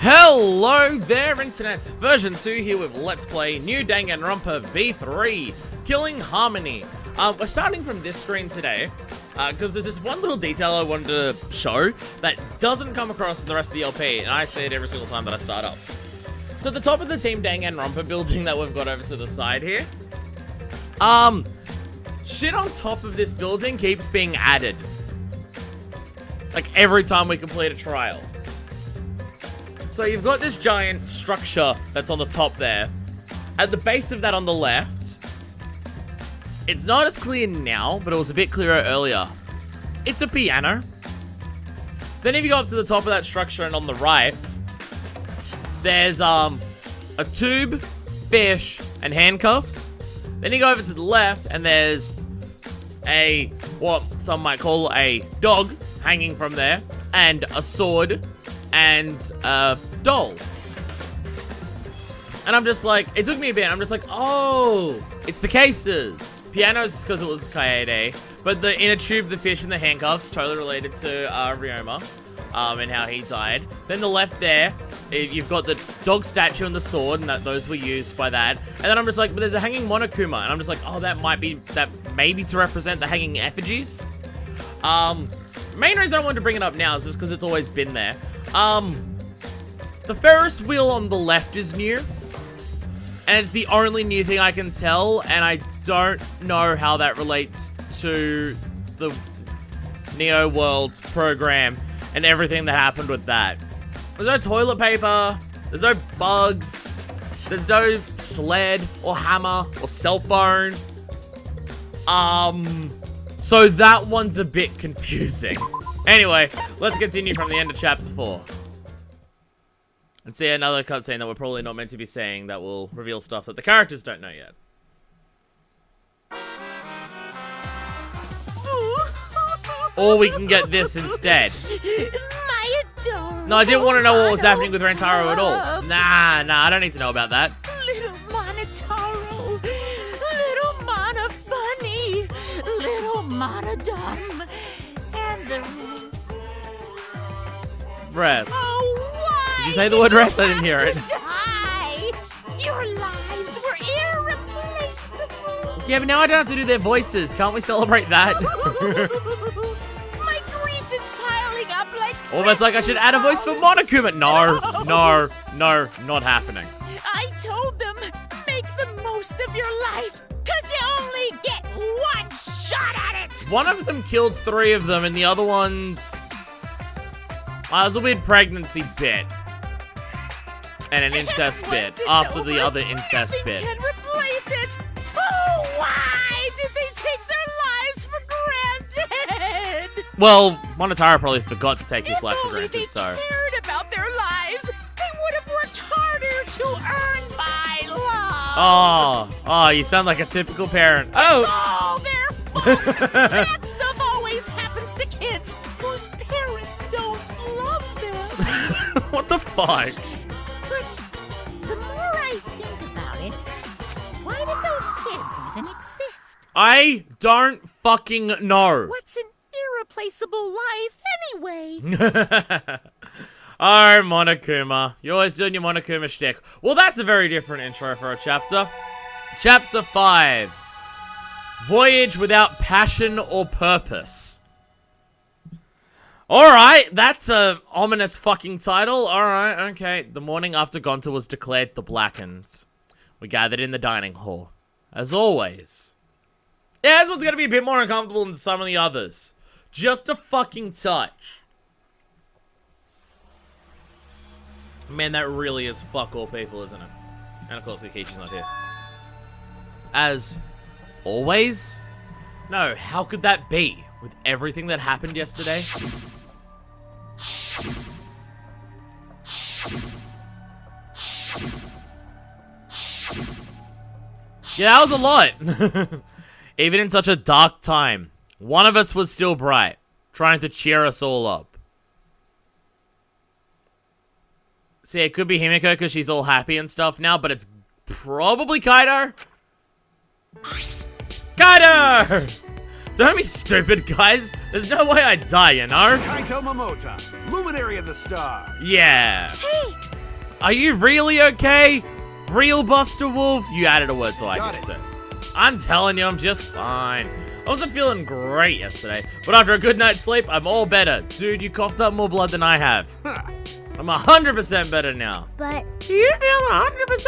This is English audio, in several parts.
Hello there, Internet! Version 2 here with Let's Play New Danganronpa V3, Killing Harmony. We're starting from this screen today, because there's this one little detail I wanted to show that doesn't come across in the rest of the LP, and I say it every single time that I start up. So at the top of the Team Danganronpa building that we've got over to the side here, shit on top of this building keeps being added. Like every time we complete a trial. So you've got this giant structure that's on the top there. At the base of that on the left, it's not as clear now, but it was a bit clearer earlier. It's a piano. Then if you go up to the top of that structure and on the right, there's a tube, fish, and handcuffs. Then you go over to the left and there's a, what some might call a dog hanging from there, and a sword, and a doll. And I'm just like, it took me a bit, I'm just like, oh, it's the cases. Pianos because it was Kaede, but the inner tube, the fish, and the handcuffs, totally related to Ryoma, and how he died. Then the left there, you've got the dog statue and the sword, and those were used by that. And then I'm just like, but there's a hanging Monokuma, and I'm just like, oh, that may be to represent the hanging effigies. Main reason I wanted to bring it up now is just because it's always been there. The Ferris wheel on the left is new, and it's the only new thing I can tell, and I don't know how that relates to the Neo World program and everything that happened with that. There's no toilet paper, there's no bugs, there's no sled or hammer or cell phone. So that one's a bit confusing. Anyway, let's continue from the end of chapter 4. And see another cutscene that we're probably not meant to be seeing that will reveal stuff that the characters don't know yet. Or we can get this instead. My adorable. No, I didn't want to know what was happening with Rantaro at all. Nah, I don't need to know about that. Little Monotaro. Little Mana funny. Little Mana dumb. And the rest. Rest. Oh, why Did you say the word rest? I didn't hear it. Die? Your lives were irreplaceable. Yeah, but now I don't have to do their voices. Can't we celebrate that? My grief is piling up like Almost like I should add a voice for Monokuma. No, not happening. I told them, make the most of your life, cause you only get one shot at it. One of them killed 3 of them, and the other one's... there's a weird pregnancy bit. And an incest bit after the other incest bit. Nothing can replace it. Oh, why did they take their lives for granted? Well, Monotaro probably forgot to take his life for If only granted, they so... cared about their lives, they would have worked harder to earn my love. Oh, you sound like a typical parent. Oh! Oh, their fault. Bad stuff always happens to kids whose parents don't love them. What the fuck? But the more I think about it, why did those kids even exist? I don't fucking know. What's an irreplaceable life anyway? Oh, Monokuma. You're always doing your Monokuma shtick. Well, that's a very different intro for a chapter. Chapter 5. Voyage without passion or purpose. Alright, that's a ominous fucking title. Alright, okay. The morning after Gonta was declared the Blackened. We gathered in the dining hall. As always. Yeah, this one's gonna be a bit more uncomfortable than some of the others. Just a fucking touch. Man, that really is fuck all people, isn't it? And of course, Kokichi's not here. As always? No, how could that be? With everything that happened yesterday? Yeah, that was a lot. Even in such a dark time, one of us was still bright, trying to cheer us all up. See, it could be Himiko because she's all happy and stuff now, but it's probably Kaito. Kaito! Don't be stupid, guys. There's no way I'd die, you know? Kaito Momota, luminary of the stars. Yeah. Hey, Are you really okay? Real Buster Wolf? You added a word so I get it. I'm telling you, I'm just fine. I wasn't feeling great yesterday, but after a good night's sleep, I'm all better. Dude, you coughed up more blood than I have. I'm 100% better now. But You feel 100%?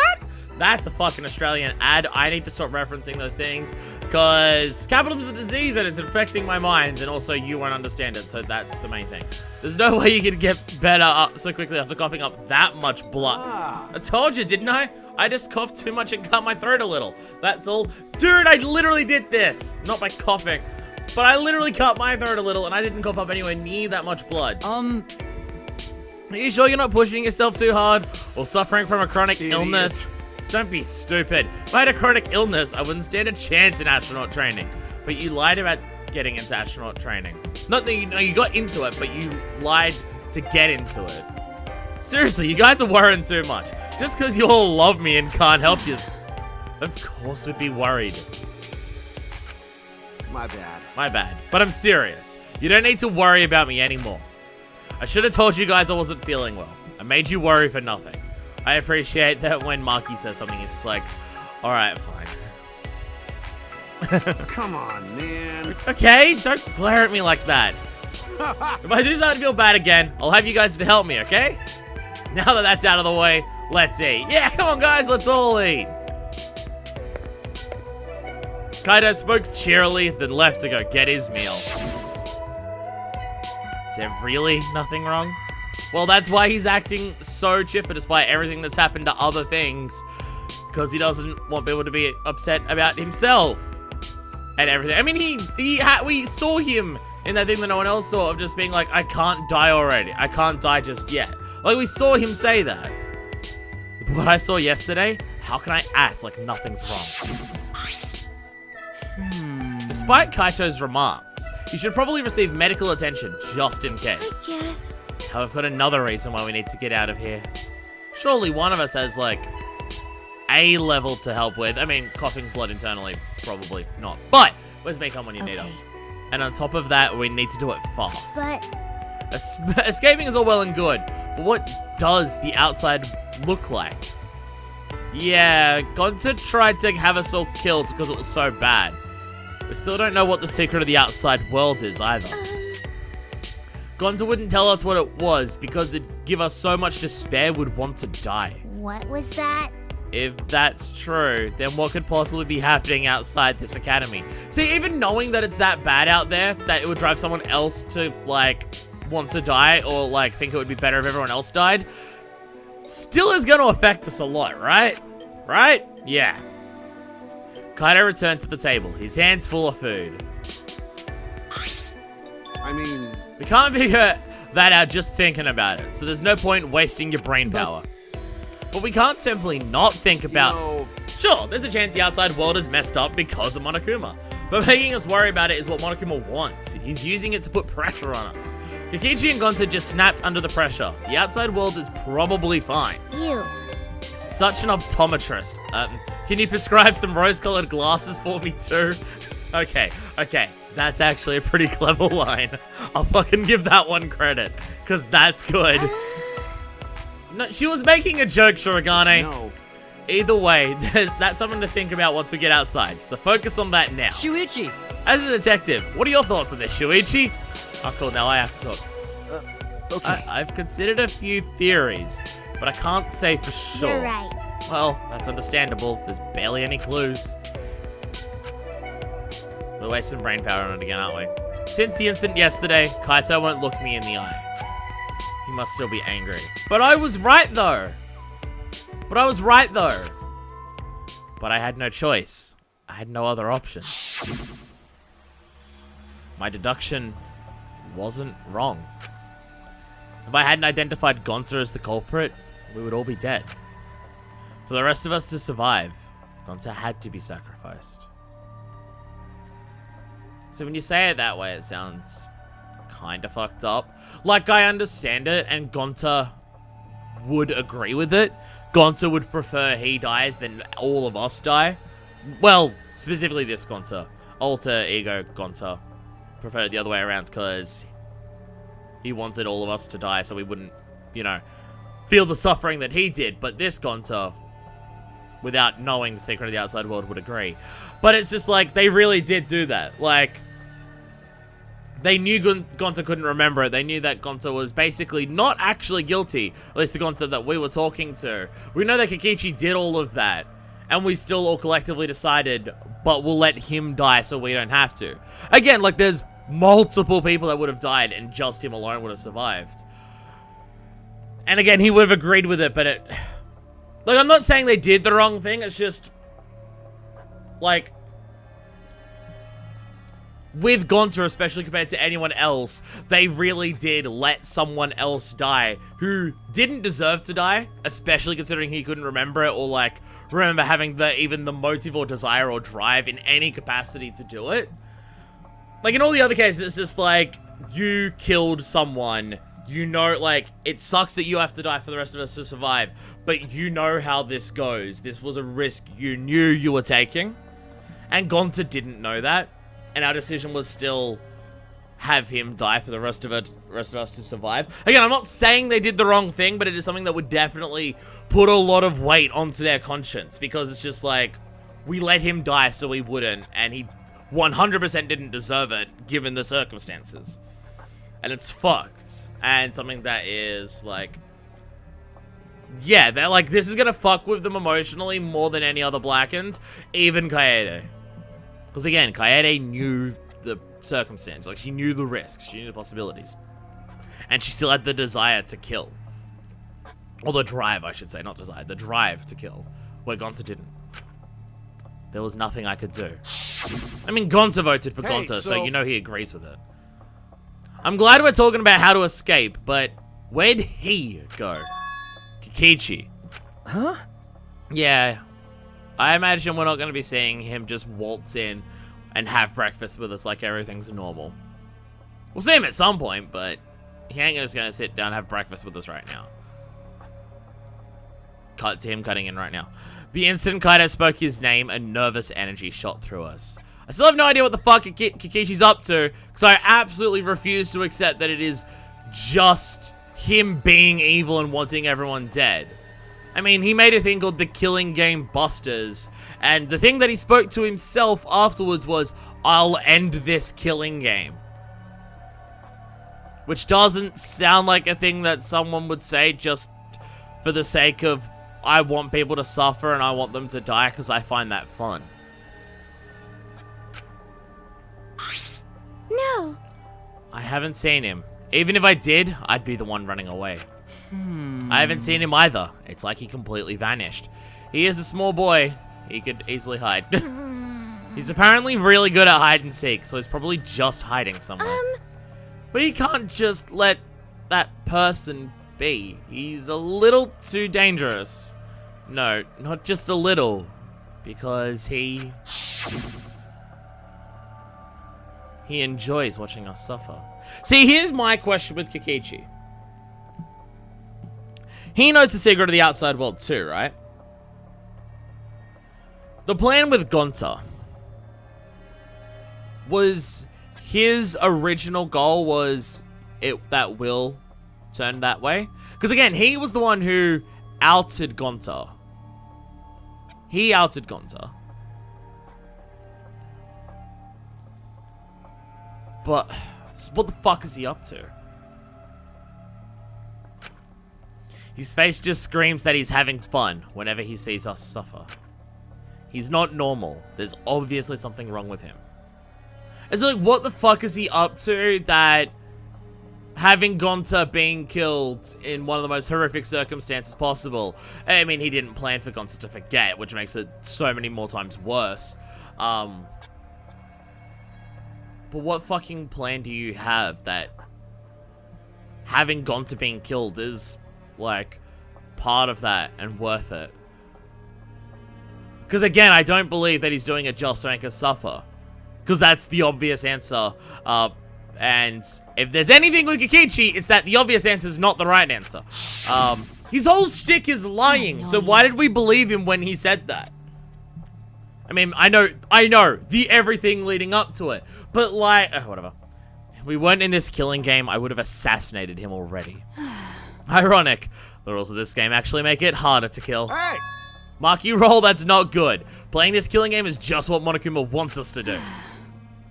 That's a fucking Australian ad. I need to stop referencing those things because capitalism is a disease and it's infecting my mind, and also you won't understand it, so that's the main thing. There's no way you can get better so quickly after coughing up that much blood. I told you, didn't I? I just coughed too much and cut my throat a little. That's all. Dude, I literally did this. Not by coughing, but I literally cut my throat a little and I didn't cough up anywhere near that much blood. Are you sure you're not pushing yourself too hard or suffering from a chronic illness? Don't be stupid. If I had a chronic illness, I wouldn't stand a chance in astronaut training. But you lied about getting into astronaut training. Not that you got into it, but you lied to get into it. Seriously, you guys are worrying too much. Just because you all love me and can't help you. Of course we'd be worried. My bad. My bad. But I'm serious. You don't need to worry about me anymore. I should have told you guys I wasn't feeling well. I made you worry for nothing. I appreciate that when Maki says something, it's just like, alright, fine. Come on, man. Okay, don't glare at me like that. If I do start to feel bad again, I'll have you guys to help me, okay? Now that that's out of the way, let's eat. Yeah, come on guys, let's all eat. Kaito spoke cheerily, then left to go get his meal. Is there really nothing wrong? Well, that's why he's acting so chipper despite everything that's happened to other things. Because he doesn't want people to be upset about himself. And everything. I mean, we saw him in that thing that no one else saw of just being like, I can't die already. I can't die just yet. Like, we saw him say that. With what I saw yesterday, how can I act like nothing's wrong? Despite Kaito's remarks, you should probably receive medical attention just in case. Yes. Now I've got another reason why we need to get out of here. Surely one of us has, like, a level to help with. I mean, coughing blood internally, probably not. But, where's Mika when you need her? And on top of that, we need to do it fast. But Escaping is all well and good, but what does the outside look like? Yeah, Gonta tried to have us all killed because it was so bad. We still don't know what the secret of the outside world is either. Gonta wouldn't tell us what it was because it'd give us so much despair we'd want to die. what was that? If that's true, then what could possibly be happening outside this academy? See, even knowing that it's that bad out there, that it would drive someone else to, like, want to die or, like, think it would be better if everyone else died, still is going to affect us a lot, right? Right? Yeah. Kaito returned to the table, his hands full of food. I mean, We can't figure that out just thinking about it, so there's no point wasting your brain power. But we can't simply not think about... Sure, there's a chance the outside world is messed up because of Monokuma. But making us worry about it is what Monokuma wants. He's using it to put pressure on us. Kokichi and Gonta just snapped under the pressure. The outside world is probably fine. You. Such an optometrist. Can you prescribe some rose-colored glasses for me too? Okay. That's actually a pretty clever line. I'll fucking give that one credit, because that's good. No, she was making a joke, Shurigane. no. Either way, that's something to think about once we get outside, so focus on that now. Shuichi! As a detective, what are your thoughts on this, Shuichi? Oh, cool, now I have to talk. Okay. I've considered a few theories, but I can't say for sure. You're right. Well, that's understandable. There's barely any clues. We're wasting brain power on it again, aren't we? Since the incident yesterday, Kaito won't look me in the eye. He must still be angry. But I was right, though. But I had no choice. I had no other options. My deduction wasn't wrong. If I hadn't identified Gonta as the culprit, we would all be dead. For the rest of us to survive, Gonta had to be sacrificed. So when you say it that way, it sounds kind of fucked up. Like, I understand it, and Gonta would agree with it. Gonta would prefer he dies than all of us die. Well, specifically this Gonta. Alter ego Gonta preferred it the other way around because he wanted all of us to die so we wouldn't, you know, feel the suffering that he did, but this Gonta, without knowing the secret of the outside world, would agree. But it's just like, they really did do that. Like, they knew Gonta couldn't remember it. They knew that Gonta was basically not actually guilty. At least the Gonta that we were talking to. We know that Kokichi did all of that. And we still all collectively decided, but we'll let him die so we don't have to. Again, like, there's multiple people that would have died and just him alone would have survived. And again, he would have agreed with it, but it... Like, I'm not saying they did the wrong thing. It's just... Like... With Gonta, especially compared to anyone else, they really did let someone else die who didn't deserve to die, especially considering he couldn't remember it or, like, remember having even the motive or desire or drive in any capacity to do it. Like, in all the other cases, it's just like, you killed someone, you know, like, it sucks that you have to die for the rest of us to survive, but you know how this goes. This was a risk you knew you were taking, and Gonta didn't know that. And our decision was still have him die for the rest of us to survive. Again, I'm not saying they did the wrong thing, but it is something that would definitely put a lot of weight onto their conscience. Because it's just like, we let him die so he wouldn't. And he 100% didn't deserve it, given the circumstances. And it's fucked. And something that is like... Yeah, they're like, this is gonna fuck with them emotionally more than any other Blackened. Even Kaito. Because again, Kaede knew the circumstance. Like, she knew the risks. She knew the possibilities. And she still had the desire to kill. Or the drive, I should say. Not desire. The drive to kill. Where Gonta didn't. There was nothing I could do. I mean, Gonta voted for Gonta, so you know he agrees with it. I'm glad we're talking about how to escape, but where'd he go? Kokichi. Huh? Yeah. I imagine we're not going to be seeing him just waltz in and have breakfast with us like everything's normal. We'll see him at some point, but he ain't just going to sit down and have breakfast with us right now. Cut to him cutting in right now. The instant Kaito spoke his name, a nervous energy shot through us. I still have no idea what the fuck Kokichi's up to, because I absolutely refuse to accept that it is just him being evil and wanting everyone dead. I mean, he made a thing called the Killing Game Busters, and the thing that he spoke to himself afterwards was, I'll end this killing game. Which doesn't sound like a thing that someone would say just for the sake of, I want people to suffer and I want them to die because I find that fun. No. I haven't seen him. Even if I did, I'd be the one running away. I haven't seen him either. It's like he completely vanished. He is a small boy. He could easily hide. He's apparently really good at hide and seek, so he's probably just hiding somewhere. But he can't just let that person be. He's a little too dangerous. No, not just a little. Because he enjoys watching us suffer. See, here's my question with Kokichi. He knows the secret of the outside world too, right? The plan with Gonta was his original goal was that will turn that way. Because again, he was the one who outed Gonta. He outed Gonta. But what the fuck is he up to? His face just screams that he's having fun whenever he sees us suffer. He's not normal. There's obviously something wrong with him. It's like, what the fuck is he up to that having Gonta being killed in one of the most horrific circumstances possible? I mean, he didn't plan for Gonta to forget, which makes it so many more times worse. But what fucking plan do you have that having Gonta being killed is, like, part of that and worth it? Because again, I don't believe that he's doing it just to make us suffer. Because that's the obvious answer. And if there's anything with Kokichi, it's that the obvious answer is not the right answer. His whole shtick is lying. So why did we believe him when he said that? I mean, I know, the everything leading up to it. But like, whatever. If we weren't in this killing game, I would have assassinated him already. Ironic. The rules of this game actually make it harder to kill. Hey! Maki roll, that's not good. Playing this killing game is just what Monokuma wants us to do.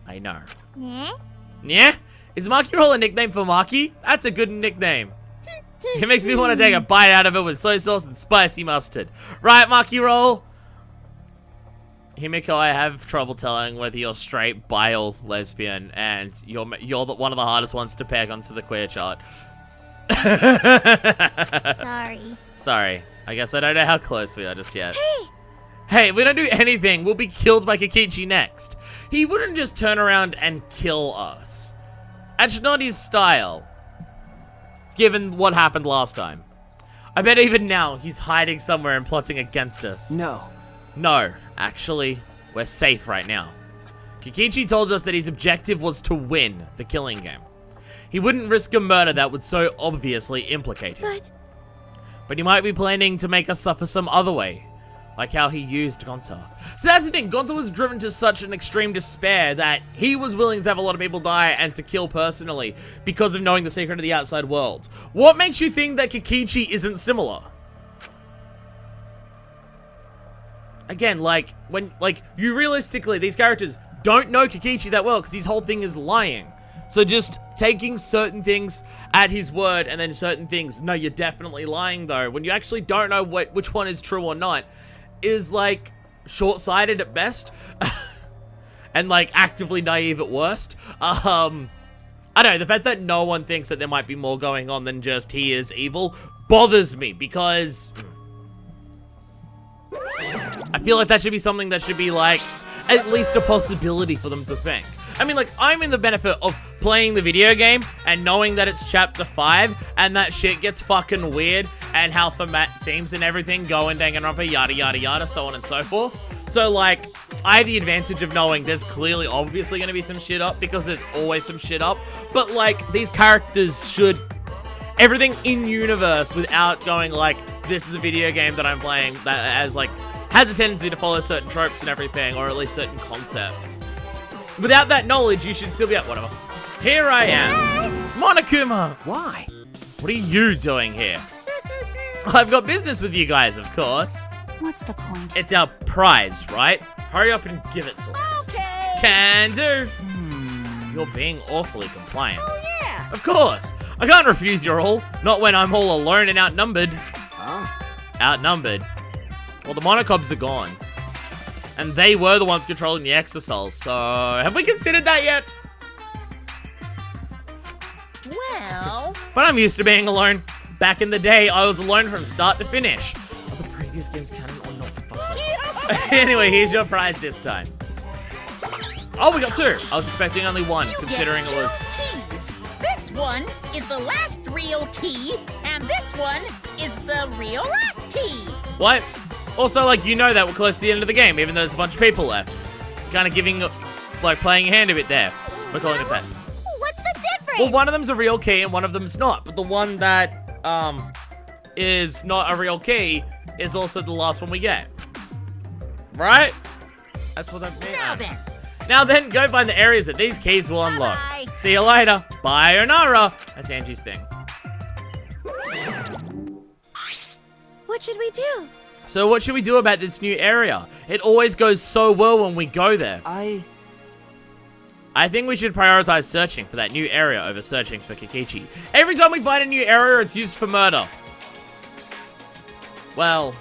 I know. Yeah? Yeah? Is Maki roll a nickname for Maki? That's a good nickname. It makes me want to take a bite out of it with soy sauce and spicy mustard. Right, Maki roll? Himiko, I have trouble telling whether you're straight, bi, or lesbian, and you're one of the hardest ones to peg onto the queer chart. Sorry. Sorry. I guess I don't know how close we are just yet. Hey, if we don't do anything, we'll be killed by Kokichi next. He wouldn't just turn around and kill us. That's not his style. Given what happened last time. I bet even now he's hiding somewhere and plotting against us. No, actually, we're safe right now. Kokichi told us that his objective was to win the killing game. He wouldn't risk a murder that would so obviously implicate him. But he might be planning to make us suffer some other way. Like how he used Gonta. So that's the thing, Gonta was driven to such an extreme despair that he was willing to have a lot of people die and to kill personally because of knowing the secret of the outside world. What makes you think that Kokichi isn't similar? Again, you realistically, these characters don't know Kokichi that well because his whole thing is lying. So just taking certain things at his word and then certain things, no, you're definitely lying though, when you actually don't know which one is true or not, is like short-sighted at best and like actively naive at worst. I don't know, the fact that no one thinks that there might be more going on than just he is evil bothers me because I feel like that should be something that should be like at least a possibility for them to think. I mean, like, I'm in the benefit of playing the video game and knowing that it's chapter 5 and that shit gets fucking weird and how themes and everything go in Danganronpa, yada, yada, yada, so on and so forth. So, like, I have the advantage of knowing there's clearly obviously going to be some shit up because there's always some shit up. But, like, these characters should... everything in universe without going, like, this is a video game that I'm playing that has a tendency to follow certain tropes and everything, or at least certain concepts. Without that knowledge, you should still be at whatever. Here I am. Monokuma! Why? What are you doing here? I've got business with you guys, of course. What's the point? It's our prize, right? Hurry up and give it to us. Okay. Can do. You're being awfully compliant. Oh, yeah. Of course. I can't refuse your all. Not when I'm all alone and outnumbered. Huh? Outnumbered? Well, the Monokobs are gone. And they were the ones controlling the Exisal, so have we considered that yet? Well... But I'm used to being alone. Back in the day, I was alone from start to finish. Are the previous games canon or not? For fuck's sake. Anyway, here's your prize this time. Oh, we got 2. I was expecting only 1, considering it was... keys. This one is the last real key, and this one is the real last key. What? Also, like, you know that we're close to the end of the game, even though there's a bunch of people left. Kind of giving, like, playing a hand a bit there. We're calling it that. What's the difference? Well, one of them's a real key and one of them's not. But the one that, is not a real key is also the last one we get. Right? That's what that means. Now then, go find the areas that these keys will unlock. Bye-bye. See you later. Sayonara. That's Angie's thing. What should we do? So what should we do about this new area? It always goes so well when we go there. I think we should prioritize searching for that new area over searching for Kokichi. Every time we find a new area, it's used for murder. Well,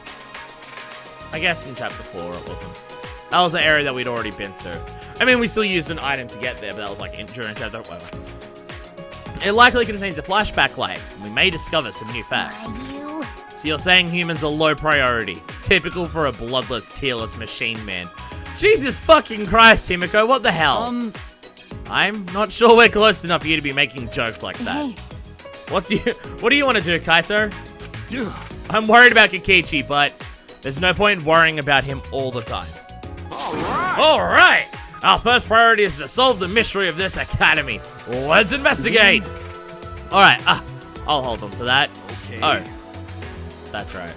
I guess in chapter 4 it wasn't. That was the area that we'd already been to. I mean, we still used an item to get there, but that was like during chapter, whatever. It likely contains a flashback light, and we may discover some new facts. So you're saying humans are low priority. Typical for a bloodless, tearless machine man. Jesus fucking Christ, Himiko, what the hell? I'm not sure we're close enough for you to be making jokes like that. What do you want to do, Kaito? I'm worried about Kokichi, but there's no point in worrying about him all the time. Alright! Our first priority is to solve the mystery of this academy. Let's investigate! Alright, I'll hold on to that. Okay. Oh. That's right.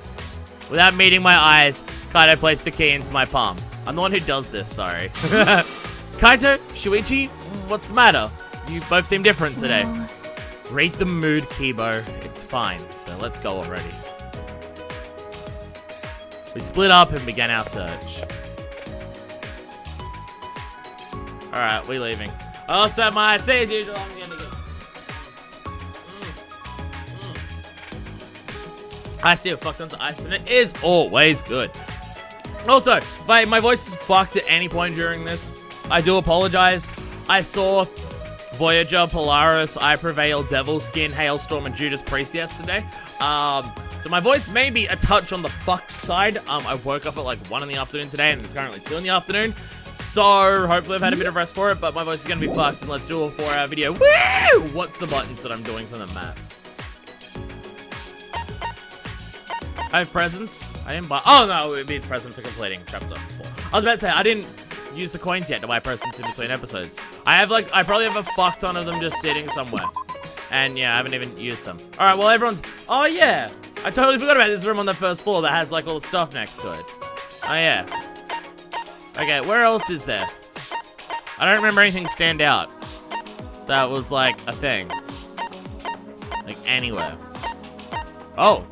Without meeting my eyes, Kaito placed the key into my palm. I'm the one who does this, sorry. Kaito, Shuichi, what's the matter? You both seem different today. Read the mood, Kibo. It's fine. So let's go already. We split up and began our search. Alright, we leaving. Also, my say as usual, I'm gonna get... I see a fuck tons of ice and it is always good. Also, if my voice is fucked at any point during this, I do apologize. I saw Voyager, Polaris, I Prevail, Devilskin, Hailstorm, and Judas Priest yesterday. So my voice may be a touch on the fucked side. I woke up at like 1 in the afternoon today, and it's currently 2 in the afternoon. So hopefully I've had a bit of rest for it, but my voice is gonna be fucked, and let's do a 4-hour video. Woo! What's the buttons that I'm doing for the map? I have presents. I didn't buy. Oh no, it would be a present for completing chapter 4. I was about to say I didn't use the coins yet to buy presents in between episodes. I probably have a fuck ton of them just sitting somewhere, and yeah, I haven't even used them. All right, well everyone's. Oh yeah, I totally forgot about this room on the first floor that has like all the stuff next to it. Oh yeah. Okay, where else is there? I don't remember anything stand out that was like a thing, like anywhere. Oh.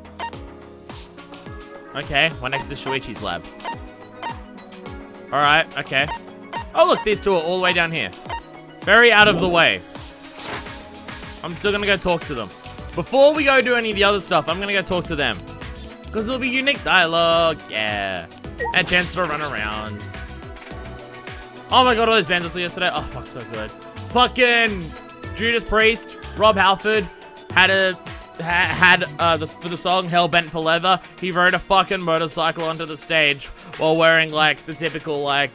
Okay, we're next to Shuichi's lab. Alright, okay. Oh look, these two are all the way down here. Very out of the way. I'm still gonna go talk to them. Before we go do any of the other stuff, I'm gonna go talk to them. Because it'll be unique dialogue, yeah. And a chance to run around. Oh my god, all those bands I saw yesterday. Oh fuck, so good. Fucking Judas Priest, Rob Halford. For the song Hellbent for Leather, he rode a fucking motorcycle onto the stage while wearing like the typical like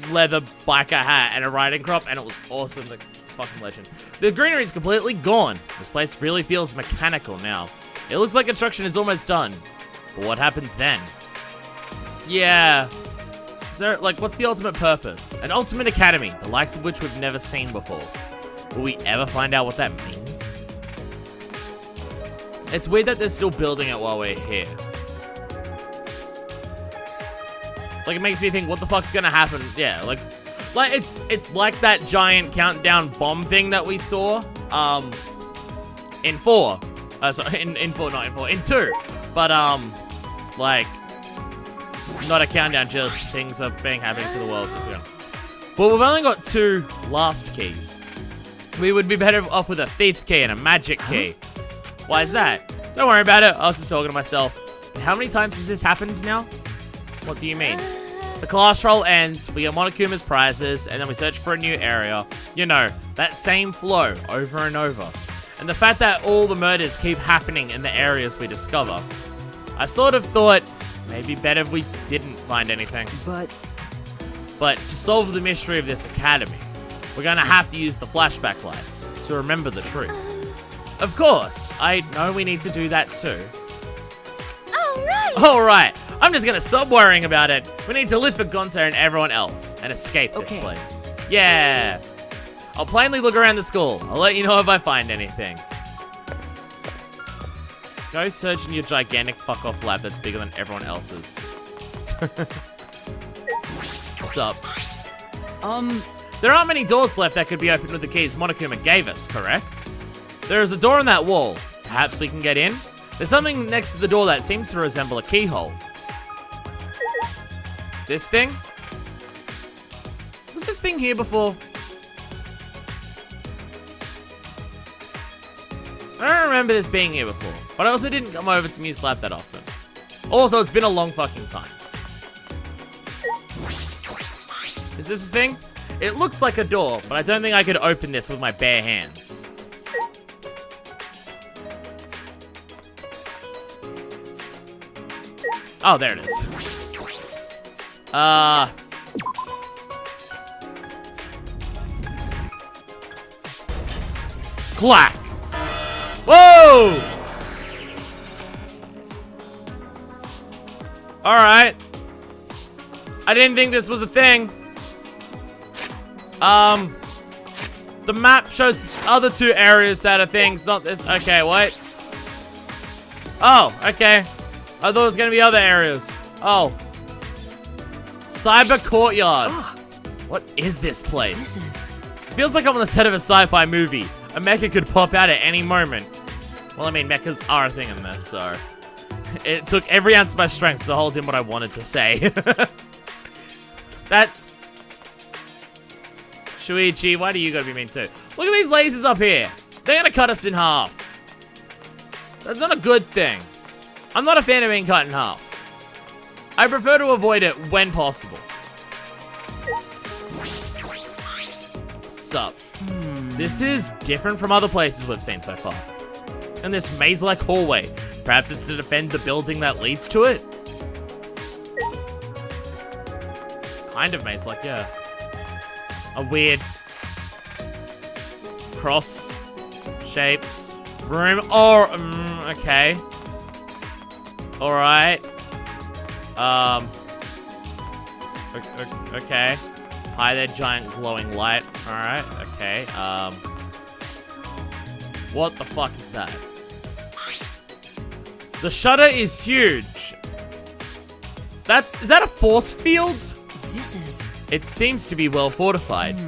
leather biker hat and a riding crop, and it was awesome. It's a fucking legend. The greenery's completely gone. This place really feels mechanical now. It looks like construction is almost done. But what happens then? Yeah. Is there, like, what's the ultimate purpose? An ultimate academy, the likes of which we've never seen before. Will we ever find out what that means? It's weird that they're still building it while we're here. Like, it makes me think, what the fuck's gonna happen? Yeah, like it's like that giant countdown bomb thing that we saw, in 4. Sorry, in 4, not in 4, in 2. But, like, not a countdown, just things are happening to the world as well. But we've only got 2 last keys. We would be better off with a thief's key and a magic key. Why is that? Don't worry about it. I was just talking to myself. How many times has this happened now? What do you mean? The class roll ends, we get Monokuma's prizes, and then we search for a new area. You know, that same flow over and over. And the fact that all the murders keep happening in the areas we discover. I sort of thought, maybe better if we didn't find anything. But to solve the mystery of this academy, we're gonna have to use the flashback lights to remember the truth. Of course, I know we need to do that too. Alright, I'm just gonna stop worrying about it. We need to live for Gonta and everyone else and escape this place. Yeah. I'll plainly look around the school. I'll let you know if I find anything. Go search in your gigantic fuck-off lab that's bigger than everyone else's. What's up? There aren't many doors left that could be opened with the keys Monokuma gave us, correct? There is a door on that wall. Perhaps we can get in? There's something next to the door that seems to resemble a keyhole. This thing? Was this thing here before? I don't remember this being here before, but I also didn't come over to Muse Lab that often. Also, it's been a long fucking time. Is this a thing? It looks like a door, but I don't think I could open this with my bare hands. Oh, there it is. Clack! Whoa! Alright. I didn't think this was a thing. The map shows other 2 areas that are things, not this. Okay, what? Oh, okay. I thought it was gonna be other areas. Oh. Cyber Courtyard. What is this place? Feels like I'm on the set of a sci-fi movie. a mecha could pop out at any moment. Well, I mean, mechas are a thing in this, so... It took every ounce of my strength to hold in what I wanted to say. That's... Shuichi, why do you gotta be mean too? Look at these lasers up here. They're gonna cut us in half. That's not a good thing. I'm not a fan of being cut in half. I prefer to avoid it when possible. Sup. This is different from other places we've seen so far. And this maze-like hallway. Perhaps it's to defend the building that leads to it? Kind of maze-like, yeah. A weird cross-shaped room. Oh, okay. Alright. Okay. Hi there, giant glowing light. Alright, okay. What the fuck is that? The shutter is huge. Is that a force field? This is... It seems to be well fortified.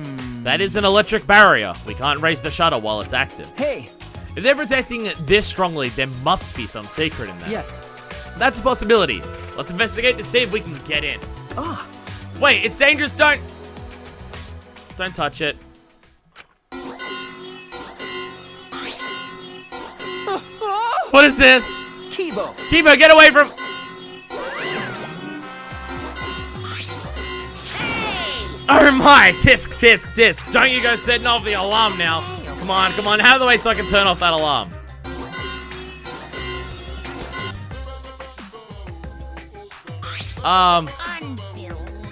That is an electric barrier. We can't raise the shutter while it's active. Hey! If they're protecting it this strongly, there must be some secret in there. Yes. That's a possibility. Let's investigate to see if we can get in. Ah! Wait, it's dangerous. Don't touch it. What is this? Kibo! Kibo, get away from... Oh my! Tisk, tisk, tisk. Don't you go setting off the alarm now. Come on, come on. Out of the way so I can turn off that alarm.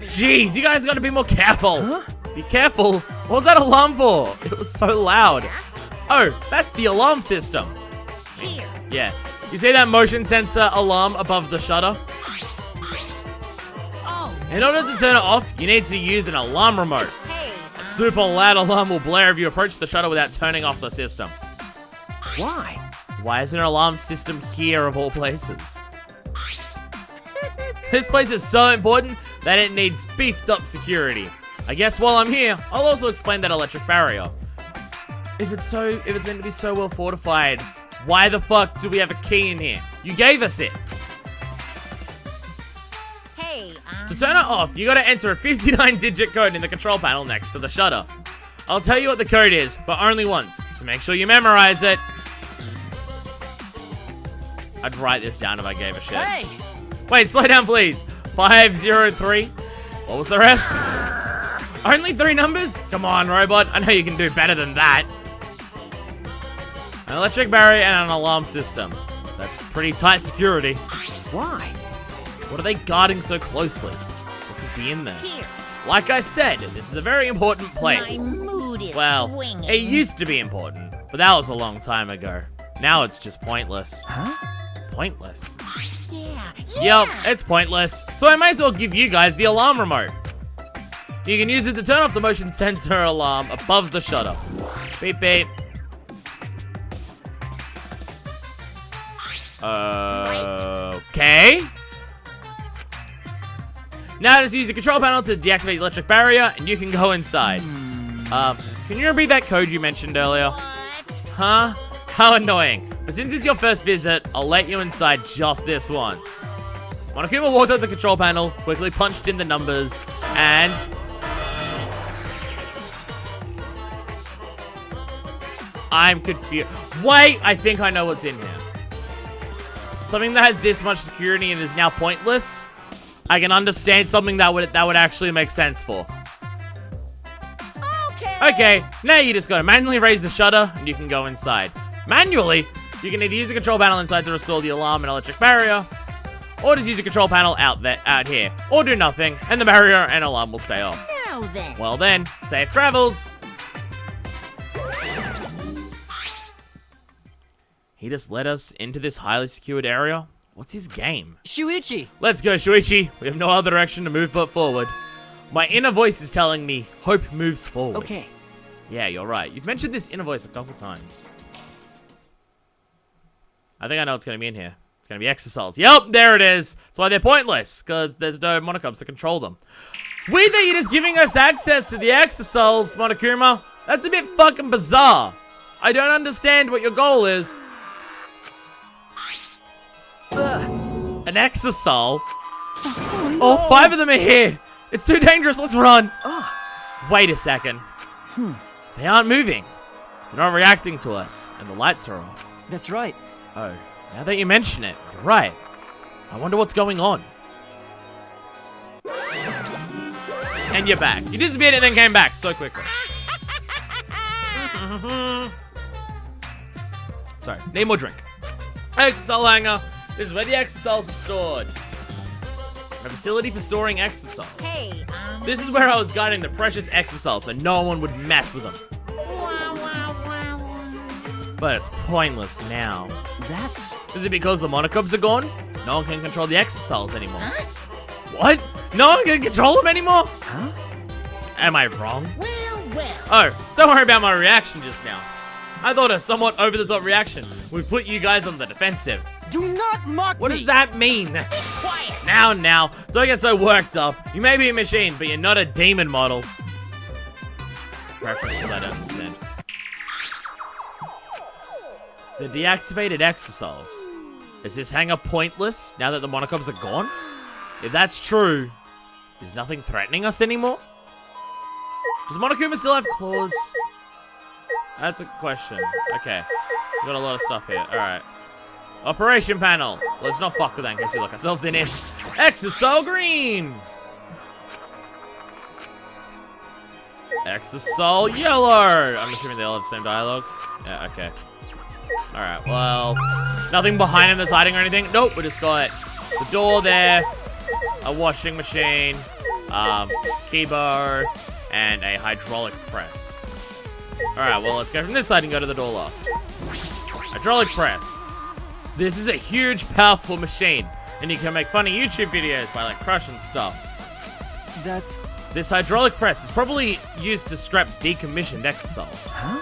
Jeez, you guys gotta be more careful. Huh? Be careful. What was that alarm for? It was so loud. Oh, that's the alarm system. Here. Yeah. You see that motion sensor alarm above the shutter? Oh. In order to turn it off, you need to use an alarm remote. Hey. A super loud alarm will blare if you approach the shutter without turning off the system. Why? Why is an alarm system here of all places? This place is so important that it needs beefed up security. I guess while I'm here, I'll also explain that electric barrier. If it's meant to be so well fortified, why the fuck do we have a key in here? You gave us it. Hey, To turn it off, you gotta enter a 59-digit code in the control panel next to the shutter. I'll tell you what the code is, but only once, so make sure you memorize it. I'd write this down if I gave a shit. Hey! Wait, slow down, please. 503. What was the rest? Only 3 numbers? Come on, robot. I know you can do better than that. An electric barrier and an alarm system. That's pretty tight security. Why? What are they guarding so closely? What could be in there? Here. Like I said, this is a very important place. My mood is Well, swinging. it used to be important, but that was a long time ago. Now it's just pointless. Huh? Pointless. Yeah. Yep, it's pointless. So I might as well give you guys the alarm remote. You can use it to turn off the motion sensor alarm above the shutter. Beep, beep. Okay. Now just use the control panel to deactivate the electric barrier, and you can go inside. Can you repeat that code you mentioned earlier? What? Huh? How annoying. But since it's your first visit, I'll let you inside just this once. Monokuma walked out the control panel, quickly punched in the numbers, and... I'm confused. Wait, I think I know what's in here. Something that has this much security and is now pointless. I can understand something that would actually make sense for. Okay, now you just gotta manually raise the shutter and you can go inside. Manually, you can either use the control panel inside to restore the alarm and electric barrier, or just use the control panel out here, or do nothing, and the barrier and alarm will stay off. Now then. Well then, safe travels. He just led us into this highly secured area. What's his game? Shuichi. Let's go, Shuichi. We have no other direction to move but forward. My inner voice is telling me, hope moves forward. Okay. Yeah, you're right. You've mentioned this inner voice a couple times. I think I know what's going to be in here. It's going to be Exisals. Yep, there it is. That's why they're pointless, because there's no Monokumas to control them. Weird that you're just giving us access to the Exisals, Monokuma. That's a bit fucking bizarre. I don't understand what your goal is. An Exisal? Oh, 5 of them are here. It's too dangerous. Let's run. Wait a second. They aren't moving. They're not reacting to us, and the lights are off. That's right. Oh, now that you mention it, you're right. I wonder what's going on. And you're back. You disappeared and then came back so quickly. Sorry, need more drink. Exisal hangar. This is where the Exisals are stored. A facility for storing Exisal. Hey, This is where I was guarding the precious Exisal so no one would mess with them. But it's pointless now. Is it because the Monokumas are gone? No one can control the Exisals anymore. What? No one can control them anymore? Am I wrong? well. Oh, don't worry about my reaction just now. I thought a somewhat over-the-top reaction would put you guys on the defensive. Do not mock What me! does that mean? Quiet. Now, don't get so worked up. You may be a machine, but you're not a demon model. References I don't understand. The deactivated Exisals. Is this hangar pointless now that the Monokumas are gone? If that's true, is nothing threatening us anymore? Does Monokuma still have claws? That's a question. Okay. We've got a lot of stuff here. Alright. Operation panel. Let's not fuck with that in case we lock ourselves in it. Exisal green! Exisal yellow! I'm assuming they all have the same dialogue. Yeah, okay. Alright, well... Nothing behind him that's hiding or anything. Nope, we just got the door there, a washing machine, keyboard, and a hydraulic press. Alright, well, let's go from this side and go to the door last. Hydraulic press. This is a huge, powerful machine, and you can make funny YouTube videos by, like, crushing stuff. This hydraulic press is probably used to scrap decommissioned Exisals. Huh?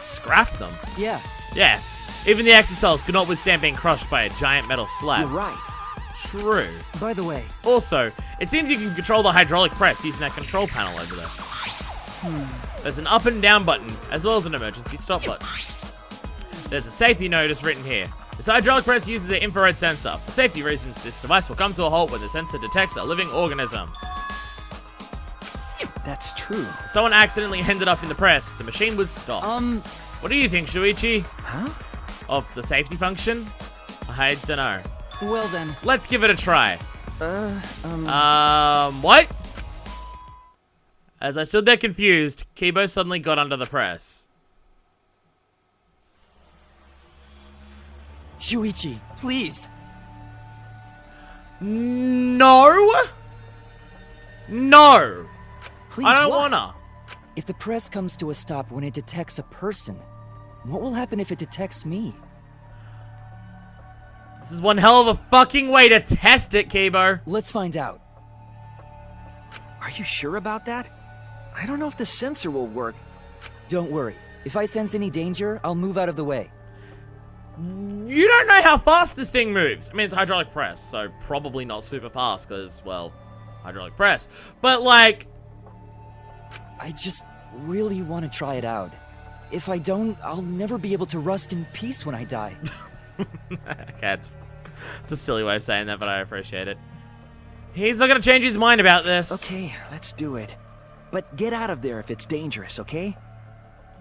Scrap them? Yeah, Yes. Even the Exisals could not withstand being crushed by a giant metal slab. you're right. True. By the way, Also, it seems you can control the hydraulic press using that control panel over there. There's an up and down button, as well as an emergency stop button. There's a safety notice written here. This hydraulic press uses an infrared sensor. For safety reasons, this device will come to a halt when the sensor detects a living organism. that's true. If someone accidentally ended up in the press, the machine would stop. What do you think, Shuichi? Huh? Of the safety function? I don't know. Well then, Let's give it a try. What? As I stood there confused, Kibo suddenly got under the press. Shuichi, please. No! No! Please, I don't what? wanna. If the press comes to a stop when it detects a person, what will happen if it detects me? This is one hell of a fucking way to test it, Kibo. Let's find out. Are you sure about that? I don't know if the sensor will work. Don't worry. If I sense any danger, I'll move out of the way. You don't know how fast this thing moves. I mean, it's hydraulic press, so probably not super fast, because, well, hydraulic press. But, like... I just really want to try it out. If I don't, I'll never be able to rest in peace when I die. Okay, it's a silly way of saying that, but I appreciate it. He's not gonna change his mind about this. Okay, let's do it. But get out of there if it's dangerous, okay?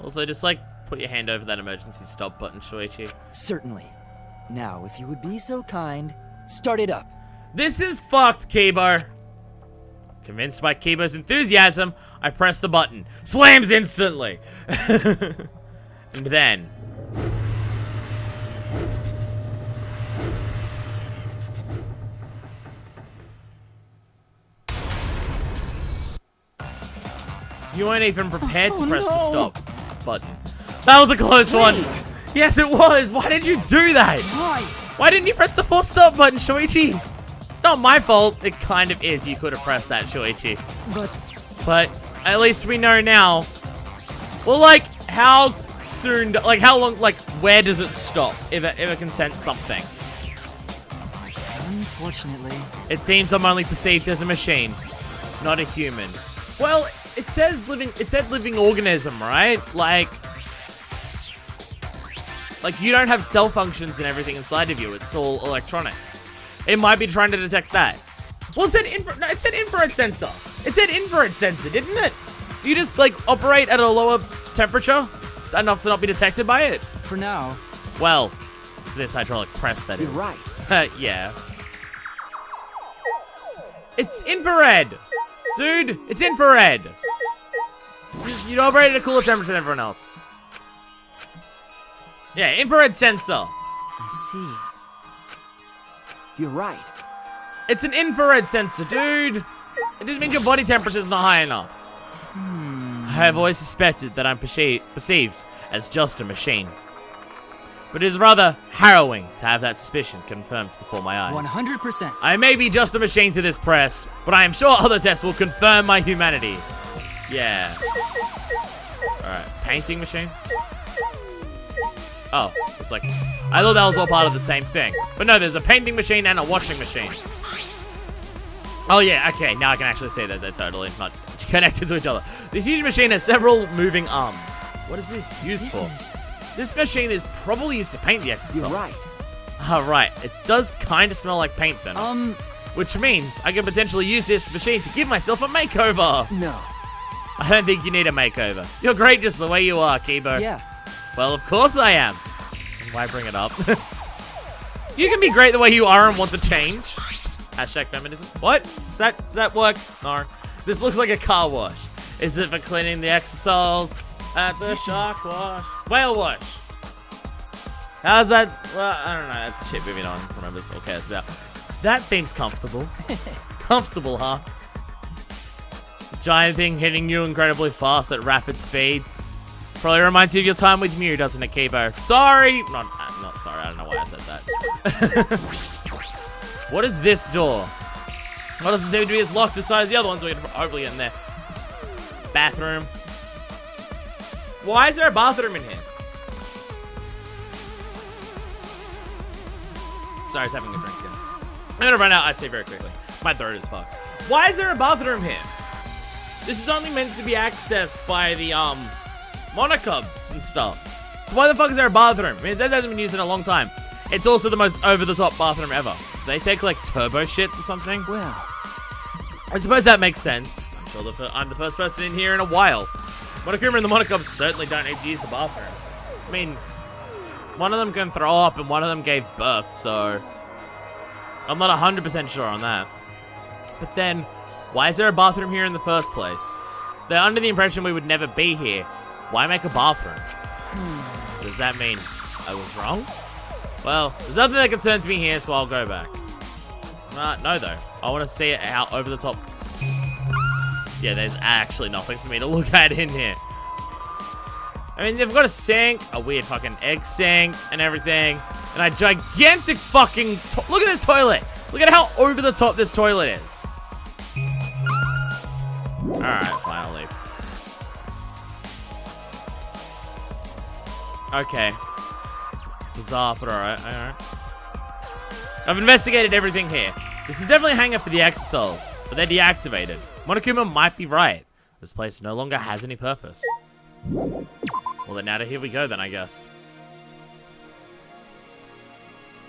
Also, just, like, put your hand over that emergency stop button, Shuichi. Certainly. Now, if you would be so kind, start it up. This is fucked, Kibo. Convinced by Kibo's enthusiasm, I press the button. Slams instantly! And then... You weren't even prepared to press the stop button. That was a close one! Yes, it was! Why did you do that? Why? Why didn't you press the full stop button, Shuichi? It's not my fault. It kind of is. You could have pressed that, Shuichi. But at least we know now. Well, like, how soon, like, how long, like, where does it stop if it can sense something? Unfortunately. It seems I'm only perceived as a machine, not a human. Well, it said living organism, right? Like, Like, you don't have cell functions and everything inside of you. It's all electronics. It might be trying to detect that. Well, it said it said infrared sensor. It said infrared sensor, didn't it? You just, like, operate at a lower temperature enough to not be detected by it. For now. Well, it's this hydraulic press, that is. You're right. Yeah. It's infrared! Dude, it's infrared! You operate at a cooler temperature than everyone else. Yeah, infrared sensor. I see. You're right. It's an infrared sensor, dude. It just means your body temperature is not high enough. I have always suspected that I'm perceived as just a machine. But it is rather harrowing to have that suspicion confirmed before my eyes. 100%. I may be just a machine to this press, but I am sure other tests will confirm my humanity. Yeah. Alright, painting machine? Oh, it's like, I thought that was all part of the same thing. But no, there's a painting machine and a washing machine. Oh yeah, okay, now I can actually see that they're totally not connected to each other. This huge machine has several moving arms. What is this used for? This machine is probably used to paint the Exisals. You're right. Oh, right. It does kind of smell like paint then. Which means I can potentially use this machine to give myself a makeover. No. I don't think you need a makeover. You're great just the way you are, Kibo. Yeah. Well, of course I am. Why bring it up? You can be great the way you are and want to change. Hashtag feminism. What? Does that work? No. This looks like a car wash. Is it for cleaning the Exisals at the shark wash? Whale wash. How's that? Well, I don't know. That's a shit moving on. Remember, this all cares about. That seems comfortable. Comfortable, huh? Giant thing hitting you incredibly fast at rapid speeds. Probably reminds you of your time with Mew, doesn't it, Kibo? Sorry! Not sorry, I don't know why I said that. What is this door? Well, it doesn't seem to be as locked as tight as the other ones. We can hopefully get in there. Bathroom. Why is there a bathroom in here? Sorry, I was having a drink again. I'm gonna run out, I say very quickly. My throat is fucked. Why is there a bathroom here? This is only meant to be accessed by the, Monokubs and stuff. So why the fuck is there a bathroom? I mean, it hasn't been used in a long time. It's also the most over-the-top bathroom ever. They take, like, turbo shits or something? Well, I suppose that makes sense. I'm sure I'm the first person in here in a while. Monokuma and the Monokubs certainly don't need to use the bathroom. I mean, one of them can throw up and one of them gave birth, so I'm not 100% sure on that. But then, why is there a bathroom here in the first place? They're under the impression we would never be here. Why make a bathroom? Does that mean I was wrong? Well, there's nothing that concerns me here, so I'll go back. No, though. I want to see it out over the top. Yeah, there's actually nothing for me to look at in here. I mean, they've got a sink, a weird fucking egg sink, and everything. And a gigantic fucking... Look at this toilet! Look at how over the top this toilet is. Alright, fine, I'll leave. Okay. Bizarre, but alright. I've investigated everything here. This is definitely a hangar for the Exisals, but they're deactivated. Monokuma might be right. This place no longer has any purpose. Well, then now here we go then, I guess.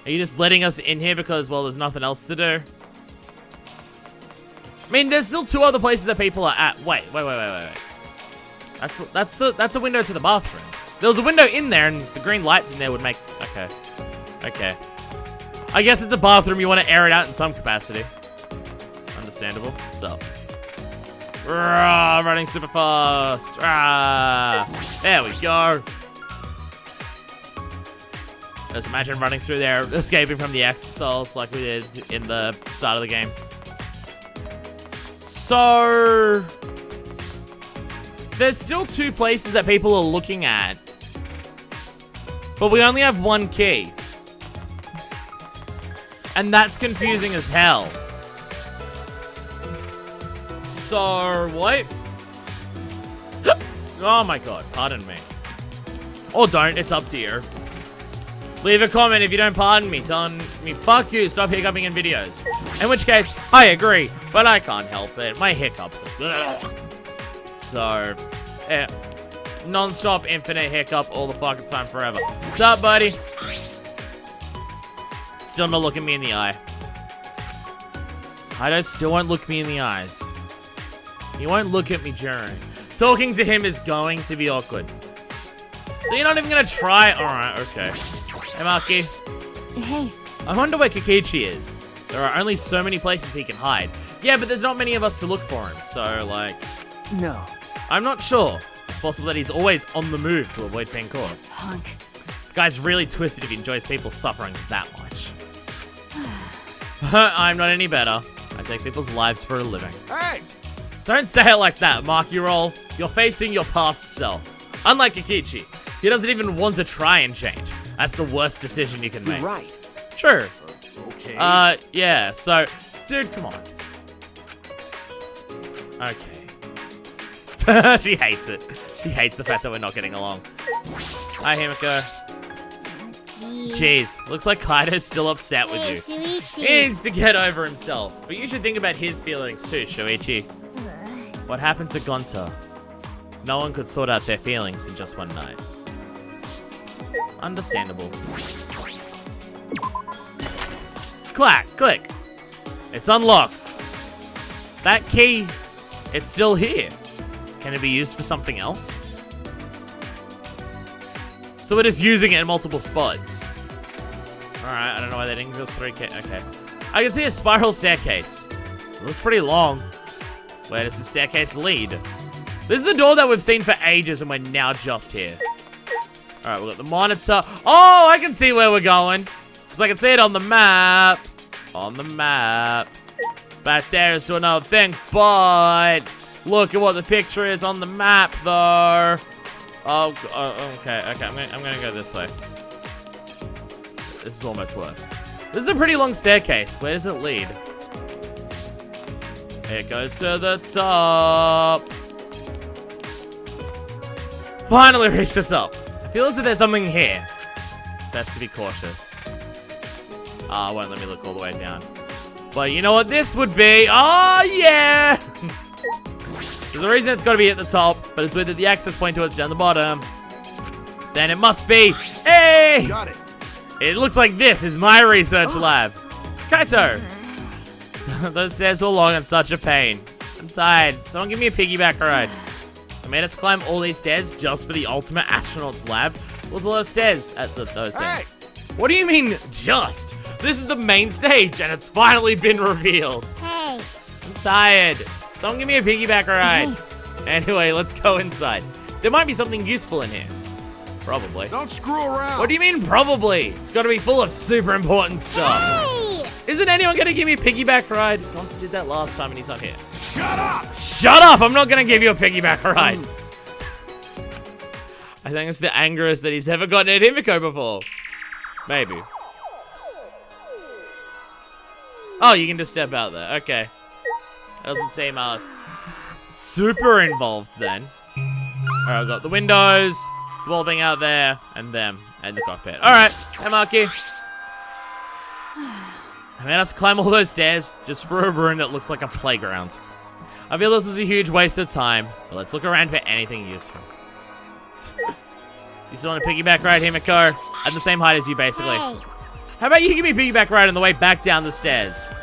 Are you just letting us in here because, well, there's nothing else to do? I mean, there's still two other places that people are at. Wait. That's a window to the bathroom. There was a window in there, and the green lights in there would make... Okay. I guess it's a bathroom. You want to air it out in some capacity. Understandable. So... running super fast. There we go. Just imagine running through there, escaping from the Exisals like we did in the start of the game. So... there's still two places that people are looking at. But we only have one key. And that's confusing as hell. So, what? Oh my god, pardon me. Or don't, it's up to you. Leave a comment if you don't pardon me, telling me, fuck you, stop hiccuping in videos. In which case, I agree, but I can't help it. My hiccups are... So, yeah. Non-stop, infinite hiccup all the fucking time forever. Sup, buddy? Still not looking me in the eye. Kaito still won't look me in the eyes. He won't look at me during. Talking to him is going to be awkward. So you're not even gonna try? Alright, okay. Hey, Maki. Hey. I wonder where Kokichi is. There are only so many places he can hide. Yeah, but there's not many of us to look for him, so, like... No. I'm not sure. It's possible that he's always on the move to avoid being caught. Punk. The guy's really twisted if he enjoys people suffering that much. I'm not any better. I take people's lives for a living. Hey! Don't say it like that, Maki roll. You're facing your past self. Unlike Kokichi, he doesn't even want to try and change. That's the worst decision you can You're make. right. True. Okay. Yeah, so... Dude, come on. Okay. She hates it. She hates the fact that we're not getting along. Hi, Himiko. Jeez, looks like Kaito's still upset with you. He needs to get over himself. But you should think about his feelings too, Shuichi. What happened to Gonta? No one could sort out their feelings in just one night. Understandable. Clack, click. It's unlocked. That key, it's still here. Can it be used for something else? So it is using it in multiple spots. Alright, I don't know why they didn't give us 3K. Okay. I can see a spiral staircase. It looks pretty long. Where does the staircase lead? This is a door that we've seen for ages and we're now just here. Alright, we've got the monitor. Oh, I can see where we're going. Because I can see it on the map. On the map. Back there is to another thing, but look at what the picture is on the map, though. Oh, okay. I'm gonna go this way. This is almost worse. This is a pretty long staircase. Where does it lead? It goes to the top. Finally reached this up. I feel as if there's something here. It's best to be cautious. Ah, it won't let me look all the way down. But you know what this would be? Oh, yeah! There's a reason it's got to be at the top, but it's with the access point to it's down the bottom. Then it must be. Hey! Got it. It looks like this is my research lab. Kaito! Those stairs were long and such a pain. I'm tired. Someone give me a piggyback ride. I made us climb all these stairs just for the ultimate astronaut's lab. There's a lot of stairs at those things. What do you mean, just? This is the main stage, and it's finally been revealed. Hey. I'm tired. Someone give me a piggyback ride. Anyway, let's go inside. There might be something useful in here. Probably. Don't screw around. What do you mean, probably? It's got to be full of super important stuff. Hey. Isn't anyone going to give me a piggyback ride? Gonza did that last time, and he's not here. Shut up. Shut up! I'm not going to give you a piggyback ride. I think it's the angriest that he's ever gotten at Himiko before. Maybe. Oh, you can just step out there. Okay. Doesn't seem super involved then. Alright, I've got the windows, the wall thing out there, and them, and the cockpit. Alright, hey Maki. I made us climb all those stairs just for a room that looks like a playground. I feel this was a huge waste of time, but let's look around for anything useful. You still want a piggyback ride, Himiko? At the same height as you, basically. Hey. How about you give me a piggyback ride on the way back down the stairs?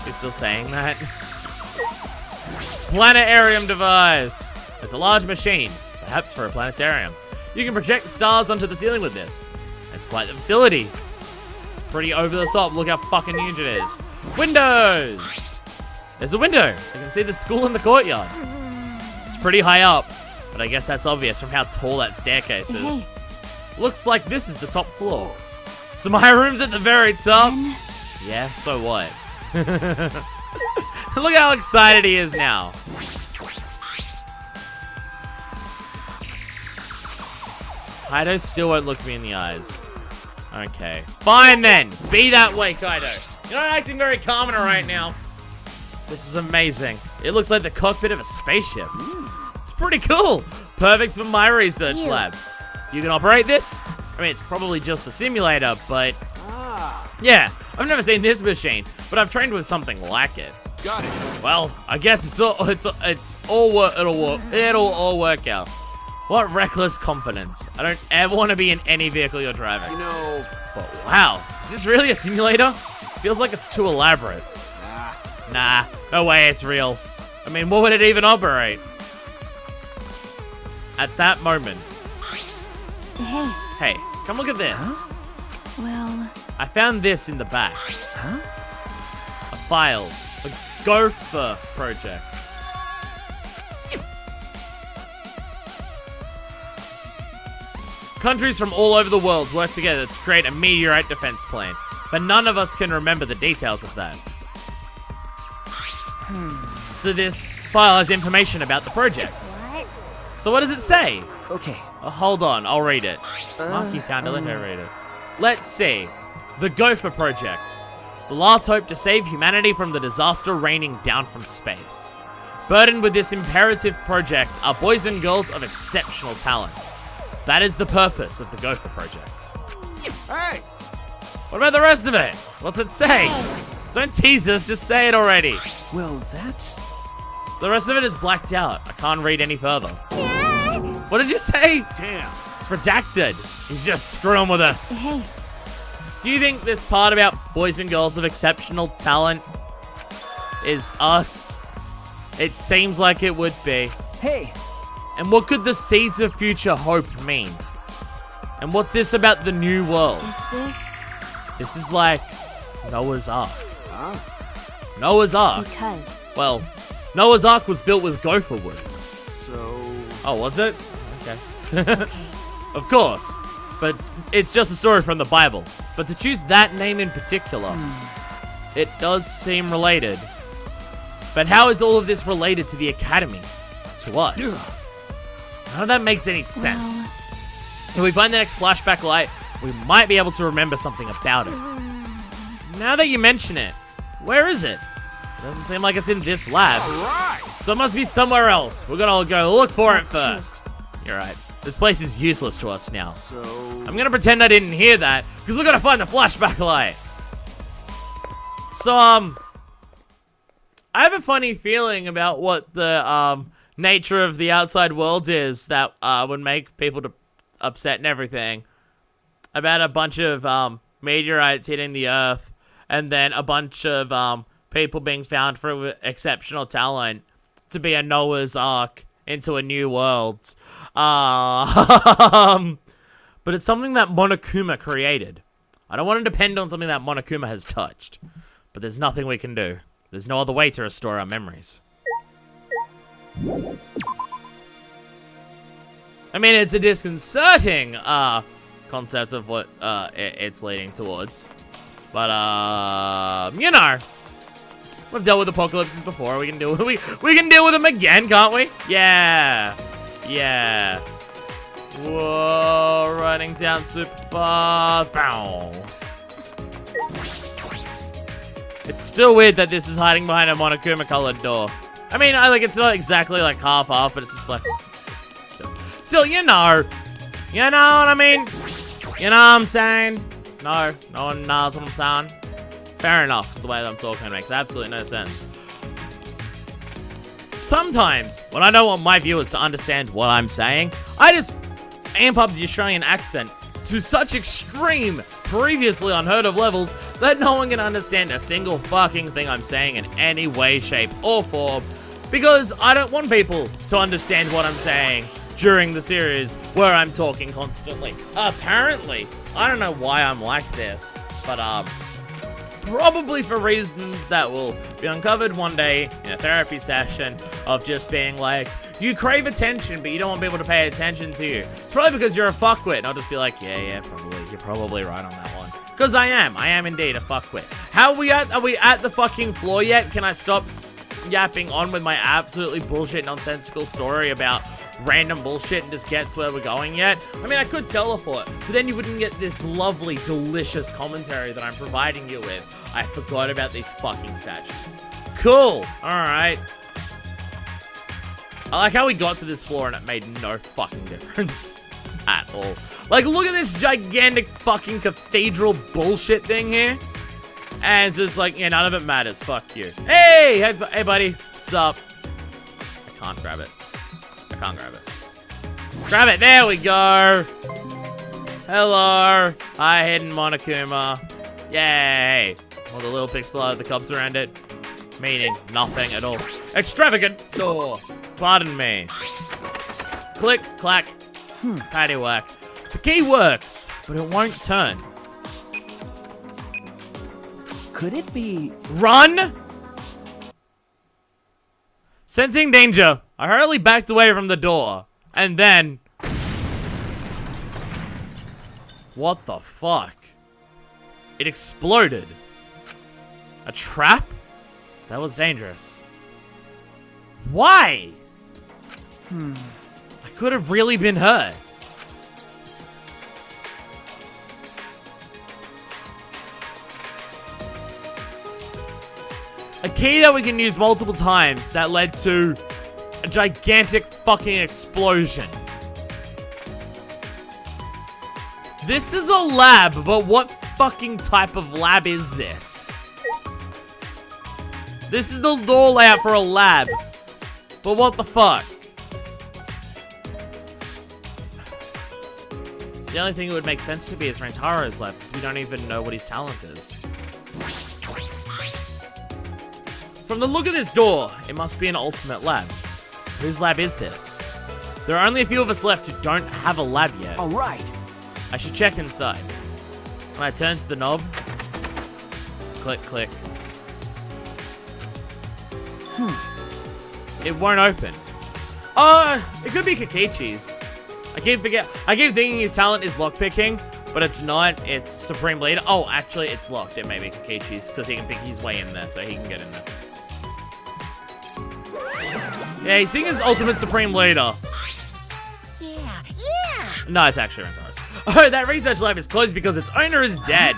You're still saying that? Planetarium device. It's a large machine, perhaps for a planetarium. You can project stars onto the ceiling with this. It's quite the facility. It's pretty over the top. Look how fucking huge it is. Windows. There's a window. You can see the school in the courtyard. It's pretty high up, but I guess that's obvious from how tall that staircase is. Hey. Looks like this is the top floor. So my room's at the very top. Yeah, so what? Look how excited he is now. Kaito still won't look me in the eyes. Okay. Fine then. Be that way, Kaito. You're not acting very confident right now. This is amazing. It looks like the cockpit of a spaceship. It's pretty cool. Perfect for my research lab. You can operate this? I mean, it's probably just a simulator, but... Yeah, I've never seen this machine, but I've trained with something like it. Got it. Well, I guess it'll all work out. What reckless confidence. I don't ever want to be in any vehicle you're driving. You know, But wow, is this really a simulator? Feels like it's too elaborate. Nah, no way it's real. I mean, what would it even operate? At that moment. Hey, Hey, come look at this. well, I found this in the back. Huh? A file. The Gopher Project. Countries from all over the world work together to create a meteorite defense plan, but none of us can remember the details of that. So this file has information about the project. what? So what does it say? Okay. Hold on, I'll read it. Maki found it, let her read it. Let's see. The Gopher Project. The last hope to save humanity from the disaster raining down from space. Burdened with this imperative project are boys and girls of exceptional talent. That is the purpose of the Gopher Project. hey, What about the rest of it? What's it say? Don't tease us, just say it already. Well, that's... The rest of it is blacked out. I can't read any further. Yeah. What did you say? damn. It's redacted. He's just screwing with us. Hey, Do you think this part about boys and girls of exceptional talent is us? It seems like it would be. Hey, And what could the seeds of future hope mean? And what's this about the new world? is this This is like Noah's Ark. Huh? Noah's Ark? because? Well, Noah's Ark was built with gopher wood. So, Oh, was it? Okay. Of course. But it's just a story from the Bible. But to choose that name in particular, it does seem related. But how is all of this related to the Academy? To us? None of that makes any sense. Well, If we find the next flashback light, we might be able to remember something about it. Now that you mention it, where is it? Doesn't seem like it's in this lab. right. So it must be somewhere else. We're gonna go look for it first. You're right. This place is useless to us now. So, I'm gonna pretend I didn't hear that, because we're gonna find the flashback light. So, I have a funny feeling about what the, nature of the outside world is that, would make people upset and everything. About a bunch of, meteorites hitting the Earth, and then a bunch of, people being found for exceptional talent to be a Noah's Ark into a new world. But it's something that Monokuma created. I don't want to depend on something that Monokuma has touched. But there's nothing we can do. There's no other way to restore our memories. I mean, it's a disconcerting, concept of what, it's leading towards. But, you know. We've dealt with apocalypses before. We can deal with we can deal with them again, can't we? Yeah. Yeah. Whoa, running down super fast. Bow. It's still weird that this is hiding behind a Monokuma colored door. I mean, it's not exactly like half off, but it's just like still, you know what I mean? You know what I'm saying? No one knows what I'm saying. Fair enough, because the way that I'm talking makes absolutely no sense. Sometimes, when I don't want my viewers to understand what I'm saying, I just amp up the Australian accent to such extreme, previously unheard of levels that no one can understand a single fucking thing I'm saying in any way, shape, or form, because I don't want people to understand what I'm saying during the series where I'm talking constantly. Apparently, I don't know why I'm like this, but probably for reasons that will be uncovered one day in a therapy session of just being like, you crave attention, but you don't want people to pay attention to you. It's probably because you're a fuckwit. And I'll just be like, yeah, probably. You're probably right on that one. Because I am indeed a fuckwit. Are we at the fucking floor yet? Can I stop yapping on with my absolutely bullshit nonsensical story about random bullshit and just get to where we're going yet? I mean, I could teleport, but then you wouldn't get this lovely, delicious commentary that I'm providing you with. I forgot about these fucking statues. Cool. Alright. I like how we got to this floor and it made no fucking difference at all. Like, look at this gigantic fucking cathedral bullshit thing here. And it's just like, yeah, none of it matters. Fuck you. Hey buddy. What's up? I can't grab it. Grab it. There we go. Hello. Hi, hidden Monokuma. Yay. All the little pixel art of the cubs around it. Meaning nothing at all. Extravagant. Oh, pardon me. Click, clack. Patty whack. The key works, but it won't turn. Could it be... Run! Sensing danger, I hurriedly backed away from the door. And then... What the fuck? It exploded. A trap? That was dangerous. Why? I could have really been hurt. A key that we can use multiple times that led to a gigantic fucking explosion. This is a lab, but what fucking type of lab is this? This is the door layout for a lab, but what the fuck? The only thing that would make sense to be is Rantaro's lab, because we don't even know what his talent is. From the look of this door, it must be an ultimate lab. Whose lab is this? There are only a few of us left who don't have a lab yet. All right. I should check inside. When I turn to the knob, click, click. It won't open. It could be Kokichi's. I keep thinking his talent is lockpicking, but it's not. It's Supreme Leader. Oh, actually, it's locked. It may be Kokichi's because he can pick his way in there, so he can get in there. Yeah, his thing is Ultimate Supreme Leader. Yeah. No, it's actually Rantaro's. Oh, that research lab is closed because its owner is dead.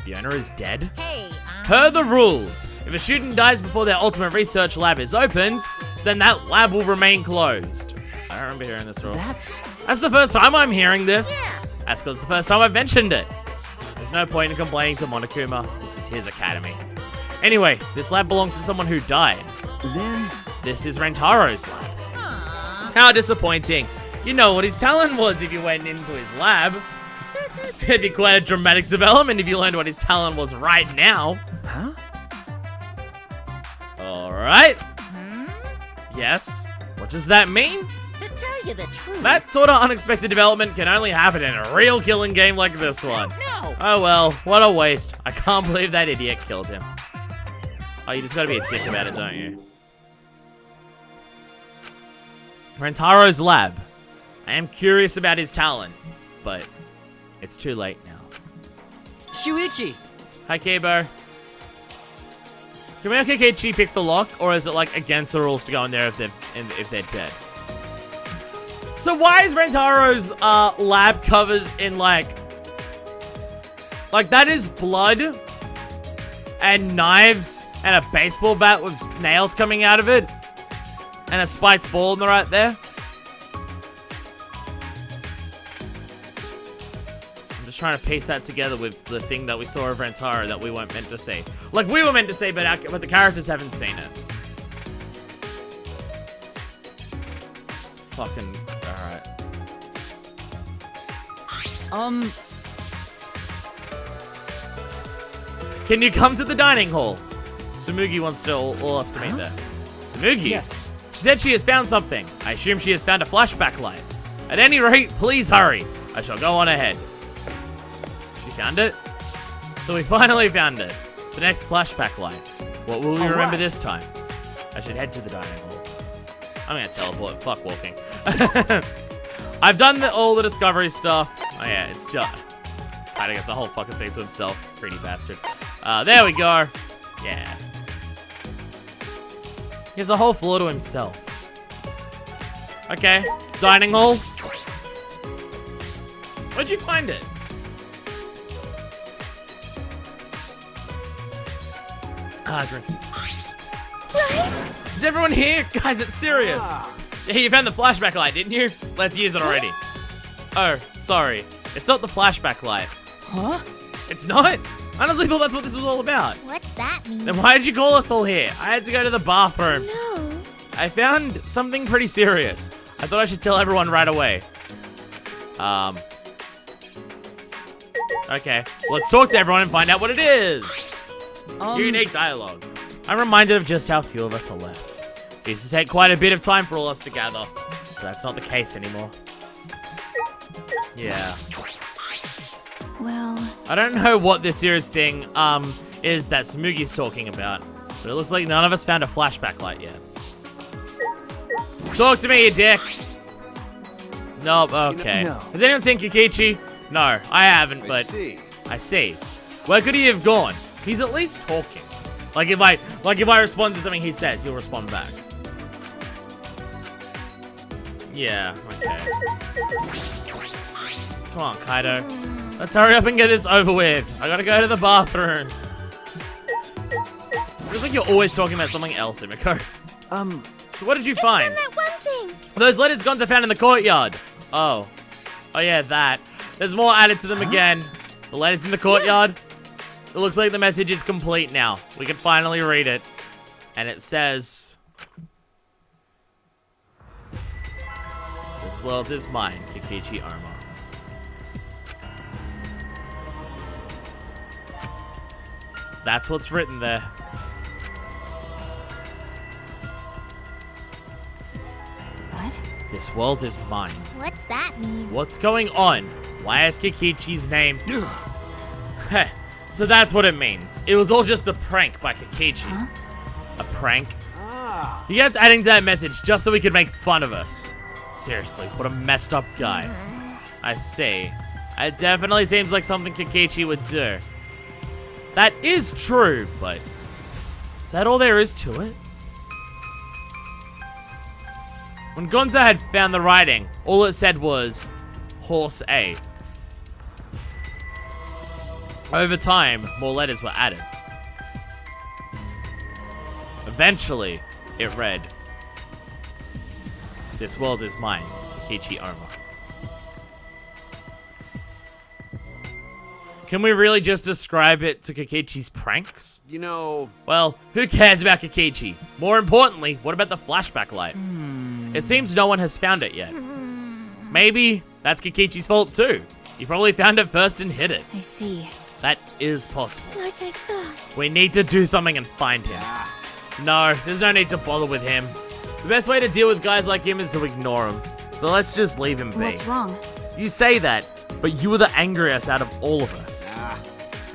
The owner is dead? Hey, Per the rules, if a student dies before their ultimate research lab is opened, then that lab will remain closed. I don't remember hearing this rule. That's... That's the first time I'm hearing this. That's because the first time I've mentioned it. There's no point in complaining to Monokuma. This is his academy. Anyway, this lab belongs to someone who died. Then... This is Rantaro's lab. How disappointing. You know what his talent was if you went into his lab. It'd be quite a dramatic development if you learned what his talent was right now. Huh? Alright. Yes. What does that mean? to tell you the truth. That sort of unexpected development can only happen in a real killing game like this one. No. Oh well, what a waste. I can't believe that idiot killed him. Oh, you just gotta be a dick about it, don't you? Rantaro's lab. I am curious about his talent, but it's too late now. Shuichi! Hi, Keibo. Can we make Kokichi pick the lock, or is it like against the rules to go in there if they're dead? So why is Rantaro's lab covered in like that is blood and knives and a baseball bat with nails coming out of it and a spiked ball in the right there? I'm just trying to piece that together with the thing that we saw of Rantaro that we weren't meant to see. Like we were meant to see, but the characters haven't seen it. Fucking alright. Can you come to the dining hall? Tsumugi wants to all us to meet there. Tsumugi? Yes. She said she has found something. I assume she has found a flashback light. At any rate, please hurry. I shall go on ahead. She found it? So we finally found it. The next flashback light. What will we remember this time? I should head to the dining hall. I'm gonna teleport. Fuck walking. I've done all the discovery stuff. Oh yeah, it's just... Kaito gets the whole fucking thing to himself. Greedy bastard. There we go. Yeah. He has a whole floor to himself. Okay. Dining hall. Where'd you find it? Drinkies. Right? Is everyone here? Guys, it's serious. Yeah, you found the flashback light, didn't you? Let's use it already. Oh, sorry. It's not the flashback light. Huh? It's not? I honestly thought that's what this was all about. What's that mean? Then why did you call us all here? I had to go to the bathroom. No. I found something pretty serious. I thought I should tell everyone right away. Okay, let's talk to everyone and find out what it is. Unique dialogue. I'm reminded of just how few of us are left. It used to take quite a bit of time for all us to gather, but that's not the case anymore. Yeah. Well, I don't know what this series thing is that Smugi's talking about, but it looks like none of us found a flashback light yet. Talk to me, you dick. Nope. Okay. No. Has anyone seen Kokichi? No, I haven't, but I see. Where could he have gone? He's at least talking. Like if I respond to something he says, he'll respond back. Yeah, okay. Come on, Kaito. Let's hurry up and get this over with. I gotta go to the bathroom. Feels like you're always talking about something else, Imiko. So what did you find? that one thing. Those letters gone to found in the courtyard. Oh. Oh yeah, that. There's more added to them again. The letters in the courtyard. It looks like the message is complete now. We can finally read it. And it says... This world is mine, Kokichi Arma. That's what's written there. What? This world is mine. What's that mean? What's going on? Why is Kokichi's name? Heh, so that's what it means. It was all just a prank by Kokichi. Huh? A prank? He kept adding to that message just so he could make fun of us. Seriously, what a messed up guy. I see. It definitely seems like something Kokichi would do. That is true, but is that all there is to it? When Gonzo had found the writing, all it said was, Horse A. Over time, more letters were added. Eventually, it read, This world is mine, Kokichi Arma. Can we really just describe it to Kokichi's pranks? You know... Well, who cares about Kokichi? More importantly, what about the flashback light? It seems no one has found it yet. Maybe that's Kokichi's fault too. He probably found it first and hid it. I see. That is possible. Like I thought. We need to do something and find him. No, there's no need to bother with him. The best way to deal with guys like him is to ignore him. So let's just leave him be. What's wrong? You say that, but you were the angriest out of all of us.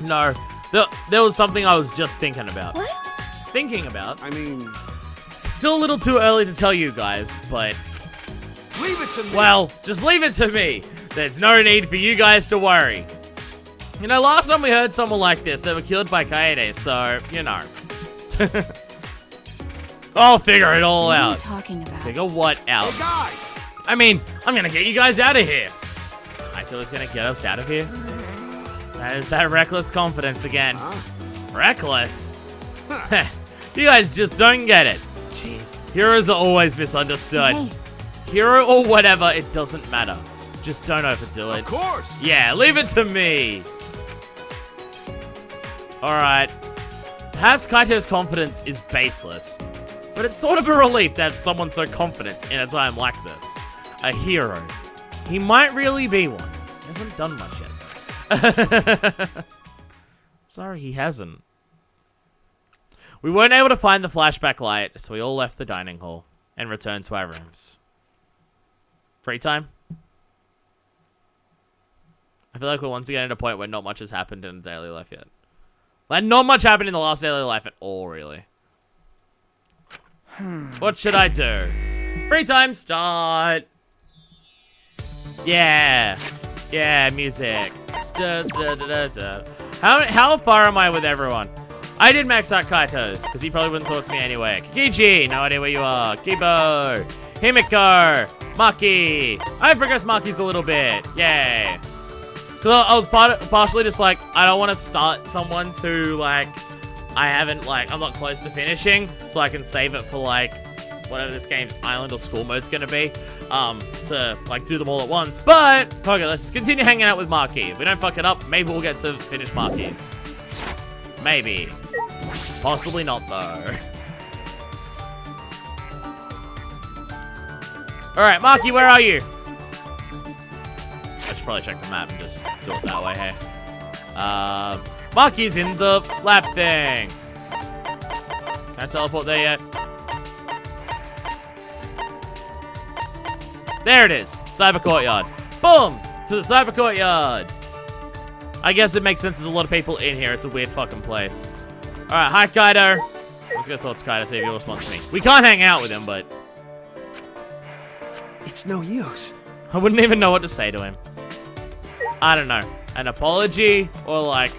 No, there was something I was just thinking about. What? Thinking about? I mean... Still a little too early to tell you guys, but... Leave it to me! Well, just leave it to me. There's no need for you guys to worry. You know, last time we heard someone like this, they were killed by Kaede, so, you know. I'll figure it all What are you out. talking about? Figure what out? Hey, guys! I mean, I'm gonna get you guys out of here. Kaito is gonna get us out of here? That is that reckless confidence again. Reckless? You guys just don't get it. Jeez, heroes are always misunderstood. Hey, Hero or whatever, it doesn't matter. Just don't overdo it. Of course! Yeah, leave it to me. Alright. Perhaps Kaito's confidence is baseless. But it's sort of a relief to have someone so confident in a time like this. A hero. He might really be one. He hasn't done much yet. Sorry, he hasn't. We weren't able to find the flashback light, so we all left the dining hall and returned to our rooms. Free time? I feel like we're once again at a point where not much has happened in daily life yet. Like, not much happened in the last daily life at all, really. What should I do? Free time start! Yeah! Yeah, music. Da, da, da, da, da. How far am I with everyone? I did max out Kaito's, because he probably wouldn't talk to me anyway. Kokichi, no idea where you are. Kibo! Himiko! Maki! I've progressed Maki's a little bit. Yay! Because I was partially just like, I don't want to start someone who, like, I'm not close to finishing, so I can save it for, like, whatever this game's island or school mode's gonna be, to, like, do them all at once. But, okay, let's continue hanging out with Maki. If we don't fuck it up, maybe we'll get to finish Maki's. Maybe. Possibly not, though. Alright, Maki, where are you? I should probably check the map and just do it that way, hey. Maki's in the lab thing. Can I teleport there yet? There it is. Cyber Courtyard. Boom! To the Cyber Courtyard. I guess it makes sense. There's a lot of people in here. It's a weird fucking place. Alright, hi Kaito. Let's go talk to Kaito, see if he'll respond to me. We can't hang out with him, but It's no use. I wouldn't even know what to say to him. I don't know. An apology? Or like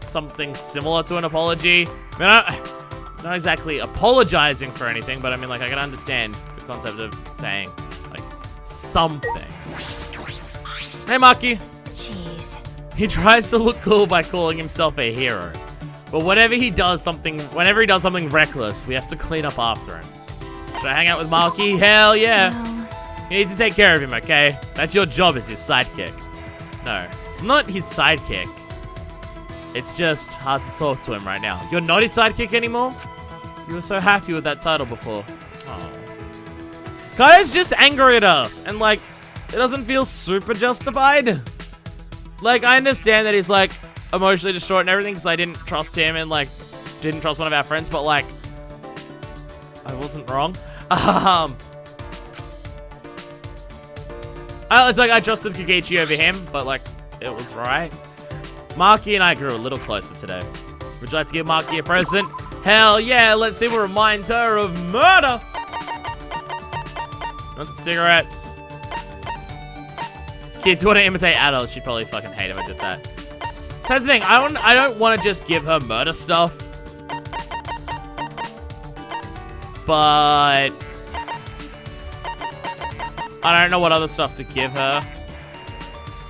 something similar to an apology? I mean, I'm not exactly apologizing for anything, but I mean, like, I can understand the concept of saying, like, something. Hey, Maki. Jeez. He tries to look cool by calling himself a hero. But whenever he does something reckless, we have to clean up after him. Should I hang out with Maki? Hell yeah. No. You need to take care of him, okay? That's your job as his sidekick. No, I'm not his sidekick. It's just hard to talk to him right now. You're not his sidekick anymore? You were so happy with that title before. Oh. Kaito's just angry at us, and like, it doesn't feel super justified. Like, I understand that he's like emotionally distraught and everything because I didn't trust him and like didn't trust one of our friends, but like, I wasn't wrong. It's like I trusted Kokichi over him, but like, it was right. Maki and I grew a little closer today. Would you like to give Maki a present? Hell yeah, let's see what reminds her of murder. Want some cigarettes? Kids who want to imitate adults, she'd probably fucking hate if I did that. So that's the thing, I don't want to just give her murder stuff. But I don't know what other stuff to give her.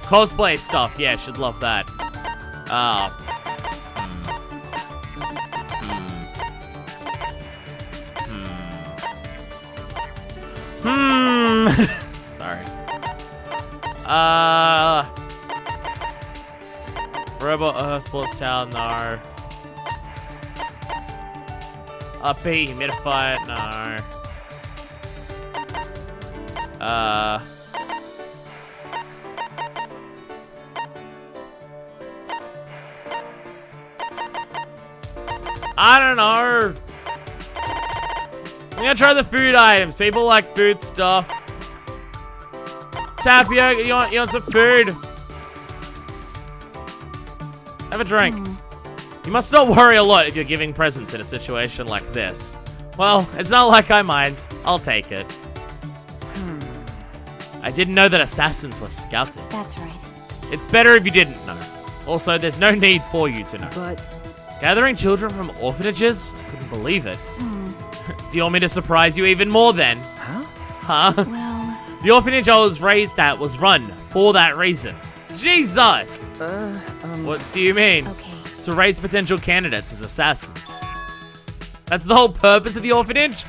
Cosplay stuff, yeah, she'd love that. Sorry. Robot sports towel, no. P humidifier, no. I don't know. I'm gonna try the food items. People like food stuff. Tapioca, you want some food? Have a drink. You must not worry a lot if you're giving presents in a situation like this. Well, it's not like I mind. I'll take it. I didn't know that assassins were scouted. That's right. It's better if you didn't know. Also, there's no need for you to know. But Gathering children from orphanages? Couldn't believe it. Do you want me to surprise you even more then? Huh? Well, The orphanage I was raised at was run for that reason. Jesus! What do you mean? okay. To raise potential candidates as assassins. That's the whole purpose of the orphanage?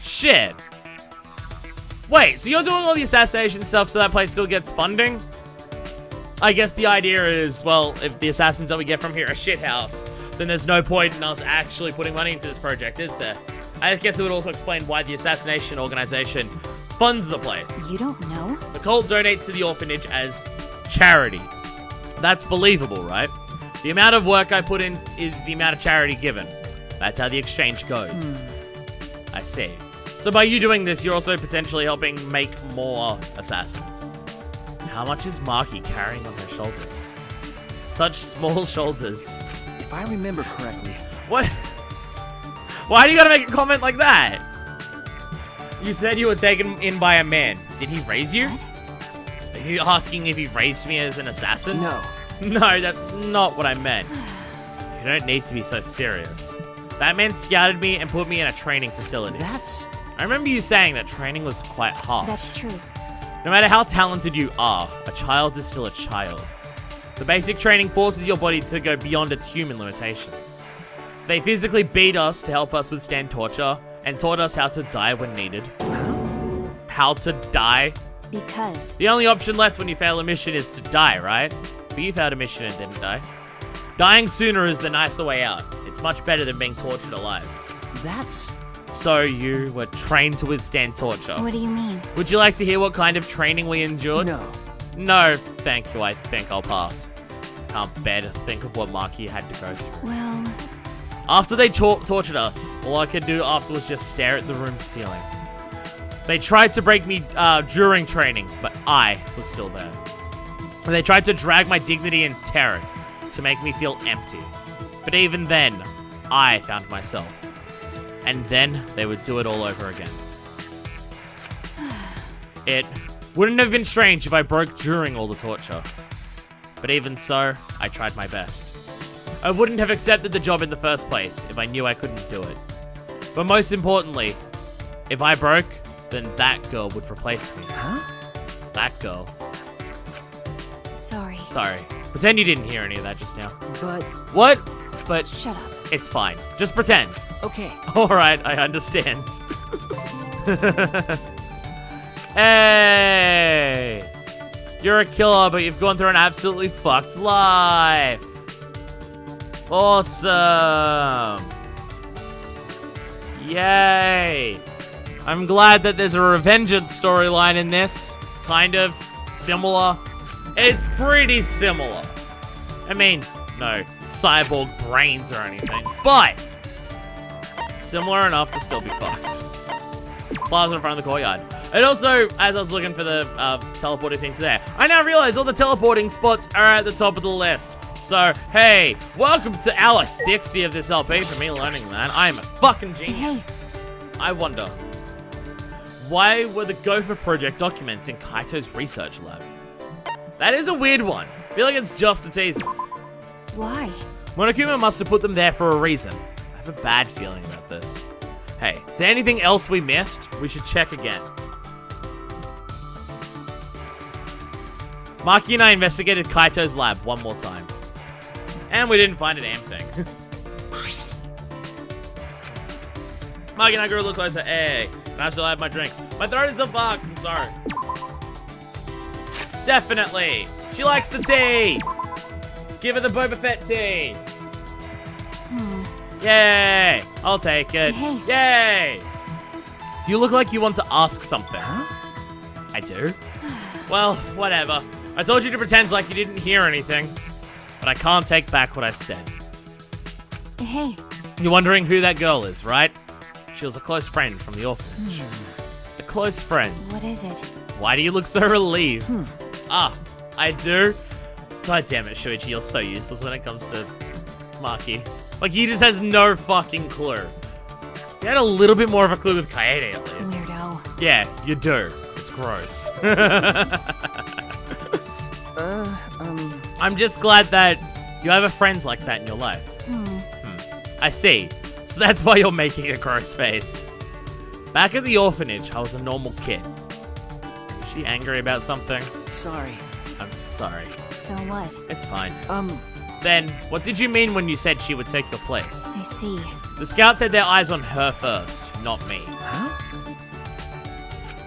Shit. Wait, so you're doing all the assassination stuff so that place still gets funding? I guess the idea is, well, if the assassins that we get from here are shithouse, then there's no point in us actually putting money into this project, is there? I guess it would also explain why the assassination organization funds the place. You don't know? The cult donates to the orphanage as charity. That's believable, right? The amount of work I put in is the amount of charity given. That's how the exchange goes. I see. So by you doing this, you're also potentially helping make more assassins. How much is Maki carrying on her shoulders? Such small shoulders. if I remember correctly, What? Why do you gotta make a comment like that? You said you were taken in by a man. Did he raise you? Are you asking if he raised me as an assassin? no. No, that's not what I meant. You don't need to be so serious. That man scouted me and put me in a training facility. That's... I remember you saying that training was quite harsh. That's true. No matter how talented you are, a child is still a child. The basic training forces your body to go beyond its human limitations. They physically beat us to help us withstand torture and taught us how to die when needed. How to die? Because The only option left when you fail a mission is to die, right? But you failed a mission and didn't die. Dying sooner is the nicer way out. It's much better than being tortured alive. That's... So you were trained to withstand torture. What do you mean? Would you like to hear what kind of training we endured? No. No, thank you. I think I'll pass. Can't bear to think of what Maki had to go through. Well, After they tortured us, all I could do after was just stare at the room ceiling. They tried to break me during training, but I was still there. And they tried to drag my dignity and terror to make me feel empty. But even then, I found myself. And then they would do it all over again. It wouldn't have been strange if I broke during all the torture. But even so, I tried my best. I wouldn't have accepted the job in the first place if I knew I couldn't do it. But most importantly, if I broke, then that girl would replace me. Huh? That girl. sorry. Sorry. Pretend you didn't hear any of that just now. But, What? But Shut up. it's fine. Just pretend. okay. Alright, I understand. Hey! You're a killer, but you've gone through an absolutely fucked life. Awesome. Yay. I'm glad that there's a revengeance storyline in this. Kind of. Similar. It's pretty similar. I mean, no cyborg brains or anything, but similar enough to still be fucked. Plaza in front of the courtyard. And also, as I was looking for the teleporting things there, I now realize all the teleporting spots are at the top of the list. So, hey, welcome to hour 60 of this LP for me learning that. I am a fucking genius. I wonder, why were the Gopher Project documents in Kaito's research lab? That is a weird one. I feel like it's just to tease us. Why? Monokuma must have put them there for a reason. I have a bad feeling about this. Hey, is there anything else we missed? We should check again. Maki and I investigated Kaito's lab one more time. And we didn't find a damn thing. Maki and I grew a little closer. Hey, and I still have my drinks. My throat is still fucked. I'm sorry. Definitely. She likes the tea. Give her the Boba Fett tea. Yay. I'll take it. Hey. Yay. Do you look like you want to ask something? I do. Well, whatever. I told you to pretend like you didn't hear anything. But I can't take back what I said. Hey. You're wondering who that girl is, right? She was a close friend from the orphanage. A close friend. What is it? Why do you look so relieved? Ah, I do? God damn it, Shuichi, you're so useless when it comes to Maki. Like, he just has no fucking clue. He had a little bit more of a clue with Kaede, at least. Weirdo. Yeah, you do. It's gross. I'm just glad that you have a friends like that in your life. I see. So that's why you're making a gross face. Back at the orphanage, I was a normal kid. Was she angry about something? Sorry. I'm sorry. So what? It's fine. Then, Then, what did you mean when you said she would take your place? I see. The scouts had their eyes on her first, not me.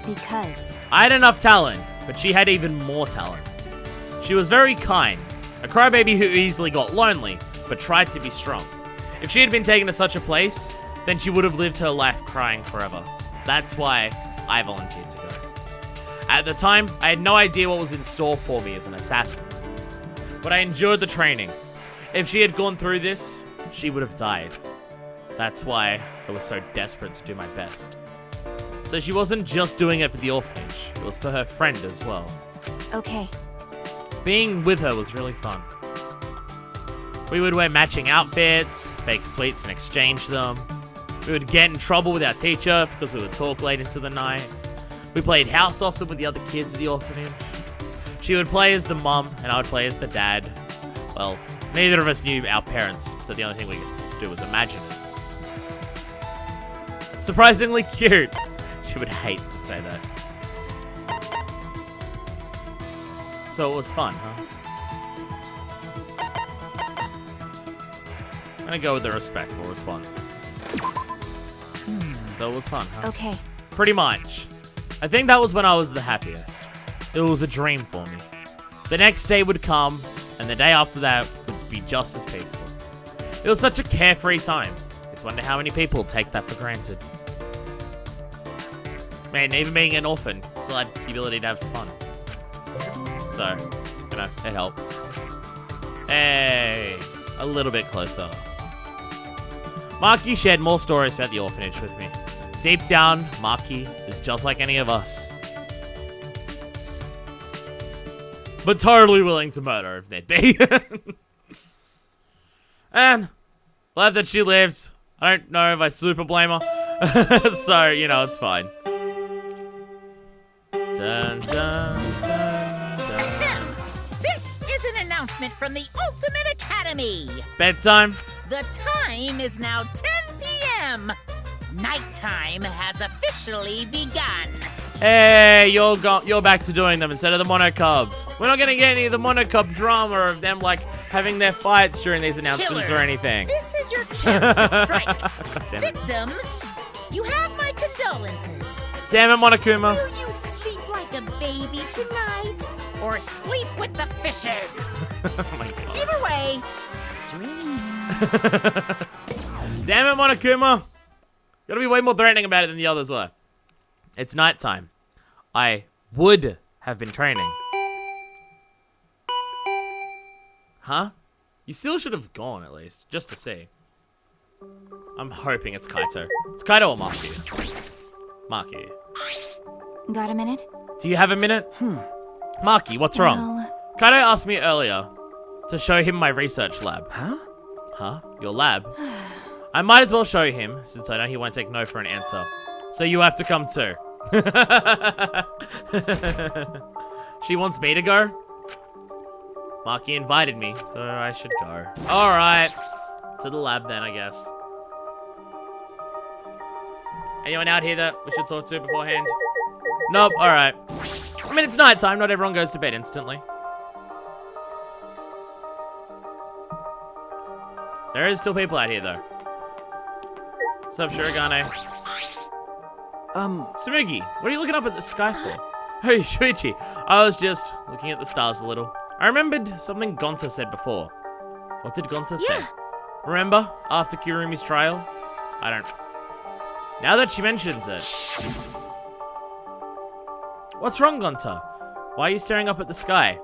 Because. I had enough talent, but she had even more talent. She was very kind, a crybaby who easily got lonely, but tried to be strong. If she had been taken to such a place, then she would have lived her life crying forever. That's why I volunteered to go. At the time, I had no idea what was in store for me as an assassin. But I endured the training. If she had gone through this, she would have died. That's why I was so desperate to do my best. So she wasn't just doing it for the orphanage, it was for her friend as well. Okay. Being with her was really fun. We would wear matching outfits, bake sweets and exchange them. We would get in trouble with our teacher because we would talk late into the night. We played house often with the other kids at the orphanage. She would play as the mum and I would play as the dad. Well, neither of us knew our parents, so the only thing we could do was imagine it. It's surprisingly cute. She would hate to say that. So it was fun, huh? I'm gonna go with the respectful response. So it was fun, huh? Okay. Pretty much. I think that was when I was the happiest. It was a dream for me. The next day would come, and the day after that would be just as peaceful. It was such a carefree time. It's wonder how many people take that for granted. Man, even being an orphan, still had the ability to have fun. So, you know, it helps. Hey, a little bit closer. Maki shared more stories about the orphanage with me. Deep down, Maki is just like any of us. But totally willing to murder if need be. And glad that she lived. I don't know if I super blame her. So, you know, it's fine. Dun, dun, dun, dun. This is an announcement from the Ultimate Academy. Bedtime. The time is now 10 p.m. Nighttime has officially begun. Hey, you're back to doing them instead of the Monokubs. We're not gonna get any of the Monokub drama of them like having their fights during these announcements or Killers, anything. This is your chance to strike. God damn it. Victims, you have my condolences. Damn it, Monokuma. Will you sleep like a baby tonight? Or sleep with the fishes? Oh my god. Either way, sweet dreams. Damn it, Monokuma. Gotta be way more threatening about it than the others were. It's nighttime. I would have been training. Huh? You still should have gone at least, just to see. I'm hoping it's Kaito. It's Kaito or Maki? Maki. Got a minute? Do you have a minute? Maki, what's wrong? Well, Kaito asked me earlier to show him my research lab. Huh? Huh? Your lab? I might as well show him, since I know he won't take no for an answer. So you have to come too. She wants me to go? Maki invited me, so I should go. Alright. To the lab then, I guess. Anyone out here that we should talk to beforehand? Nope, alright. I mean, it's nighttime, not everyone goes to bed instantly. There is still people out here, though. What's up, Shurigane? Sumugi, what are you looking up at the sky for? Hey, Shuichi, I was just looking at the stars a little. I remembered something Gonta said before. What did Gonta say? Remember, after Kirumi's trial? I don't... Now that she mentions it. What's wrong, Gonta? Why are you staring up at the sky?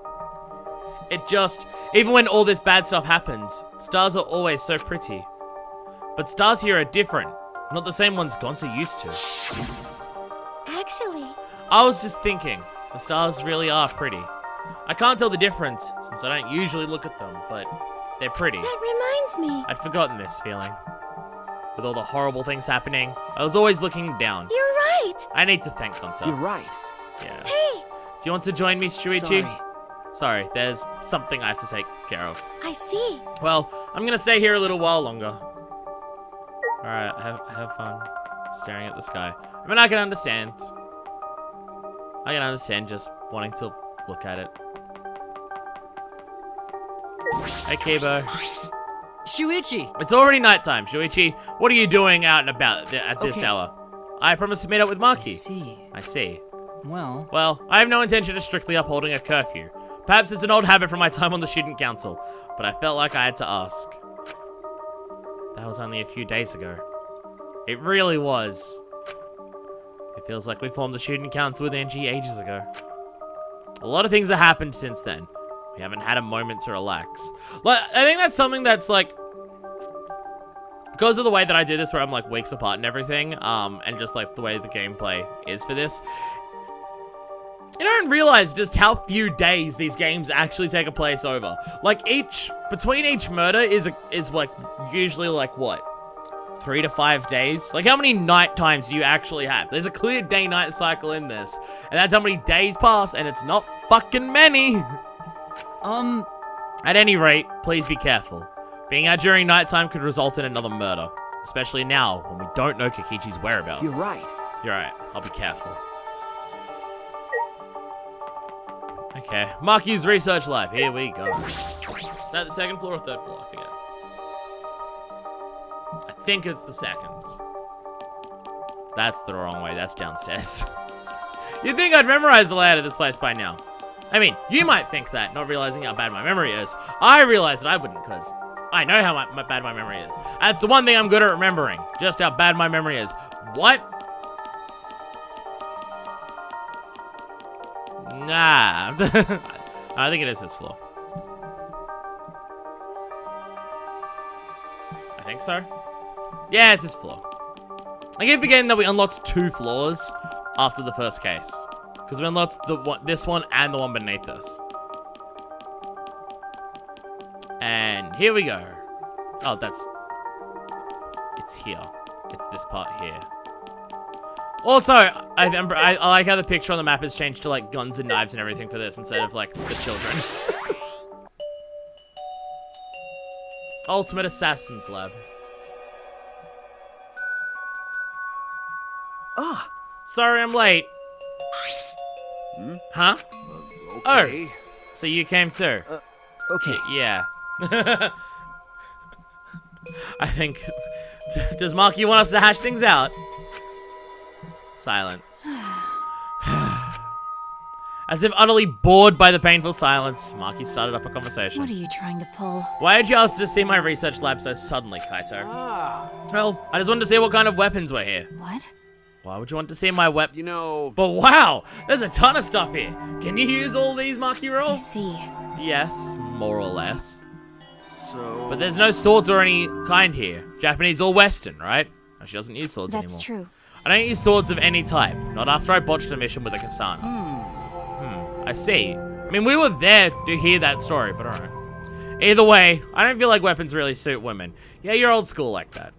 It just... Even when all this bad stuff happens, stars are always so pretty. But stars here are different. Not the same ones Gonta used to. actually, I was just thinking, the stars really are pretty. I can't tell the difference, since I don't usually look at them, but they're pretty. that reminds me. I'd forgotten this feeling. With all the horrible things happening, I was always looking down. You're right. I need to thank Gonta. You're right. Yeah. Hey, Do you want to join me, Shuichi? Sorry. Sorry, there's something I have to take care of. I see. Well, I'm gonna stay here a little while longer. Alright, have fun staring at the sky. I mean, I can understand. I can understand just wanting to look at it. Hey, Kibo. Shuichi! It's already nighttime, Shuichi. What are you doing out and about at this Okay. hour? I promised to meet up with I Maki. see. I see. Well, Well, I have no intention of strictly upholding a curfew. Perhaps it's an old habit from my time on the student council, but I felt like I had to ask. That was only a few days ago. It really was. It feels like we formed the student council with Angie ages ago. A lot of things have happened since then. We haven't had a moment to relax. Like, I think that's something that's like, because of the way that I do this, where I'm like weeks apart and everything, and just like the way the gameplay is for this, you don't realize just how few days these games actually take a place over. Like between each murder is like usually like what? 3 to 5 days? Like how many night times do you actually have? There's a clear day-night cycle in this. And that's how many days pass, and it's not fucking many. At any rate, please be careful. Being out during nighttime could result in another murder. Especially now, when we don't know Kokichi's whereabouts. You're right. You're right. I'll be careful. Okay. Maki's research lab. Here we go. Is that the second floor or third floor? I forget. I think it's the second. That's the wrong way. That's downstairs. You'd think I'd memorize the layout of this place by now. I mean, you might think that, not realizing how bad my memory is. I realize that I wouldn't, because I know how bad my memory is. That's the one thing I'm good at remembering. Just how bad my memory is. What? Nah. I think it is this floor. I think so. Yeah, it's this floor. I keep forgetting that we unlocked 2 floors after the first case. Because we unlocked this one and the one beneath this. And here we go. Oh, it's here. It's this part here. Also, I like how the picture on the map has changed to like guns and knives and everything for this instead of like the children. Ultimate Assassin's Lab. Ah, Sorry I'm late. Huh? Okay. So you came too? Okay. Yeah. I think... Does Maki want us to hash things out? Silence. As if utterly bored by the painful silence, Maki started up a conversation. What are you trying to pull? Why did you ask to see my research lab so suddenly, Kaito? Ah, Well, I just wanted to see what kind of weapons were here. What? Why would you want to see my weapon? you know, But wow, there's a ton of stuff here. Can you use all these, Maki I roll? see. Yes, more or less. so... But there's no swords or any kind here. Japanese or Western, right? No, she doesn't use swords That's anymore. true. I don't use swords of any type. Not after I botched a mission with a katana. I see. I mean, we were there to hear that story, but alright. Either way, I don't feel like weapons really suit women. Yeah, you're old school like that.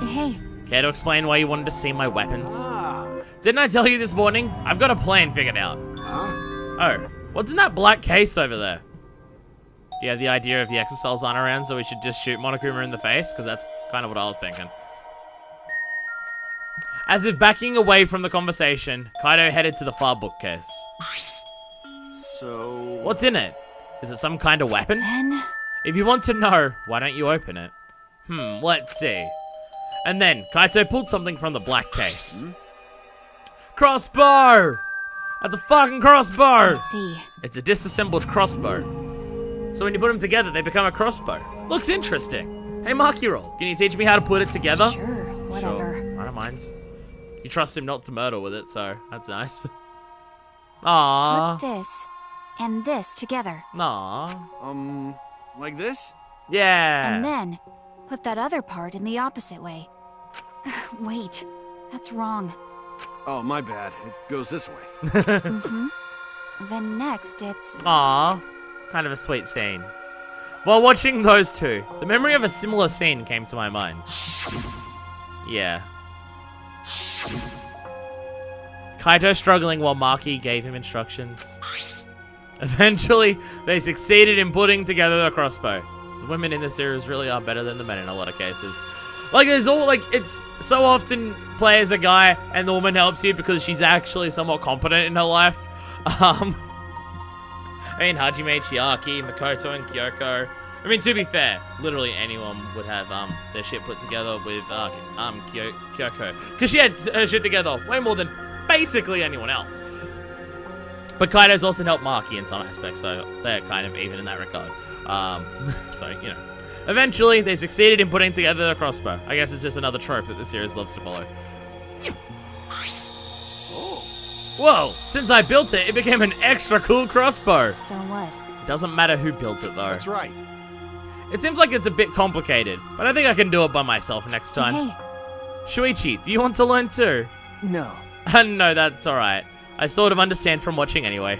Hey, Care to explain why you wanted to see my weapons? Ah, Didn't I tell you this morning? I've got a plan figured out. huh? Oh, what's in that black case over there? You have the idea of the Exisals aren't around, so we should just shoot Monokuma in the face? Because that's kind of what I was thinking. As if backing away from the conversation, Kaito headed to the far bookcase. So... What's in it? Is it some kind of weapon? then If you want to know, why don't you open it? Let's see. And then, Kaito pulled something from the black case. Crossbow! That's a fucking crossbow! I see. It's a disassembled crossbow. So when you put them together, they become a crossbow. Looks interesting. Hey, Maki-roll, can you teach me how to put it together? Sure, whatever. Sure, I don't mind. You trust him not to murder with it, so that's nice. Aww. Put this and this together. Aww. Like this? Yeah. And then put that other part in the opposite way. Wait, that's wrong. Oh, my bad. It goes this way. Mm-hmm. Then next it's... Aww. Kind of a sweet scene. While watching those two, the memory of a similar scene came to my mind. Yeah. Kaito struggling while Maki gave him instructions. Eventually, they succeeded in putting together the crossbow. The women in this series really are better than the men in a lot of cases. Like, there's all, like, it's so often play as a guy and the woman helps you because she's actually somewhat competent in her life. I mean, Hajime, Chiaki, Makoto, and Kyoko. I mean, to be fair, literally anyone would have their shit put together with Kyoko. Because she had her shit together way more than basically anyone else. But Kaito's also helped Maki in some aspects, so they're kind of even in that regard. So, you know. Eventually, they succeeded in putting together the crossbow. I guess it's just another trope that the series loves to follow. Whoa! Since I built it, it became an extra cool crossbow. So what? It doesn't matter who built it, though. That's right. It seems like it's a bit complicated, but I think I can do it by myself next time. Hey, Shuichi, do you want to learn too? No. No, that's alright. I sort of understand from watching anyway.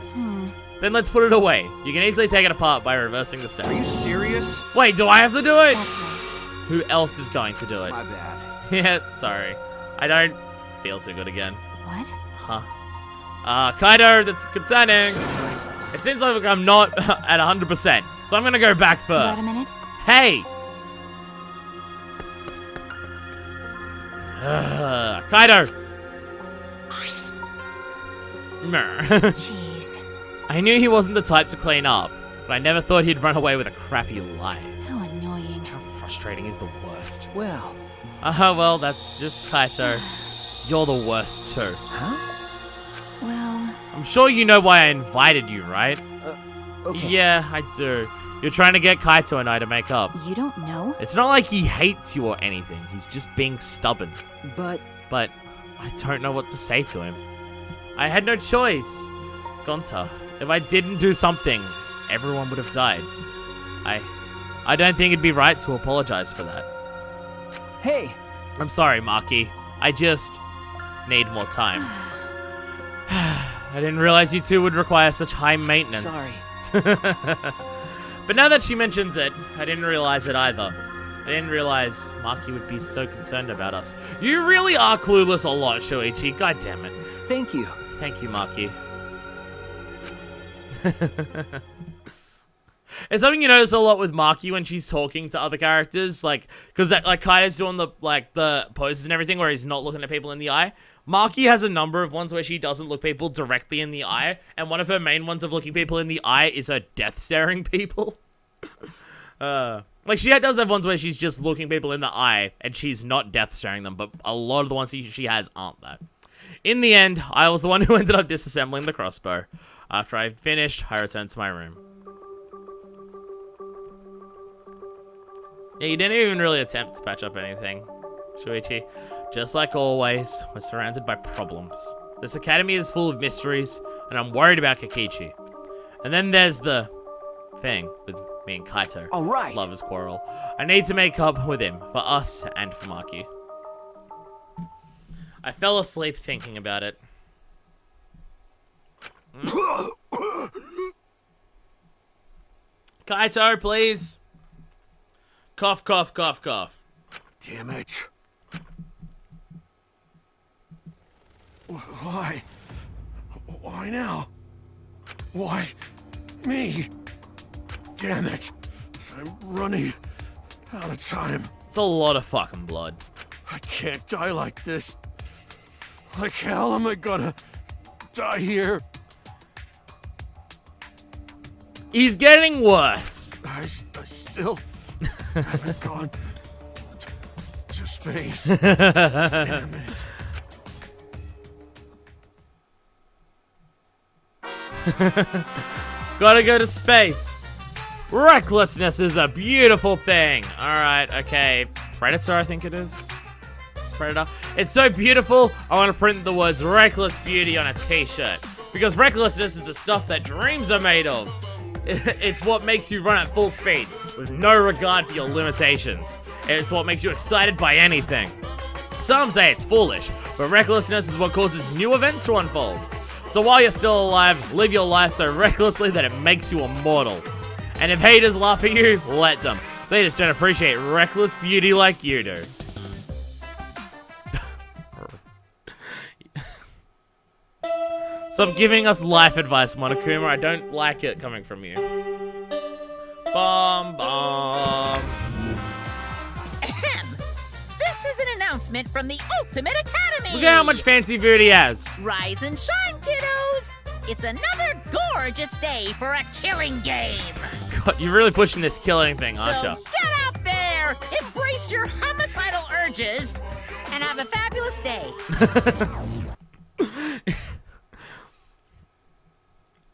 Then let's put it away. You can easily take it apart by reversing the Are you steps. serious? Wait, do I have to do it? that's right. Who else is going to do it? My bad. Yeah, sorry. I don't feel too good again. What? Huh. Kaito, that's concerning. It seems like I'm not at 100%, so I'm gonna go back Got a first. minute? Hey! Kaito! Meh. Jeez, I knew he wasn't the type to clean up, but I never thought he'd run away with a crappy lie. how annoying. How frustrating is the worst. Well, Well, that's just Kaito. You're the worst too. huh? Well, I'm sure you know why I invited you, right? Okay. Yeah, I do. You're trying to get Kaito and I to make up. you don't know? It's not like he hates you or anything. He's just being stubborn. But But I don't know what to say to him. I had no choice. Gonta, if I didn't do something, everyone would have died. I don't think it'd be right to apologize for that. Hey, I'm sorry, Maki. I just need more time. I didn't realize you two would require such high maintenance. sorry. But now that she mentions it, I didn't realize it either. I didn't realize Maki would be so concerned about us. You really are clueless a lot, Shuichi. God damn it. Thank you. Thank you, Maki. It's something you notice a lot with Maki when she's talking to other characters, like, because like Kaito's doing the poses and everything where he's not looking at people in the eye. Maki has a number of ones where she doesn't look people directly in the eye, and one of her main ones of looking people in the eye is her death staring people. Like she does have ones where she's just looking people in the eye and she's not death staring them, but a lot of the ones she has aren't that. In the end, I was the one who ended up disassembling the crossbow. After I finished, I returned to my room. Yeah, you didn't even really attempt to patch up anything, Shuichi. Just like always, we're surrounded by problems. This academy is full of mysteries, and I'm worried about Kokichi. And then there's the thing with me and Kaito. All right. Lover's quarrel. I need to make up with him, for us and for Maki. I fell asleep thinking about it. Kaito, please. Cough, cough, cough, cough. Damn it. Why? Why now? Why me? Damn it. I'm running out of time. It's a lot of fucking blood. I can't die like this. Like hell am I gonna die here? He's getting worse. I still haven't gone to space. Damn it. Gotta go to space. Recklessness is a beautiful thing. Alright, okay. Predator, I think it is. Predator. It's so beautiful, I want to print the words reckless beauty on a t-shirt. Because recklessness is the stuff that dreams are made of. It's what makes you run at full speed, with no regard for your limitations. It's what makes you excited by anything. Some say it's foolish, but recklessness is what causes new events to unfold. So while you're still alive, live your life so recklessly that it makes you immortal. And if haters laugh at you, let them. They just don't appreciate reckless beauty like you do. Stop giving us life advice, Monokuma. I don't like it coming from you. Bomb, bomb. Ahem. This is an announcement from the Ultimate Academy. Look at how much fancy food he has. Rise and shine, kiddos. It's another gorgeous day for a killing game. God, you're really pushing this killing thing, aren't So you? get out there, embrace your homicidal urges, and have a fabulous day.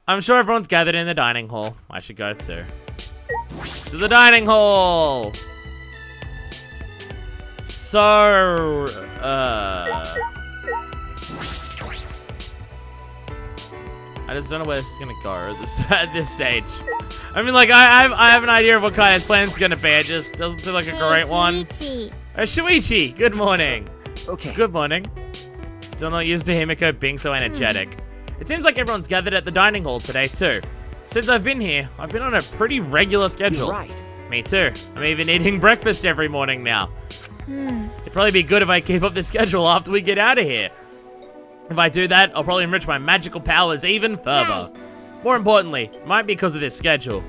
I'm sure everyone's gathered in the dining hall. I should go too. To the dining hall! So, I just don't know where this is gonna go at this stage. I mean, like, I have an idea of what Kaya's plan's gonna be. It just doesn't seem like a great one. Shuichi, good morning. Okay. Good morning. Still not used to Himiko being so energetic. It seems like everyone's gathered at the dining hall today, too. Since I've been here, I've been on a pretty regular schedule. You're right. Me too. I'm even eating breakfast every morning now. It'd probably be good if I keep up this schedule after we get out of here. If I do that, I'll probably enrich my magical powers even further. More importantly, it might be because of this schedule.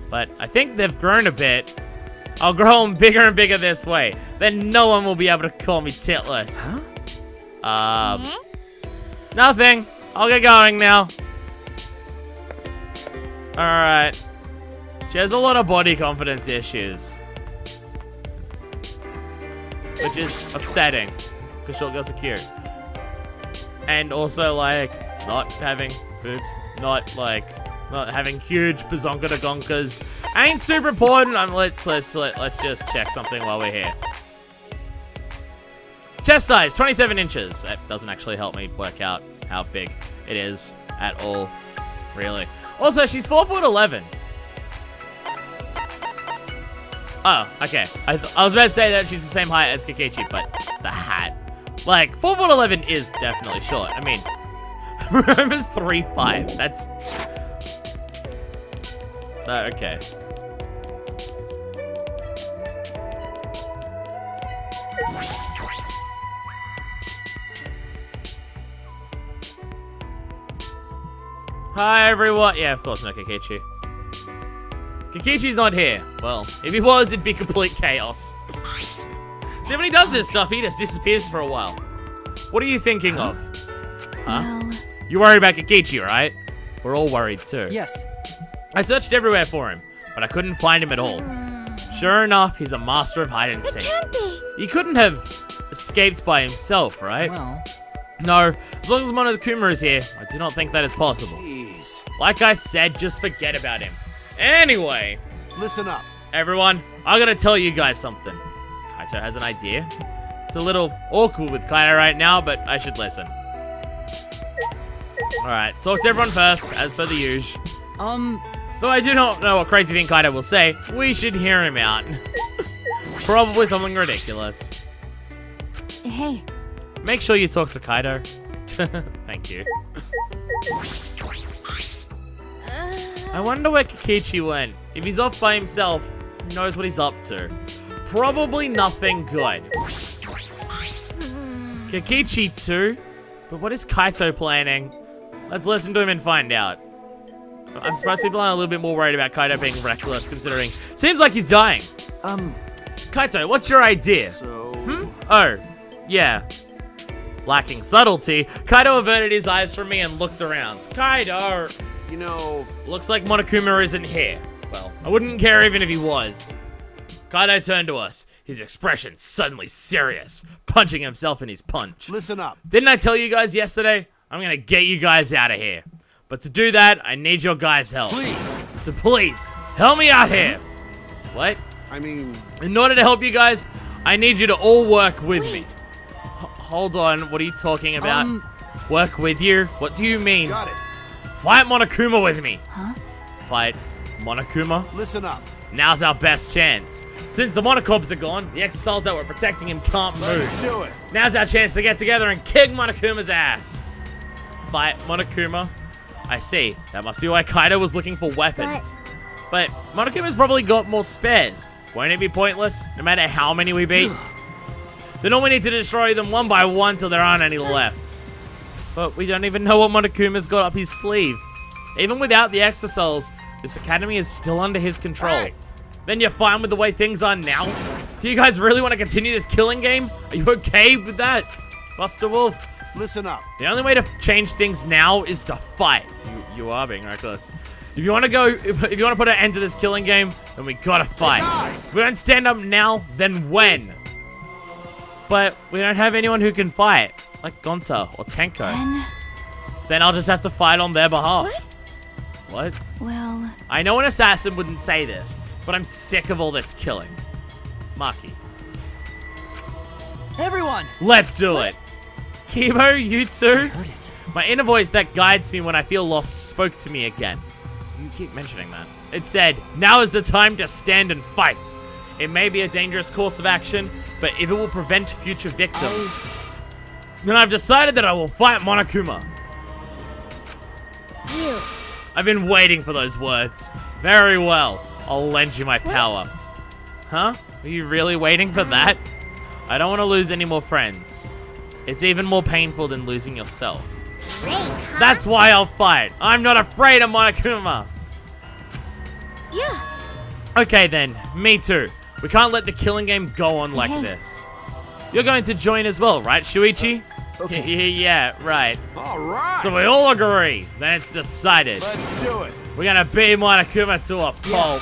But I think they've grown a bit. I'll grow them bigger and bigger this way. Then no one will be able to call me titless. Huh? Nothing. I'll get going now. Alright. She has a lot of body confidence issues. Which is upsetting. Because short girls are cute. And also, like, not having boobs. Not having huge bazonka-da-gonkas. Ain't super important. Let's just check something while we're here. Chest size, 27 inches. That doesn't actually help me work out how big it is at all, really. Also, she's 4'11". Oh, okay. I was about to say that she's the same height as Kokichi, but the hat. Like, 4'11" is definitely short. I mean, Roma's 3'5". That's... okay. Hi, everyone. Yeah, of course, no Kokichi. Kokichi's not here. Well, if he was, it'd be complete chaos. See, when he does this stuff, he just disappears for a while. What are you thinking of? Huh? Well, You worried about Kokichi, right? We're all worried, too. Yes. I searched everywhere for him, but I couldn't find him at all. Sure enough, he's a master of hide and seek. can't be. He couldn't have escaped by himself, right? Well, No, as long as Monokuma is here, I do not think that is possible. Jeez. Like I said, just forget about him. Anyway, Listen up. everyone, I gotta tell you guys something. Kaito has an idea. It's a little awkward with Kaito right now, but I should listen. Alright, talk to everyone first, as per the usual. Though I do not know what crazy thing Kaito will say, we should hear him out. Probably something ridiculous. Hey, Make sure you talk to Kaito. Thank you. I wonder where Kokichi went. If he's off by himself, who knows what he's up to? Probably nothing good. Kokichi too? But what is Kaito planning? Let's listen to him and find out. I'm surprised people are a little bit more worried about Kaito being reckless, considering seems like he's dying. Kaito, what's your idea? So... Oh, yeah. Lacking subtlety, Kaito averted his eyes from me and looked around. Kaito! You know... Looks like Monokuma isn't here. Well, I wouldn't care even if he was. Kaito turned to us, his expression suddenly serious, punching himself in his punch. Listen up. Didn't I tell you guys yesterday? I'm gonna get you guys out of here. But to do that, I need your guys' help. Please. So please, help me out here. What? I mean... In order to help you guys, I need you to all work with me. Hold on, what are you talking about? Work with you? What do you mean? Got it. Fight Monokuma with me. Huh? Fight Monokuma? Listen up. Now's our best chance. Since the Monocops are gone, the Exisals that were protecting him can't move. Let's do it. Now's our chance to get together and kick Monokuma's ass. Fight Monokuma? I see. That must be why Kaito was looking for weapons. But Monokuma's probably got more spares. Won't it be pointless, no matter how many we beat? Then all we need to destroy them one by one till there aren't any left. But we don't even know what Monokuma's got up his sleeve. Even without the Exisals, this academy is still under his control. Then you're fine with the way things are now? Do you guys really want to continue this killing game? Are you okay with that, Buster Wolf? Listen up. The only way to change things now is to fight. You are being reckless. If you want to go, if you want to put an end to this killing game, then we gotta fight. If we don't stand up now, then when? But we don't have anyone who can fight, like Gonta or Tenko. Then I'll just have to fight on their behalf. What? well, I know an assassin wouldn't say this, but I'm sick of all this killing. Maki. everyone! Let's do it. Kibo, you too? Heard it. My inner voice that guides me when I feel lost spoke to me again. You keep mentioning that. It said, now is the time to stand and fight. It may be a dangerous course of action, but if it will prevent future victims, then I've decided that I will fight Monokuma. you. I've been waiting for those words. Very well. I'll lend you my power. Huh? Are you really waiting for that? I don't want to lose any more friends. It's even more painful than losing yourself. Great, huh? That's why I'll fight. I'm not afraid of Monokuma. Yeah. Okay then, me too. We can't let the killing game go on like Hey. this. You're going to join as well, right, Shuichi? Okay. Yeah, right. All right. So we all agree. Then it's decided. Let's do it. We're gonna beat Monokuma to a pulp.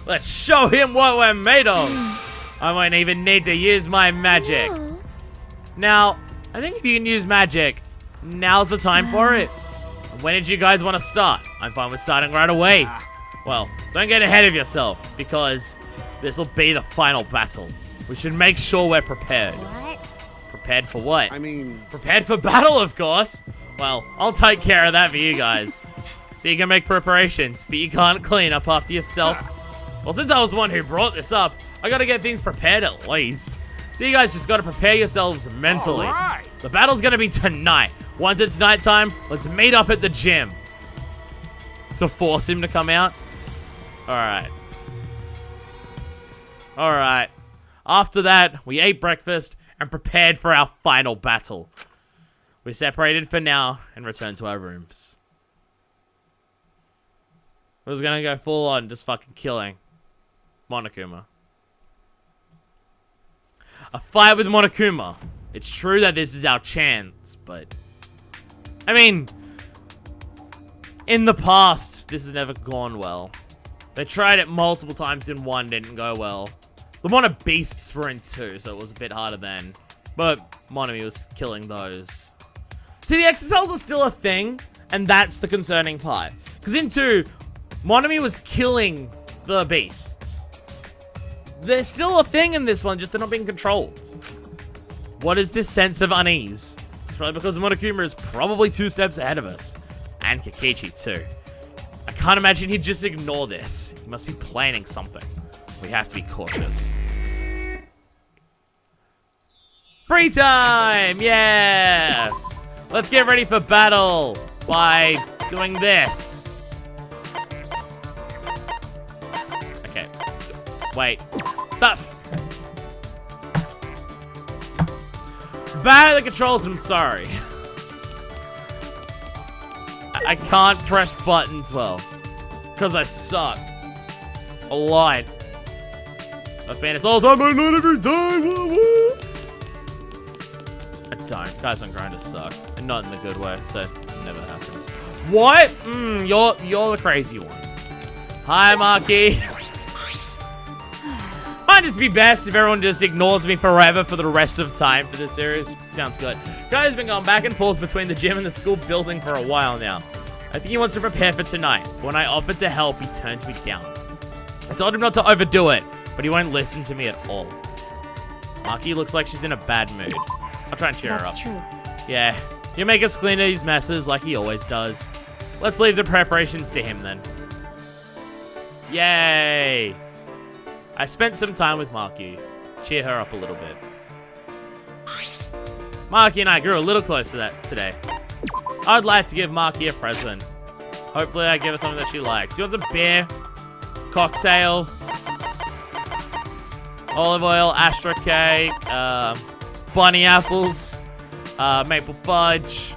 Let's show him what we're made of. I won't even need to use my magic. Now, I think if you can use magic, now's the time for it. When did you guys want to start? I'm fine with starting right away. Well, don't get ahead of yourself, because this will be the final battle. We should make sure we're prepared. What? Prepared for what? I mean... Prepared for battle, of course. Well, I'll take care of that for you guys. So you can make preparations, but you can't clean up after yourself. Well, since I was the one who brought this up, I gotta get things prepared at least. So you guys just gotta prepare yourselves mentally. All right. The battle's gonna be tonight. Once it's nighttime, let's meet up at the gym. To force him to come out? Alright. Alright. After that, we ate breakfast and prepared for our final battle. We separated for now and returned to our rooms. I was gonna go full on just fucking killing Monokuma. A fight with Monokuma. It's true that this is our chance, but I mean, in the past, this has never gone well. They tried it multiple times in 1, didn't go well. The Mono Beasts were in 2, so it was a bit harder then. But Monami was killing those. See, the Exisals are still a thing, and that's the concerning part. Because in 2, Monami was killing the beasts. They're still a thing in this one, just they're not being controlled. What is this sense of unease? It's probably because Monokuma is probably 2 steps ahead of us. And Kokichi too. I can't imagine he'd just ignore this. He must be planning something. We have to be cautious. Free time! Yeah! Let's get ready for battle by doing this. Okay. Wait. Stuff! Bad at the controls, I'm sorry. I can't press buttons well. Because I suck. A lot. I've been it's all the time, but not every day. Woo woo. I don't. Guys on Grindr suck. And not in the good way, so it never happens. What? You're the crazy one. Hi, Maki. Might just be best if everyone just ignores me forever for the rest of time for this series. Sounds good. Guy's been going back and forth between the gym and the school building for a while now. I think he wants to prepare for tonight. When I offered to help, he turned me down. I told him not to overdo it, but he won't listen to me at all. Maki looks like she's in a bad mood. I'll try and cheer her up. That's true. Yeah, he'll make us clean these messes like he always does. Let's leave the preparations to him then. Yay! I spent some time with Maki. Cheer her up a little bit. Maki and I grew a little closer today. I'd like to give Maki a present. Hopefully I give her something that she likes. She wants a beer, cocktail, olive oil, Astro cake, bunny apples, maple fudge.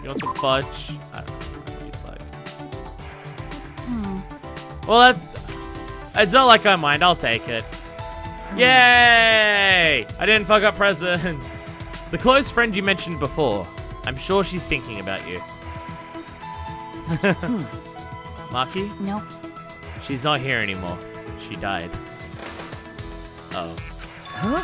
You want some fudge? I don't know what you'd like. Well, it's not like I mind. I'll take it. Yay! I didn't fuck up presents. The close friend you mentioned before. I'm sure she's thinking about you. Maki? No. She's not here anymore. She died. Oh. Huh?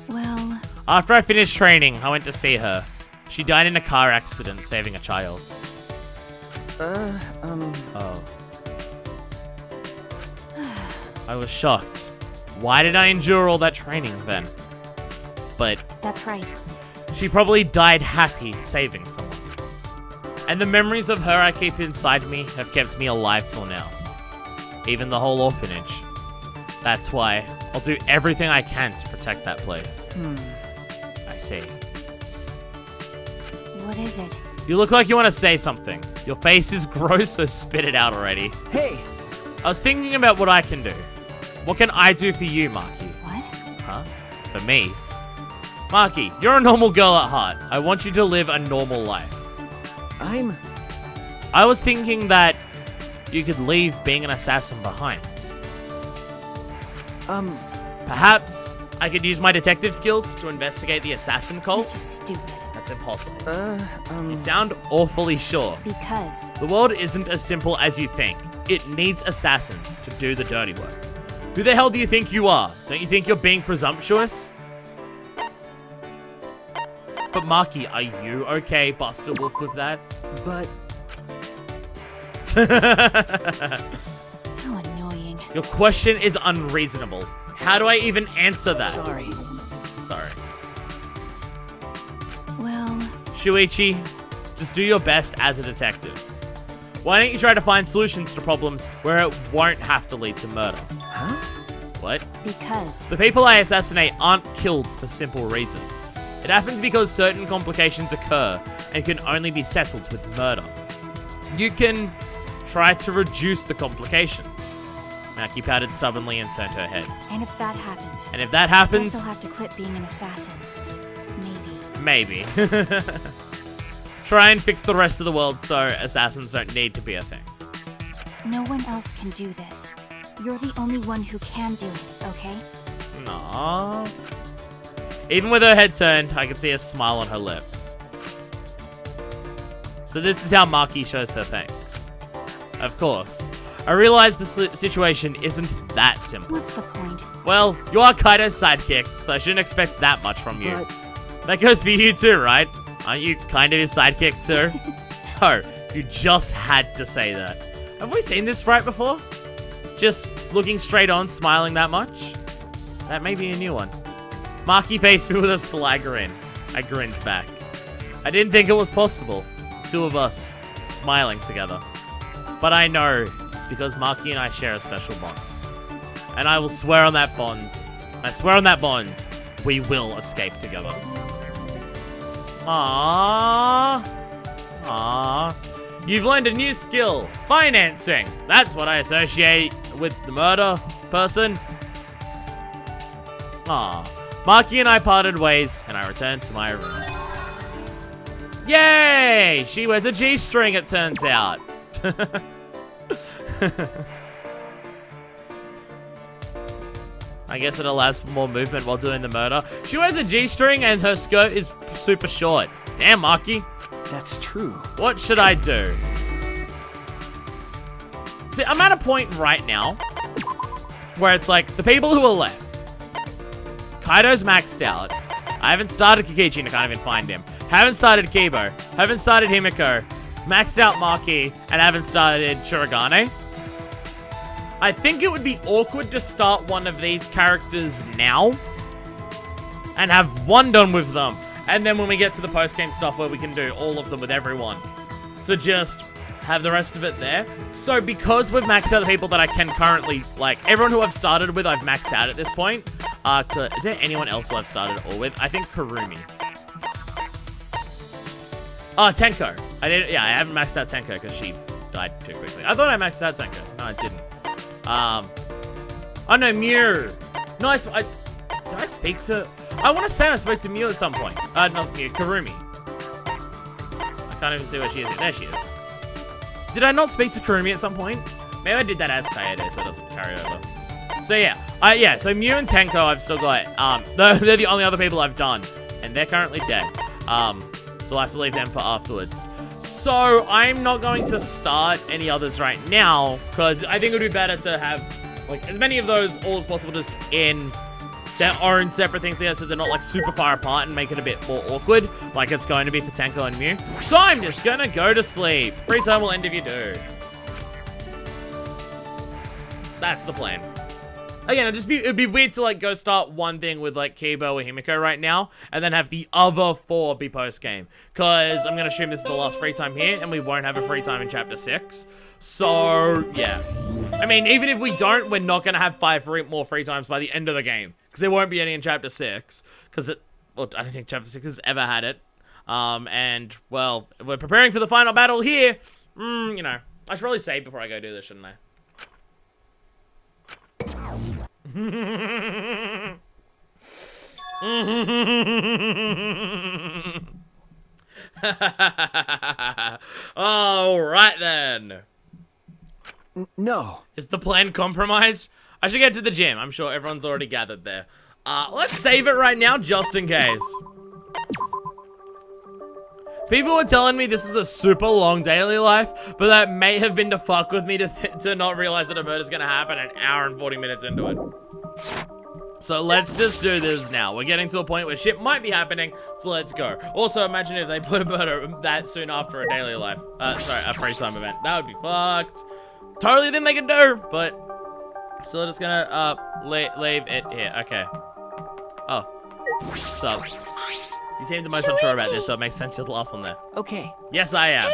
Well, After I finished training, I went to see her. She died in a car accident, saving a child. Oh. I was shocked. Why did I endure all that training then? But that's right. she probably died happy saving someone. And the memories of her I keep inside me have kept me alive till now. Even the whole orphanage. That's why I'll do everything I can to protect that place. I see. What is it? You look like you want to say something. Your face is gross, so spit it out already. Hey! I was thinking about what I can do. What can I do for you, Maki? What? Huh? For me? Maki, you're a normal girl at heart. I want you to live a normal life. I was thinking that you could leave being an assassin behind. Perhaps I could use my detective skills to investigate the assassin cult? This is stupid. That's impossible. You sound awfully sure. Because The world isn't as simple as you think. It needs assassins to do the dirty work. Who the hell do you think you are? Don't you think you're being presumptuous? But Maki, are you okay, Buster Wolf, with that? But how annoying. Your question is unreasonable. How do I even answer that? sorry. Sorry. Shuichi, just do your best as a detective. Why don't you try to find solutions to problems where it won't have to lead to murder? Huh? What? Because The people I assassinate aren't killed for simple reasons. It happens because certain complications occur and can only be settled with murder. You can try to reduce the complications. Maki pouted stubbornly and turned her head. and if that happens, And if that I guess happens, I'll have to quit being an assassin. maybe. Maybe. Try and fix the rest of the world so assassins don't need to be a thing. No one else can do this. You're the only one who can do it, okay? Aww. Even with her head turned, I can see a smile on her lips. So this is how Maki shows her thanks. Of course. I realize the situation isn't that simple. What's the point? Well, you are Kaito's sidekick, so I shouldn't expect that much from you. But That goes for you too, right? Aren't you kind of his sidekick too? Oh, you just had to say that. Have we seen this sprite before? Just looking straight on, smiling that much? That may be a new one. Maki faced me with a sly grin. I grinned back. I didn't think it was possible. Two of us smiling together. But I know it's because Maki and I share a special bond. And I will swear on that bond. I swear on that bond, we will escape together. Aww. Aww. You've learned a new skill. Financing. That's what I associate with the murder person. Aww. Maki and I parted ways, and I returned to my room. Yay! She wears a G-string, it turns out. I guess it allows for more movement while doing the murder. She wears a G-string and her skirt is super short. Damn, Maki. that's true. What should I do? See, I'm at a point right now where it's like, the people who are left. Kaito's maxed out. I haven't started Kokichi and I can't even find him. Haven't started Kibo. Haven't started Himiko. Maxed out Maki. And haven't started Shirogane. I think it would be awkward to start one of these characters now and have one done with them. And then when we get to the post-game stuff where we can do all of them with everyone, to just have the rest of it there. So because we've maxed out the people that I can currently, like, everyone who I've started with, I've maxed out at this point. Is there anyone else who I've started all with? I think Kurumi. Oh, Tenko. I haven't maxed out Tenko because she died too quickly. I thought I maxed out Tenko. No, I didn't. Oh no, Mew. No, did I speak to... I want to say I spoke to Mew at some point. Not Mew, Kurumi. I can't even see where she is. There she is. Did I not speak to Kurumi at some point? Maybe I did that as Kaede, so it doesn't carry over. So yeah. So Mew and Tenko I've still got. They're the only other people I've done. And they're currently dead. So I'll have to leave them for afterwards. So I'm not going to start any others right now, because I think it would be better to have like as many of those all as possible just in their own separate things together, so they're not like super far apart and make it a bit more awkward, like it's going to be for Tenko and Mew. So I'm just gonna go to sleep. Free time will end if you do. That's the plan. Again, it'd be weird to like go start one thing with like Kibo or Himiko right now, and then have the other 4 be post game. Cause I'm gonna assume this is the last free time here, and we won't have a free time in chapter 6. So yeah, I mean, even if we don't, we're not gonna have 5 more free times by the end of the game, cause there won't be any in chapter 6. Cause well, I don't think chapter 6 has ever had it. And well, we're preparing for the final battle here. You know, I should probably save before I go do this, shouldn't I? All right then. No. Is the plan compromised? I should get to the gym. I'm sure everyone's already gathered there. Let's save it right now just in case. People were telling me this was a super long daily life, but that may have been to fuck with me to not realize that a murder's gonna happen an hour and 40 minutes into it. So let's just do this now. We're getting to a point where shit might be happening, so let's go. Also, imagine if they put a murder that soon after a daily life. Sorry, a free time event. That would be fucked. Totally thing they could do, but still just gonna leave it here. Okay. Oh. Sup. You seem the most unsure about this, so it makes sense you're the last one there. Okay. Yes, I am.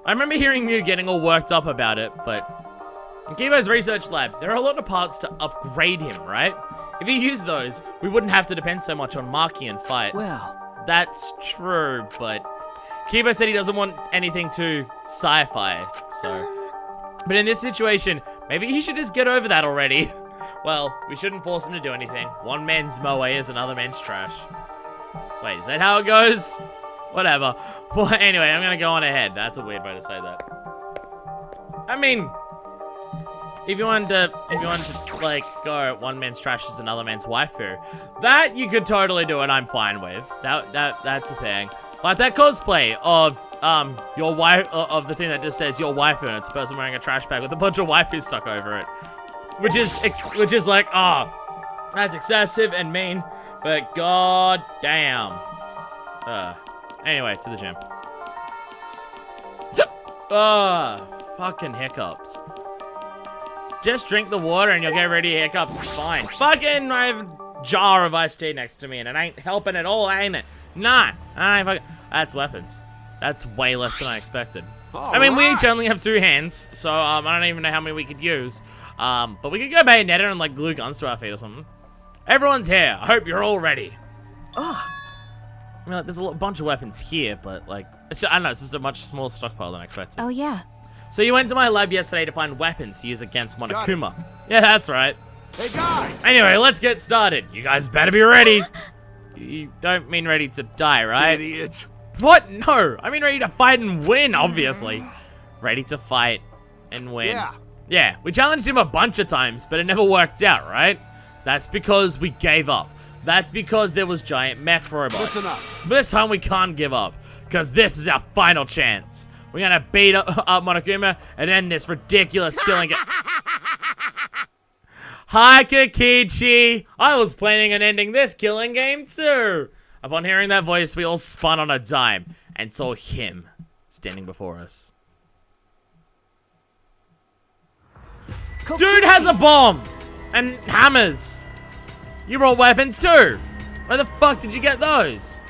I remember hearing you getting all worked up about it, but in Kibo's research lab, there are a lot of parts to upgrade him, right? If he used those, we wouldn't have to depend so much on Maki and fights. Well. That's true, but Kibo said he doesn't want anything too sci-fi, so. But in this situation, maybe he should just get over that already. Well, we shouldn't force him to do anything. One man's moe is another man's trash. Wait, is that how it goes? Whatever. Well, anyway, I'm gonna go on ahead. That's a weird way to say that. I mean, if you wanted to, like, go one man's trash is another man's waifu, that you could totally do and I'm fine with. That's a thing. Like that cosplay of your wife of the thing that just says your waifu and it's a person wearing a trash bag with a bunch of waifus stuck over it, which is like, oh, that's excessive and mean, but god damn. Anyway, to the gym. Fucking hiccups. Just drink the water and you'll get rid of your hiccups. It's fine. Fucking, I have a jar of iced tea next to me and it ain't helping at all, ain't it? Nah. That's weapons. That's way less than I expected. I mean, we each only have 2 hands, so I don't even know how many we could use. But we could go bayonet and like glue guns to our feet or something. Everyone's here. I hope you're all ready. I mean, like, there's a bunch of weapons here, but like, I don't know, it's just a much smaller stockpile than I expected. Oh, yeah. So you went to my lab yesterday to find weapons to use against Monokuma. Yeah, that's right. Hey guys! Anyway, let's get started. You guys better be ready. You don't mean ready to die, right? Idiot. What? No, I mean ready to fight and win, obviously. Ready to fight and win. Yeah. Yeah, we challenged him a bunch of times, but it never worked out, right? That's because we gave up. That's because there was giant mech robots. Listen up. But this time we can't give up, because this is our final chance. We're gonna beat up Monokuma and end this ridiculous killing game. Hi, Kokichi! I was planning on ending this killing game too. Upon hearing that voice, we all spun on a dime and saw him standing before us. Kokichi. Dude has a bomb! And hammers! You brought weapons too! Where the fuck did you get those?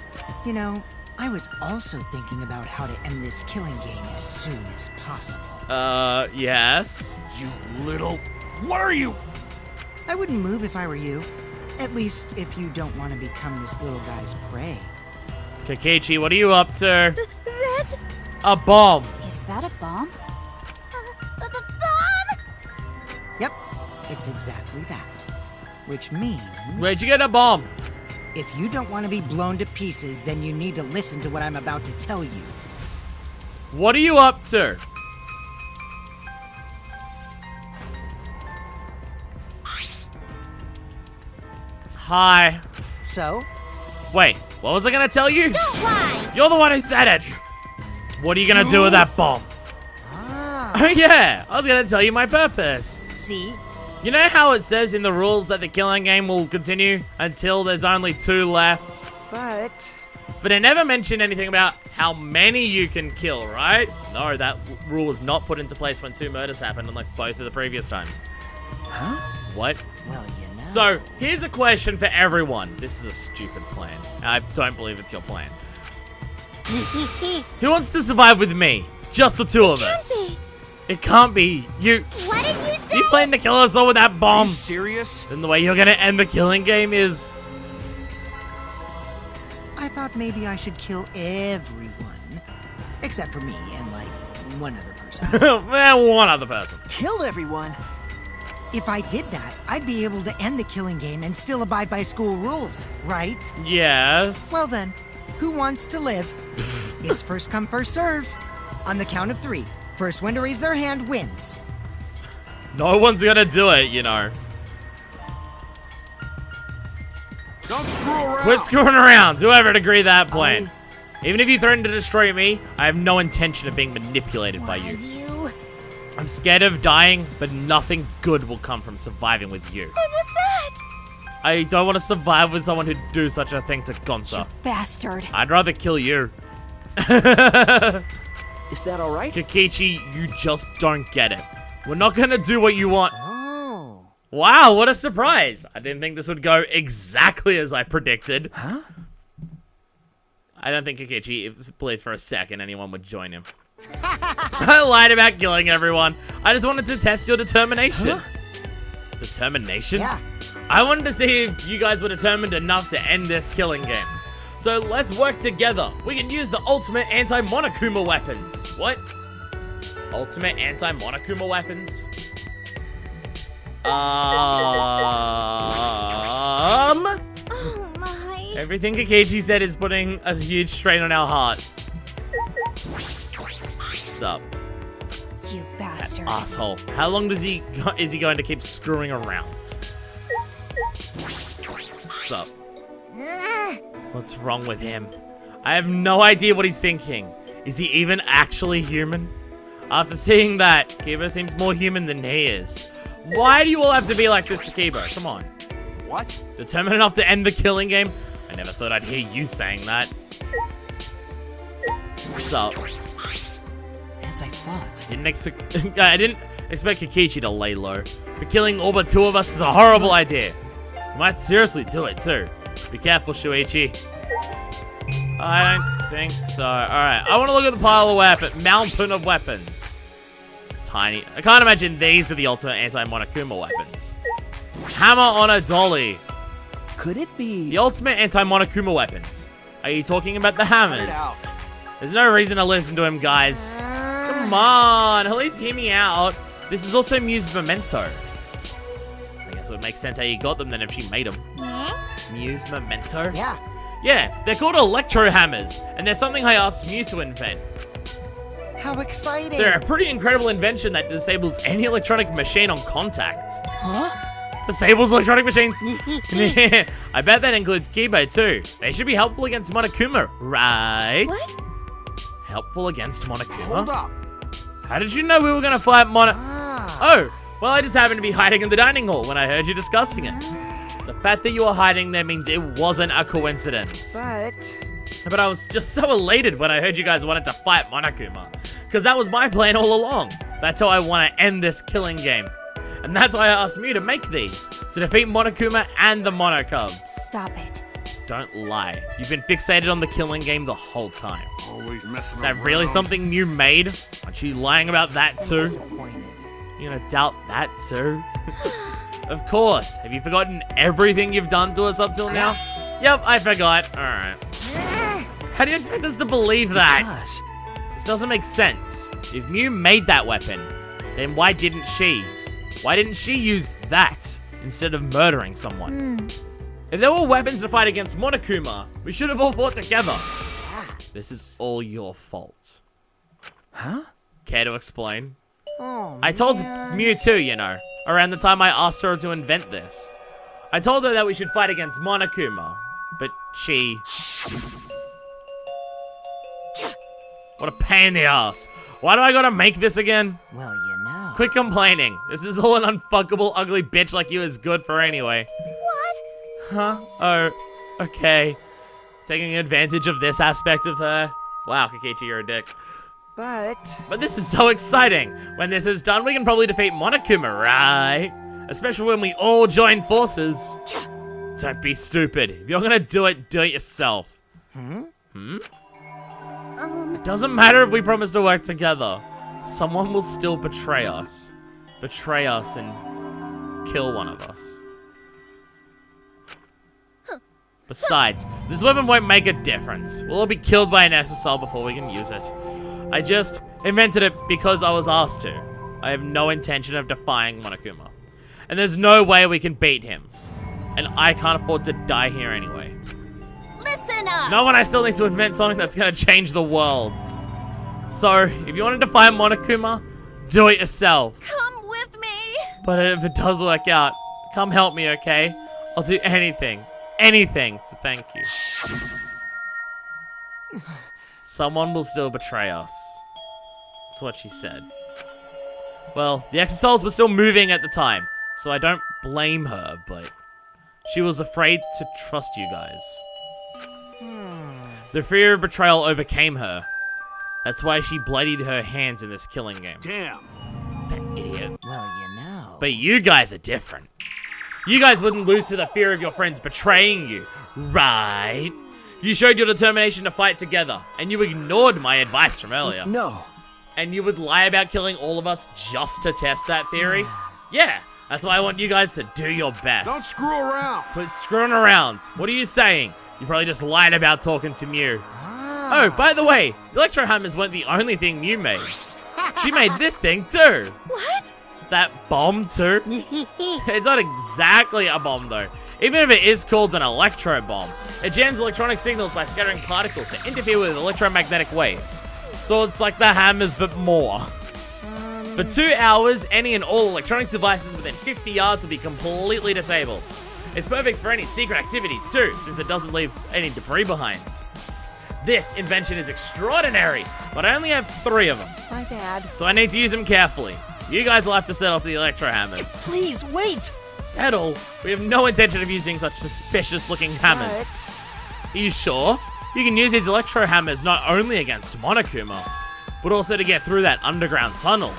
You know, I was also thinking about how to end this killing game as soon as possible. Yes? You little... What are you? I wouldn't move if I were you. At least if you don't want to become this little guy's prey. Kokichi, what are you up to? That's... A bomb. Is that a bomb? Yep, it's exactly that. Which means... Where'd you get a bomb? if you don't want to be blown to pieces, then you need to listen to what I'm about to tell you. What are you up to? Hi. So? Wait, what was I gonna tell you? Don't lie! You're the one who said it. What are you gonna do with that bomb? Ah. Oh yeah, I was gonna tell you my purpose. See? You know how it says in the rules that the killing game will continue until there's only 2 left? But But it never mentioned anything about how many you can kill, right? No, that rule was not put into place when 2 murders happened, unlike both of the previous times. Huh? What? Well, you know. So, here's a question for everyone. This is a stupid plan. I don't believe it's your plan. Who wants to survive with me? Just the 2 of us. It can't be. You What did you say? plan to kill us all with that Are bomb. you serious? Then the way you're gonna end the killing game is... I thought maybe I should kill everyone. Except for me and, like, one other person. well, one other person. Kill everyone? If I did that, I'd be able to end the killing game and still abide by school rules, right? Yes. Well then, who wants to live? It's first come, first serve. On the count of 3, first one to raise their hand wins. No one's gonna do it, you know. Don't screw around. Quit screwing around. Whoever agree that plan. Even if you threaten to destroy me, I have no intention of being manipulated by you. I'm scared of dying, but nothing good will come from surviving with you. What was that? I don't want to survive with someone who'd do such a thing to Gonza. Bastard. I'd rather kill you. Is that alright? Kokichi, you just don't get it. We're not gonna do what you want. Oh. Wow, what a surprise. I didn't think this would go exactly as I predicted. Huh? I don't think Kokichi believed for a second anyone would join him. I lied about killing everyone. I just wanted to test your determination. Huh? Determination? Yeah. I wanted to see if you guys were determined enough to end this killing game. So let's work together. We can use the ultimate anti-Monokuma weapons. What? Ultimate anti-Monokuma weapons? Oh my. Everything Kokichi said is putting a huge strain on our hearts. What's up? You bastard. Asshole. How long is he going to keep screwing around? What's up? What's wrong with him? I have no idea what he's thinking. Is he even actually human? After seeing that, Kiba seems more human than he is. Why do you all have to be like this to Kiba? Come on. What? Determined enough to end the killing game? I never thought I'd hear you saying that. What's up? As I thought. I didn't expect Kokichi to lay low. But killing all but two of us is a horrible idea. You might seriously do it too. Be careful, Shuichi. I don't think so. Alright, I want to look at the pile of weapons. Mountain of weapons. Tiny. I can't imagine these are the ultimate anti-Monokuma weapons. Hammer on a dolly. Could it be? The ultimate anti-Monokuma weapons. Are you talking about the hammers? There's no reason to listen to him, guys. Come on, at least hear me out. This is also Mew's memento. I guess it would make sense how you got them then if she made them. Mew's memento? Yeah. Yeah, they're called electro hammers, and they're something I asked Mew to invent. How exciting. They're a pretty incredible invention that disables any electronic machine on contact. Huh? Disables electronic machines? I bet that includes Kibo too. They should be helpful against Monokuma, right? What? Helpful against Monokuma? Hold up. How did you know we were gonna fight Ah. Oh, well, I just happened to be hiding in the dining hall when I heard you discussing it. The fact that you were hiding there means it wasn't a coincidence. But I was just so elated when I heard you guys wanted to fight Monokuma. Because that was my plan all along. That's how I want to end this killing game. And that's why I asked Mew to make these. To defeat Monokuma and the Monocubs. Stop it. Don't lie. You've been fixated on the killing game the whole time. Always messing Is that around. really something Mew made? Aren't you lying about that too? Disappointed. You're gonna doubt that too? Of course. Have you forgotten everything you've done to us up till now? Yep, I forgot. Alright. How do you expect us to believe that? Gosh. This doesn't make sense. If Mew made that weapon, then why didn't she? Why didn't she use that instead of murdering someone? If there were weapons to fight against Monokuma, we should have all fought together. This is all your fault. Huh? Care to explain? Oh, I told man. Mew too, you know, around the time I asked her to invent this. I told her that we should fight against Monokuma, but she... What a pain in the ass. Why do I gotta make this again? Well, you know. Quit complaining. This is all an unfuckable, ugly bitch like you is good for anyway. What? Huh? Oh, okay. Taking advantage of this aspect of her. Wow, Kokichi, you're a dick. But this is so exciting. When this is done, we can probably defeat Monokuma, right? Especially when we all join forces. Don't be stupid. If you're gonna do it yourself. It doesn't matter if we promise to work together. Someone will still betray us. Betray us and kill one of us. Besides, this weapon won't make a difference. We'll all be killed by an Exisal before we can use it. I just invented it because I was asked to. I have no intention of defying Monokuma. And there's no way we can beat him. And I can't afford to die here anyway. Listen up! No, and I still need to invent something that's gonna change the world. So, if you want to defy Monokuma, do it yourself. Come with me! But if it does work out, come help me, okay? I'll do anything to thank you. Someone will still betray us. That's what she said. Well, the Exisals were still moving at the time, so I don't blame her, but she was afraid to trust you guys. The fear of betrayal overcame her. That's why she bloodied her hands in this killing game. Damn. That idiot. well, you know. But you guys are different. You guys wouldn't lose to the fear of your friends betraying you, right? You showed your determination to fight together, and you ignored my advice from earlier. No. And you would lie about killing all of us just to test that theory? Yeah, that's why I want you guys to do your best. Don't screw around. Quit screwing around. What are you saying? You probably just lied about talking to Mew. Oh, by the way, the electro hammers weren't the only thing Mew made. She made this thing too. What? That bomb too. It's not exactly a bomb though. Even if it is called an electro bomb, it jams electronic signals by scattering particles that interfere with electromagnetic waves. So it's like the hammers, but more. For 2 hours, any and all electronic devices within 50 yards will be completely disabled. It's perfect for any secret activities too, since it doesn't leave any debris behind. This invention is extraordinary, but I only have 3 of them. My bad. So I need to use them carefully. You guys will have to set off the electro hammers. Please, wait! Settle? We have no intention of using such suspicious looking hammers. Are you sure? You can use these electro hammers not only against Monokuma, but also to get through that underground tunnel.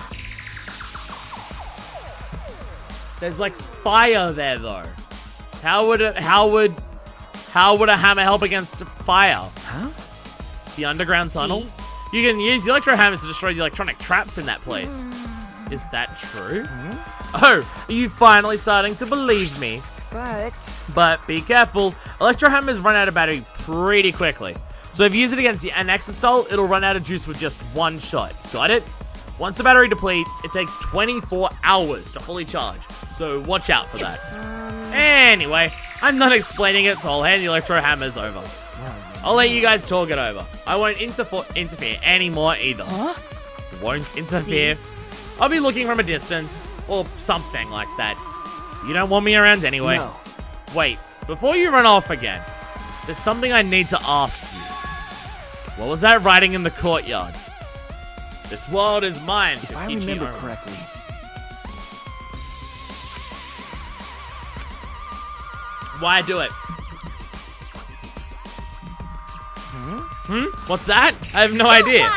There's like fire there though. How would a hammer help against fire? Huh? The underground tunnel? You can use the electro hammers to destroy the electronic traps in that place. Is that true? Oh, are you finally starting to believe me? But be careful, electro hammers run out of battery pretty quickly. So if you use it against an Exisal, it'll run out of juice with just 1 shot. Got it? Once the battery depletes, it takes 24 hours to fully charge. So watch out for that. Anyway, I'm not explaining it, so I'll hand the electro hammers over. I'll let you guys talk it over. I won't interfere anymore either. Huh? Won't interfere. I'll be looking from a distance, or something like that. You don't want me around anyway. No. Wait, before you run off again, there's something I need to ask you. What was that writing in the courtyard? This world is mine, If I Kokichi remember Oro. correctly, Why do it? What's that? I have no idea.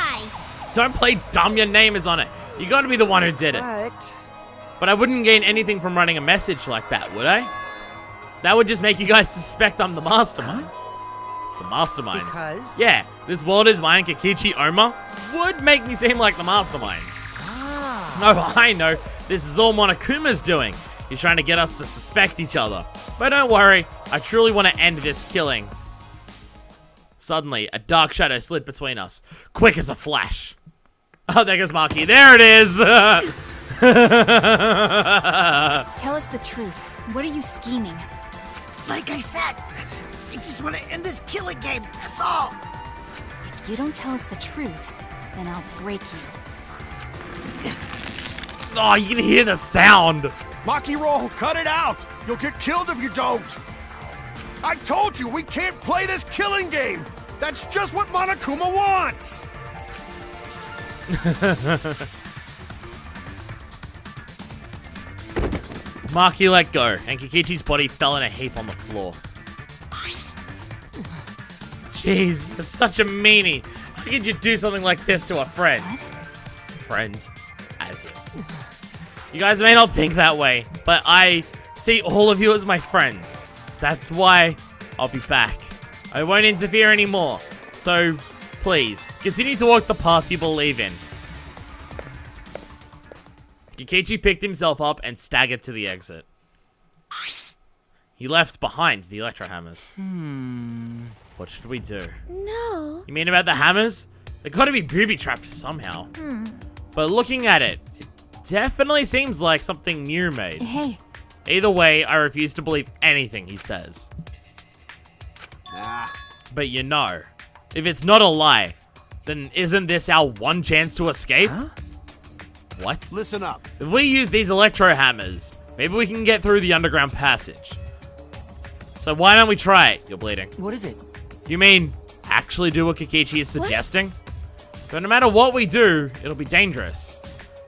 Don't play dumb, your name is on it. You gotta be the one who did it. But I wouldn't gain anything from running a message like that, would I? That would just make you guys suspect I'm the mastermind. The mastermind. Because? Yeah, this world is mine, Kokichi Oma, would make me seem like the mastermind. Oh, I know. This is all Monokuma's doing. He's trying to get us to suspect each other. But don't worry, I truly want to end this killing. Suddenly, a dark shadow slid between us, quick as a flash. Oh, there goes Maki. There it is! Tell us the truth. What are you scheming? Like I said, I just want to end this killing game, that's all. If you don't tell us the truth, then I'll break you. Oh, you can hear the sound. Maki roll, cut it out. You'll get killed if you don't. I told you we can't play this killing game. That's just what Monokuma wants. Maki let go, and Kokichi's body fell in a heap on the floor. Jeez, you're such a meanie. How could you do something like this to a friend? Friend, as if. You guys may not think that way, but I see all of you as my friends. That's why I'll be back. I won't interfere anymore. So, please, continue to walk the path you believe in. Kokichi picked himself up and staggered to the exit. He left behind the electro hammers. What should we do? No. You mean about the hammers? They gotta be booby-trapped somehow. But looking at it, it definitely seems like something new made. Hey, Either way, I refuse to believe anything he says. Nah. But you know, if it's not a lie, then isn't this our one chance to escape? Huh? What? Listen up. If we use these electro hammers, maybe we can get through the underground passage. So why don't we try it? You're bleeding. What is it? You mean actually do what Kokichi is suggesting? So no matter what we do, it'll be dangerous.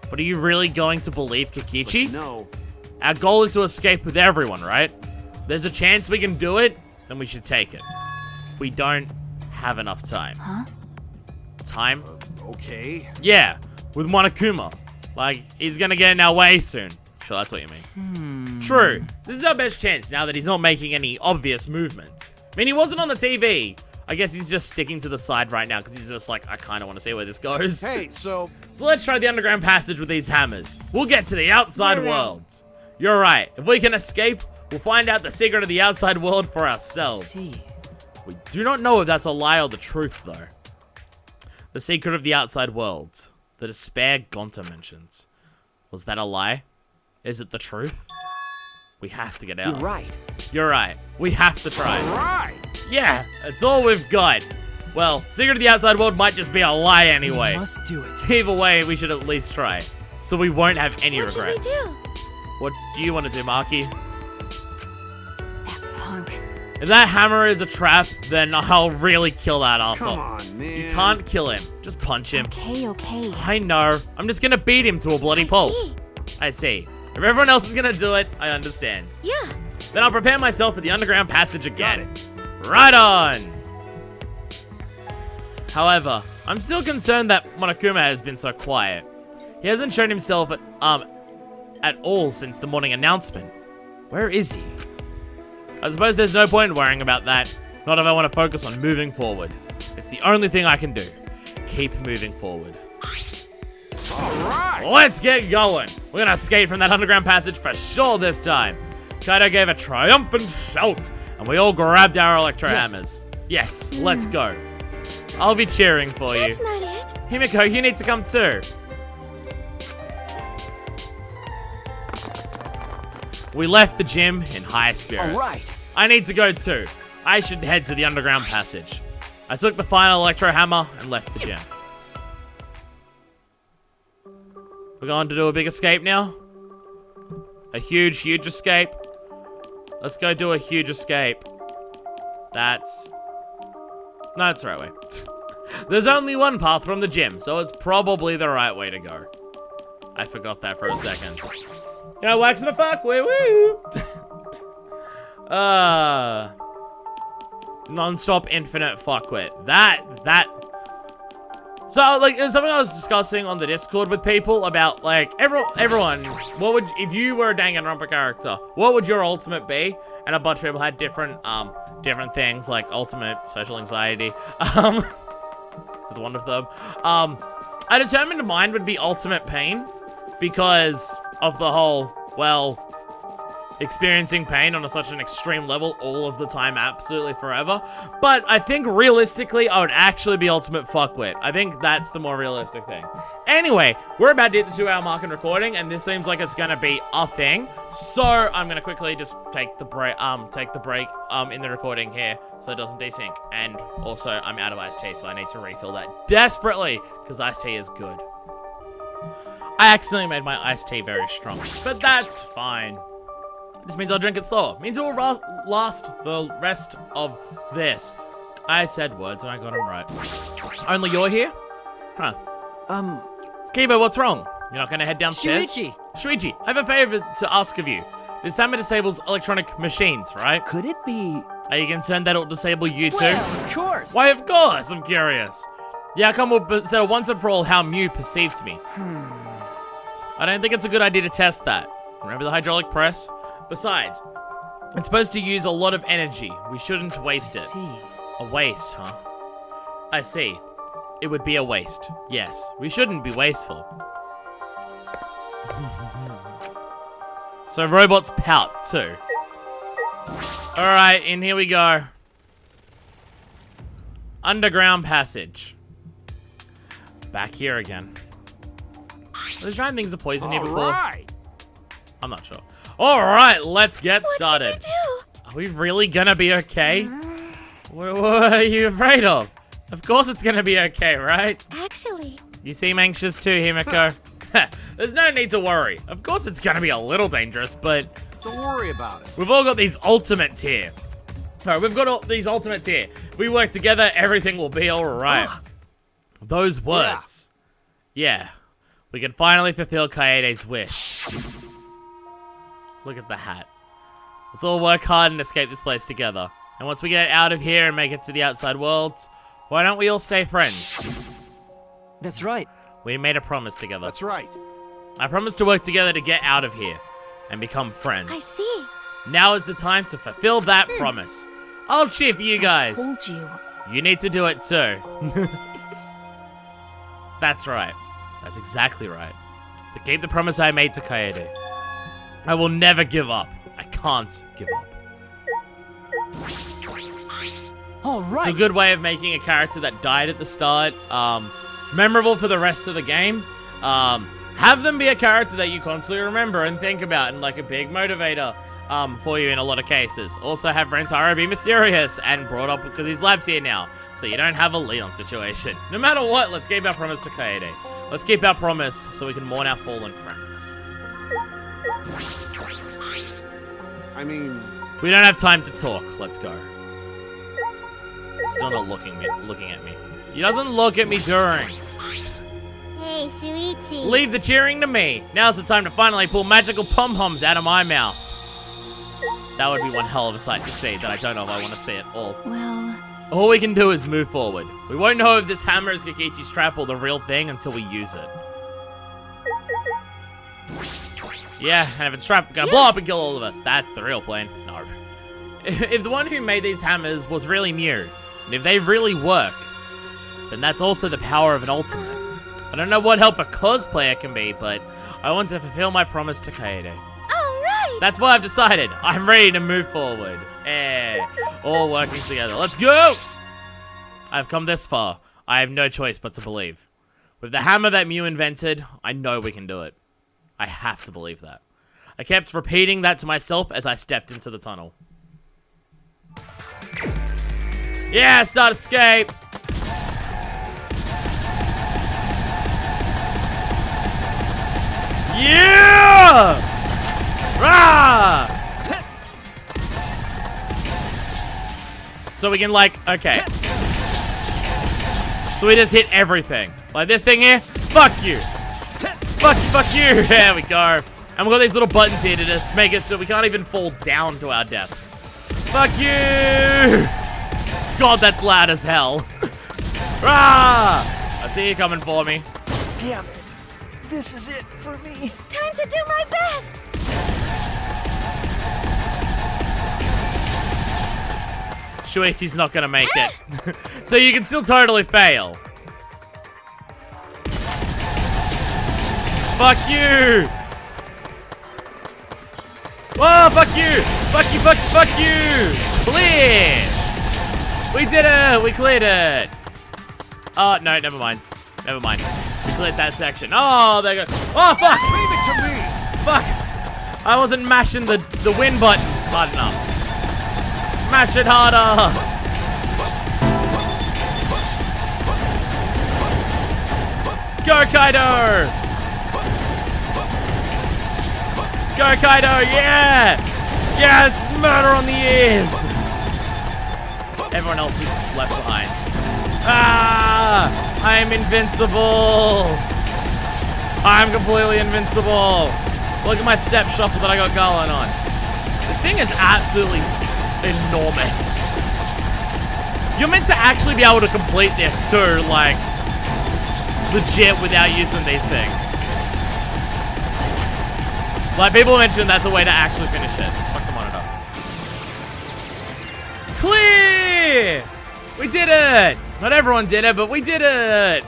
But are you really going to believe Kokichi? No. Our goal is to escape with everyone, right? There's a chance we can do it, then we should take it. We don't have enough time. huh? Time? Okay. Yeah, with Monokuma. Like, he's gonna get in our way soon. Sure, that's what you mean. True. This is our best chance now that he's not making any obvious movements. I mean, he wasn't on the TV. I guess he's just sticking to the side right now because he's just like, I kind of want to see where this goes. Hey, so So let's try the underground passage with these hammers. We'll get to the outside world. You're right. If we can escape, we'll find out the secret of the outside world for ourselves. See. We do not know if that's a lie or the truth, though. The secret of the outside world. The despair Gonta mentions. Was that a lie? Is it the truth? We have to get out. You're right. You're right. We have to try. right. Yeah, it's all we've got. Well, secret of the outside world might just be a lie anyway. We must do it. Either way, we should at least try. So we won't have any What should we regrets. do? What do you want to do, Maki? That punk. If that hammer is a trap, then I'll really kill that asshole. Come on, man. You can't kill him. Just punch him. Okay. I know. I'm just gonna beat him to a bloody pulp. See? I see. If everyone else is gonna do it, I understand. Yeah. Then I'll prepare myself for the underground passage again. Right on! However, I'm still concerned that Monokuma has been so quiet. He hasn't shown himself at all since the morning announcement. Where is he? I suppose there's no point in worrying about that. Not if I want to focus on moving forward. It's the only thing I can do. Keep moving forward. Alright. Let's get going. We're gonna escape from that underground passage for sure this time. Kaito gave a triumphant shout, and we all grabbed our electro hammers. Yes, let's go. I'll be cheering for you. That's not it. Himiko, you need to come too. We left the gym in high spirits. All right. I need to go too. I should head to the underground passage. I took the final electro hammer and left the gym. We're going to do a big escape now. A huge escape. Let's go do a huge escape. That's... No, it's the right way. There's only one path from the gym, so it's probably the right way to go. I forgot that for a second. You know, wax my fuck, woo! Non-stop infinite fuckwit. That... So, like, it was something I was discussing on the Discord with people about, like, everyone, what would, if you were a Danganronpa character, what would your ultimate be? And a bunch of people had different things, like ultimate social anxiety, is one of them. I determined mine would be ultimate pain, because of the whole, well, experiencing pain on such an extreme level all of the time, absolutely forever. But I think realistically, I would actually be ultimate fuckwit. I think that's the more realistic thing. Anyway, we're about to hit the 2-hour mark in recording, and this seems like it's gonna be a thing. So I'm gonna quickly just take the break in the recording here, so it doesn't desync. And also, I'm out of iced tea, so I need to refill that desperately, because iced tea is good. I accidentally made my iced tea very strong, but that's fine. This means I'll drink it slower. Means it will last the rest of this. I said words and I got them right. Only you're here? Huh. Kibo, what's wrong? You're not gonna head downstairs? Shuichi, I have a favor to ask of you. This hammer disables electronic machines, right? Could it be... Are you concerned that it will disable you too? Well, of course. Why, of course, I'm curious. The outcome will settle once and for all how Mew perceived me. I don't think it's a good idea to test that. Remember the hydraulic press? Besides, it's supposed to use a lot of energy. We shouldn't waste it. See. A waste, huh? I see. It would be a waste. Yes, we shouldn't be wasteful. So robots pout too. Alright, in here we go. Underground passage. Back here again. Were those giant things of poison here before? Alright. I'm not sure. Alright, let's get What started. should we do? Are we really gonna be okay? What are you afraid of? Of course it's gonna be okay, right? Actually, You seem anxious too, Himiko. There's no need to worry. Of course it's gonna be a little dangerous, but Don't worry about it. we've all got these ultimates here. Alright, we've got all these ultimates here. If we work together, everything will be alright. Those words. Yeah. We can finally fulfill Kaede's wish. Look at the hat. Let's all work hard and escape this place together. And once we get out of here and make it to the outside world, why don't we all stay friends? That's right. We made a promise together. That's right. I promised to work together to get out of here and become friends. I see. Now is the time to fulfill that promise. I'll cheer for you guys. Told you. You need to do it too. That's right. That's exactly right. To keep the promise I made to Kaede. I will never give up. I can't give up. All right. It's a good way of making a character that died at the start memorable for the rest of the game. Have them be a character that you constantly remember and think about, and like a big motivator for you in a lot of cases. Also have Rantaro be mysterious and brought up because his lab's here now, so you don't have a Leon situation. No matter what, let's keep our promise to Kaede. Let's keep our promise so we can mourn our fallen friends. I mean... We don't have time to talk. Let's go. Still not looking at me. He doesn't look at me during. Hey, Shuichi. Leave the cheering to me. Now's the time to finally pull magical pom-poms out of my mouth. That would be one hell of a sight to see that I don't know if I want to see at all. Well... All we can do is move forward. We won't know if this hammer is Kokichi's trap or the real thing until we use it. Yeah, and if it's trapped, we're gonna blow up and kill all of us. That's the real plan. No. If the one who made these hammers was really new, and if they really work, then that's also the power of an ultimate. I don't know what help a cosplayer can be, but I want to fulfill my promise to Kaede. Alright! That's what I've decided. I'm ready to move forward. All working together. Let's go! I've come this far. I have no choice but to believe. With the hammer that Mew invented, I know we can do it. I have to believe that. I kept repeating that to myself as I stepped into the tunnel. Yeah, start escape! Yeah! Rah! So we can like, okay. So we just hit everything. Like this thing here, fuck you. Fuck you. There we go. And we've got these little buttons here to just make it so we can't even fall down to our deaths. Fuck you! God, that's loud as hell. Rah! I see you coming for me. Damn it. This is it for me. Time to do my best! Shuichi's not gonna make it. So you can still totally fail. Fuck you! Whoa, fuck you! Fuck you, fuck you! Clear! We did it! We cleared it! Oh, no, never mind. Never mind. We cleared that section. Oh, there you go. Oh, fuck! Leave it to me! Fuck! I wasn't mashing the win button hard enough. Mash it harder! Go, Kaito! Go, Kaito! Yeah! Yes! Murder on the ears! Everyone else is left behind. Ah! I am invincible! I'm completely invincible! Look at my step shuffle that I got going on. This thing is absolutely enormous. You're meant to actually be able to complete this too, like, legit without using these things. Like, people mentioned that's a way to actually finish it. Fuck the monitor. Clear! We did it! Not everyone did it, but we did it!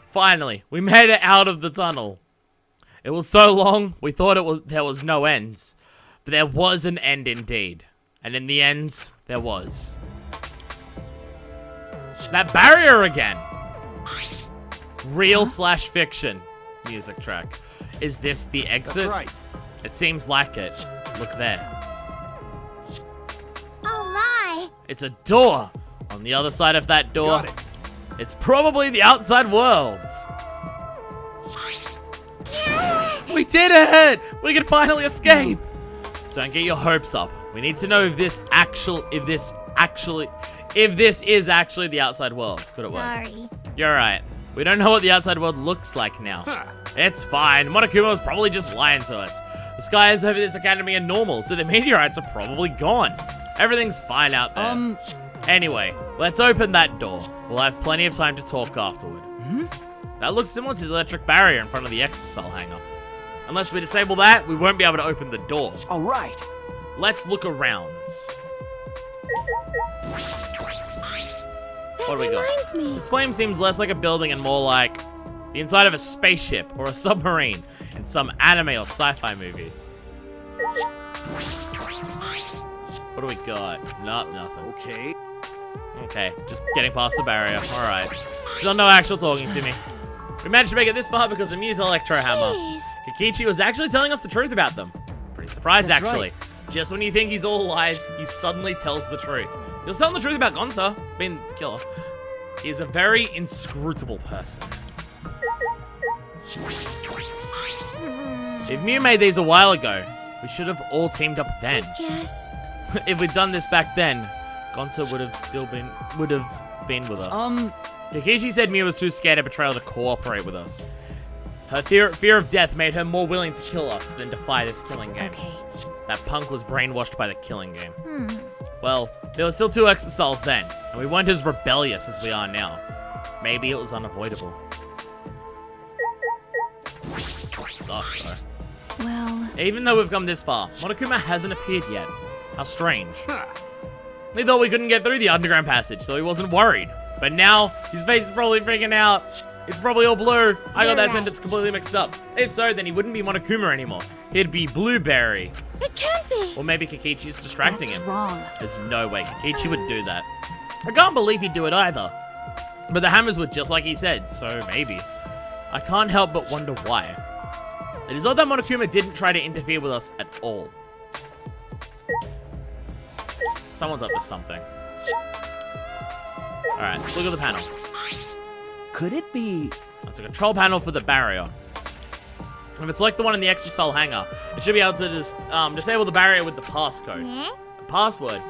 Finally, we made it out of the tunnel. It was so long, we thought there was no ends. But there was an end indeed. And in the end, there was. That barrier again! Real / fiction music track. Is this the exit? That's right. It seems like it. Look there. Oh my! It's a door. On the other side of that door, Got it. it's probably the outside world. We did it! We can finally escape! Don't get your hopes up. We need to know if this is actually the outside world. Could it work? Sorry. You're right. We don't know what the outside world looks like now. Huh. It's fine. Monokuma was probably just lying to us. The skies over this academy are normal, so the meteorites are probably gone. Everything's fine out there. Anyway, let's open that door. We'll have plenty of time to talk afterward. That looks similar to the electric barrier in front of the Exisal hangar. Unless we disable that, we won't be able to open the door. All right. Let's look around. What do we got? Reminds me. This flame seems less like a building and more like the inside of a spaceship or a submarine in some anime or sci-fi movie. What do we got? Nothing. Okay. Okay, just getting past the barrier. Alright. Still no actual talking to me. We managed to make it this far because of Miu's electro hammer. Jeez. Kokichi was actually telling us the truth about them. Pretty surprised, That's actually. Just when you think he's all lies, he suddenly tells the truth. He was telling the truth about Gonta, being the killer. He is a very inscrutable person. If Miu made these a while ago, we should have all teamed up then. Yes. If we'd done this back then, Gonta would have been with us. Kokichi said Miu was too scared of Betrayal to cooperate with us. Her fear of death made her more willing to kill us than defy this killing game. Okay. That punk was brainwashed by the killing game. Well, there were still 2 Exisals then, and we weren't as rebellious as we are now. Maybe it was unavoidable. Sucks, though. Well, Even though we've come this far, Monokuma hasn't appeared yet. How strange. He thought we couldn't get through the underground passage, so he wasn't worried. But now, his face is probably freaking out. It's probably all blue. I got You're that right. sentence completely mixed up. If so, then he wouldn't be Monokuma anymore. He'd be Blueberry. It can't be. Or maybe Kokichi's distracting that's him. wrong. There's no way Kokichi would do that. I can't believe he'd do it either. But the hammers were just like he said, so maybe. I can't help but wonder why. It is odd that Monokuma didn't try to interfere with us at all. Someone's up to something. Alright, look at the panel. Could it be... That's a control panel for the barrier. If it's like the one in the Exisal hangar, it should be able to disable the barrier with the passcode. Yeah? A password.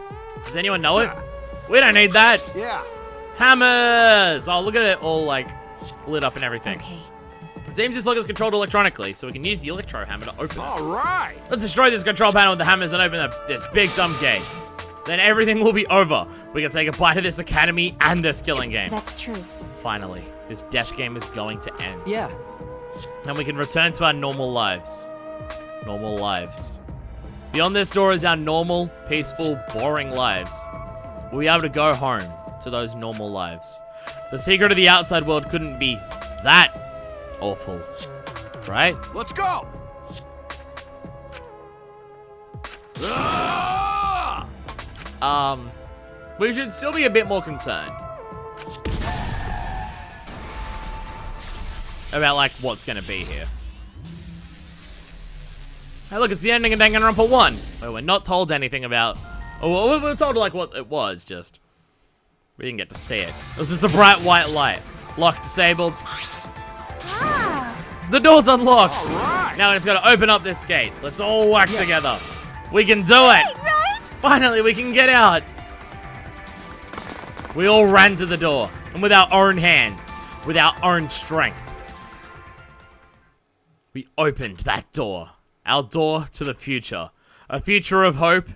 Does anyone know it? We don't need that. Yeah. Hammers! Oh, look at it all, like, lit up and everything. Okay. It seems this lock is controlled electronically, so we can use the electro hammer to open it. All right. Let's destroy this control panel with the hammers and open this big dumb gate. Then everything will be over. We can say goodbye to this academy and this killing game. That's true. Finally, this death game is going to end. Yeah. And we can return to our normal lives. Normal lives. Beyond this door is our normal, peaceful, boring lives. We'll be able to go home to those normal lives. The secret of the outside world couldn't be that awful, right? Let's go. Ah! We should still be a bit more concerned about, like, what's gonna be here. Hey, look, it's the ending of Danganronpa 1, where we're not told anything about... Oh, we were told, like, what it was, just... We didn't get to see it. It was just a bright white light. Lock disabled. Ah. The door's unlocked. All right. Now we just gotta open up this gate. Let's all work together. We can do Right, it. right? Finally, we can get out. We all ran to the door, and with our own hands, with our own strength, we opened that door. Our door to the future. A future of hope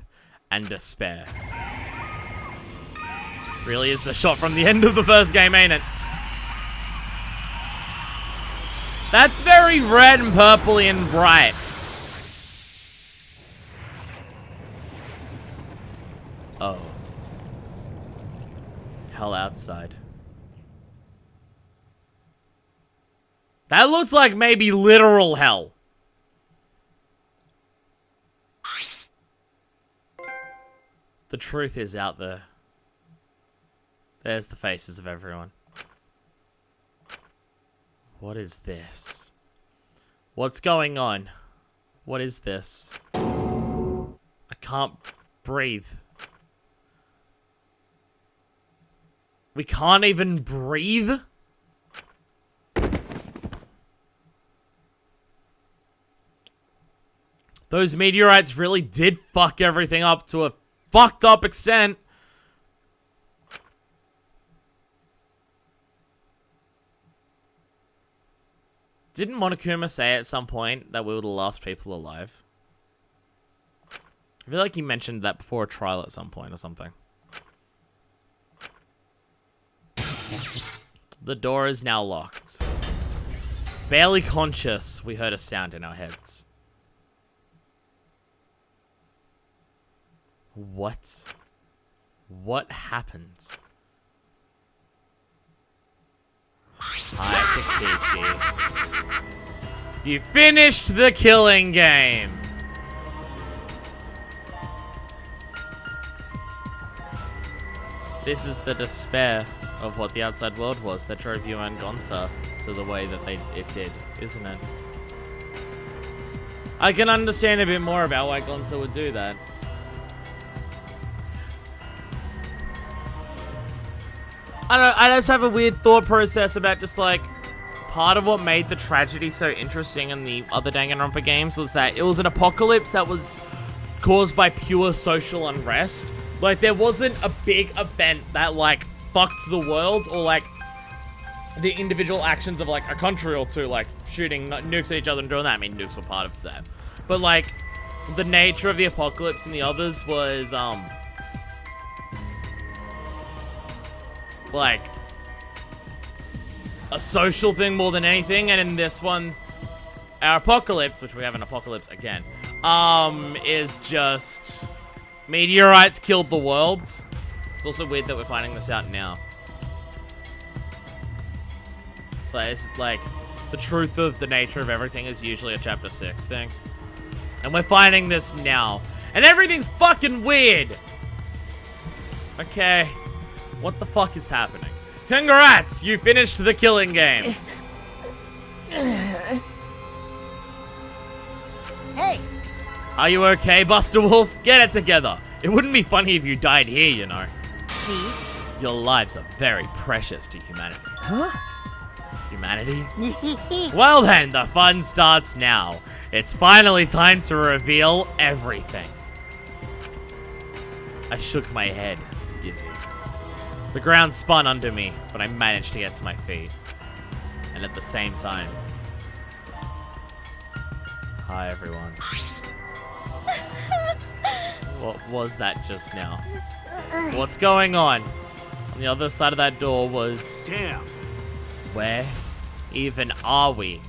and despair. Really is the shot from the end of the first game, ain't it? That's very red and purpley and bright. Oh. Hell outside. That looks like maybe literal hell. The truth is out there. There's the faces of everyone. What is this? What's going on? What is this? I can't breathe. We can't even breathe? Those meteorites really did fuck everything up to a fucked up extent. Didn't Monokuma say at some point that we were the last people alive? I feel like he mentioned that before a trial at some point or something. The door is now locked. Barely conscious, we heard a sound in our heads. What What happened? Hi, Kokichi. You finished the killing game. This is the despair of what the outside world was that drove you and Gonta to the way that it did, isn't it? I can understand a bit more about why Gonta would do that. I don't know, I just have a weird thought process about just like, part of what made the tragedy so interesting in the other Danganronpa games was that it was an apocalypse that was caused by pure social unrest. Like, there wasn't a big event that, like, fucked the world or, like, the individual actions of, like, a country or two, like, shooting nukes at each other and doing that. I mean, nukes were part of that. But, like, the nature of the apocalypse in the others was, like, a social thing more than anything. And in this one, our apocalypse, which we have an apocalypse again, is just meteorites killed the world. It's also weird that we're finding this out now. But it's like, the truth of the nature of everything is usually a chapter 6 thing. And we're finding this now. And everything's fucking weird! Okay. What the fuck is happening? Congrats! You finished the killing game. Hey! Are you okay, Buster Wolf? Get it together. It wouldn't be funny if you died here, you know. See? Your lives are very precious to humanity. Huh? Humanity? Well then, the fun starts now. It's finally time to reveal everything. I shook my head, dizzy. The ground spun under me, but I managed to get to my feet. And at the same time... Hi, everyone. What was that just now? What's going on? On the other side of that door was... Damn. Where even are we?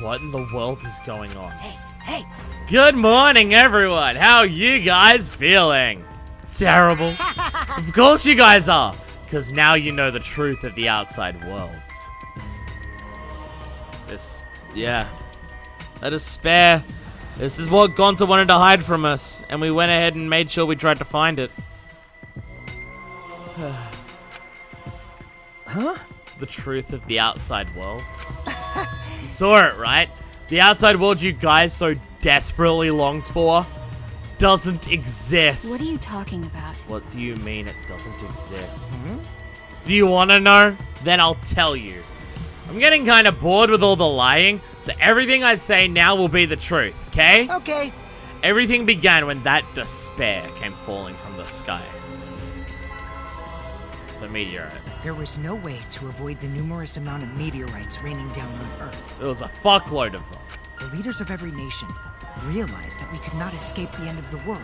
What in the world is going on? Hey! Good morning, everyone! How you guys feeling? Terrible. Of course you guys are! Because now you know the truth of the outside world. Yeah. Let us spare. This is what Gonta wanted to hide from us, and we went ahead and made sure we tried to find it. Huh? The truth of the outside world. You saw it, right? The outside world you guys so desperately longed for doesn't exist. What are you talking about? What do you mean it doesn't exist? Do you want to know? Then I'll tell you. I'm getting kind of bored with all the lying, so everything I say now will be the truth, okay? Okay. Everything began when that despair came falling from the sky. The meteorites. There was no way to avoid the numerous amount of meteorites raining down on Earth. There was a fuckload of them. The leaders of every nation realized that we could not escape the end of the world.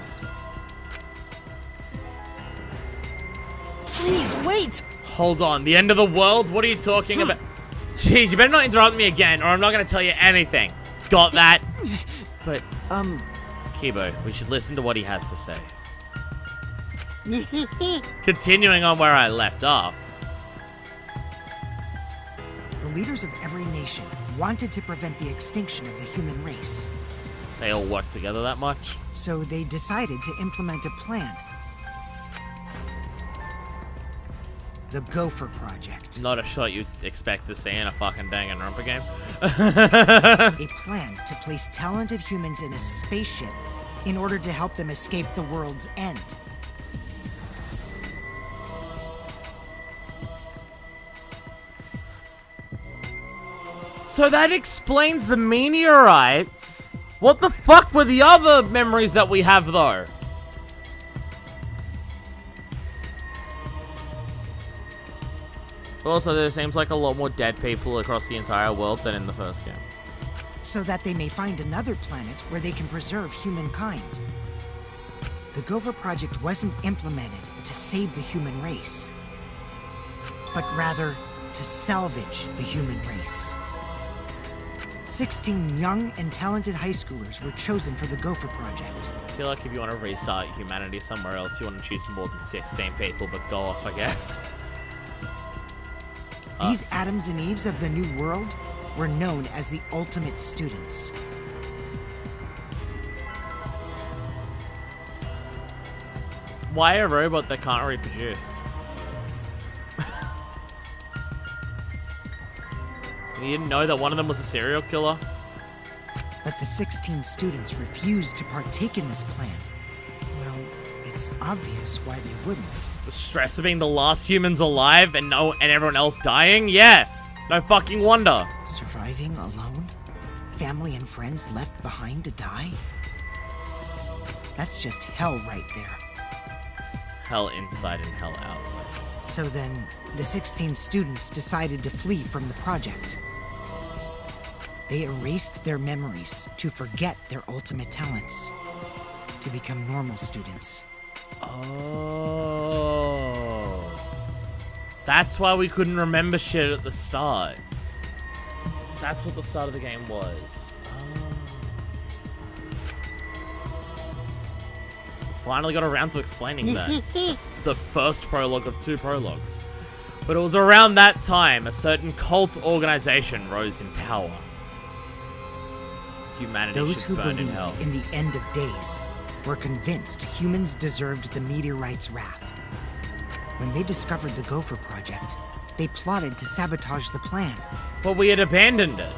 Please, wait! Hold on, the end of the world? What are you talking about? Jeez, you better not interrupt me again, or I'm not gonna tell you anything. Got that? But, Kibo, we should listen to what he has to say. Continuing on where I left off. The leaders of every nation wanted to prevent the extinction of the human race. They all work together that much? So they decided to implement a plan. The Gopher Project. Not a shot you'd expect to see in a fucking Danganronpa game. A plan to place talented humans in a spaceship in order to help them escape the world's end. So that explains the meteorites. What the fuck were the other memories that we have, though? Also, there seems like a lot more dead people across the entire world than in the first game. So that they may find another planet where they can preserve humankind. The Gopher Project wasn't implemented to save the human race, but rather to salvage the human race. 16 young and talented high schoolers were chosen for the Gopher Project. I feel like if you want to restart humanity somewhere else, you want to choose more than 16 people, but go off, I guess. These Adams and Eves of the New World were known as the ultimate students. Why a robot that can't reproduce? You didn't know that one of them was a serial killer? But the 16 students refused to partake in this plan. Well, it's obvious why they wouldn't. The stress of being the last humans alive and everyone else dying? Yeah, no fucking wonder. Surviving alone? Family and friends left behind to die? That's just hell right there. Hell inside and hell outside. So then, the 16 students decided to flee from the project. They erased their memories to forget their ultimate talents, to become normal students. Oh. That's why we couldn't remember shit at the start. That's what the start of the game was. Finally got around to explaining that. The first prologue of 2 prologues. But it was around that time a certain cult organization rose in power. Humanity Those should who burn in believed hell. in the end of days were convinced humans deserved the meteorite's wrath. When they discovered the Gopher Project, they plotted to sabotage the plan. But we had abandoned it.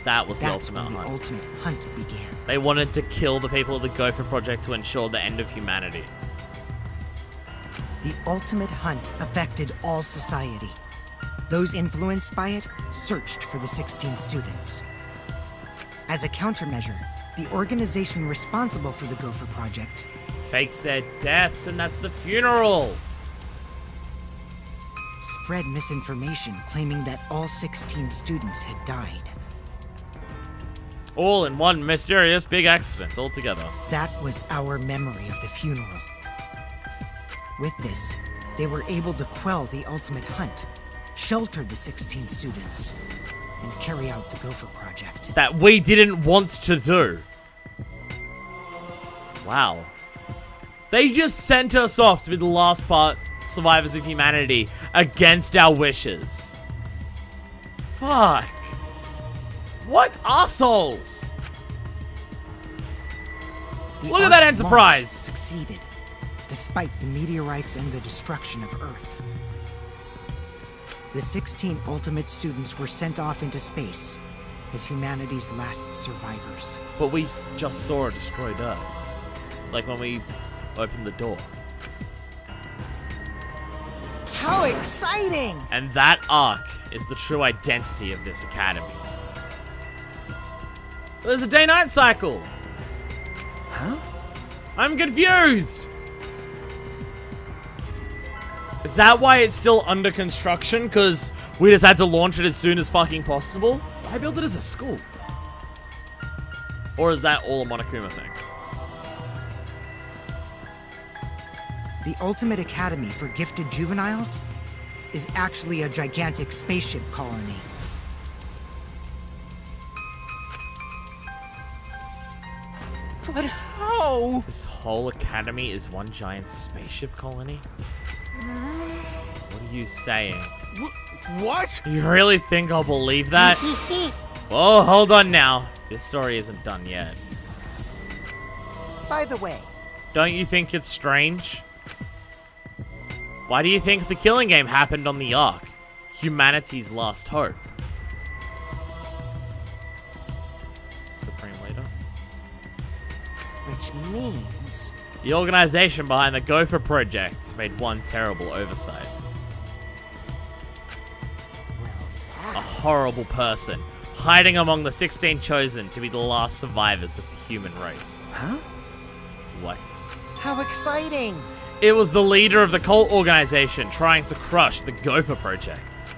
That was the That's ultimate when the hunt. ultimate hunt began. They wanted to kill the people of the Gopher Project to ensure the end of humanity. The ultimate hunt affected all society. Those influenced by it searched for the 16 students. As a countermeasure, the organization responsible for the Gopher Project Fakes their deaths, and that's the funeral. spread misinformation claiming that all 16 students had died. All in one mysterious big accident altogether. That was our memory of the funeral. With this, they were able to quell the ultimate hunt, shelter the 16 students, and carry out the Gopher Project. That we didn't want to do. Wow. They just sent us off to be the last part survivors of humanity against our wishes. Fuck. What assholes? The Look at that Ark's Enterprise. launch succeeded, despite the meteorites and the destruction of Earth. The 16 ultimate students were sent off into space as humanity's last survivors. But we just saw a destroyed Earth. Like when we opened the door. How exciting! And that arc is the true identity of this academy. There's a day-night cycle. Huh? I'm confused. Is that why it's still under construction? Because we just had to launch it as soon as fucking possible? Why build it as a school? Or is that all a Monokuma thing? The Ultimate Academy for Gifted Juveniles is actually a gigantic spaceship colony. But how? This whole academy is one giant spaceship colony? What are you saying? What? You really think I'll believe that? Oh, hold on now. This story isn't done yet. By the way, Don't you think it's strange? Why do you think the killing game happened on the Ark? Humanity's last hope. Supreme Leader. which means... The organization behind the Gopher Project made one terrible oversight. A horrible person, hiding among the 16 chosen to be the last survivors of the human race. Huh? What? How exciting! It was the leader of the cult organization trying to crush the Gopher Project.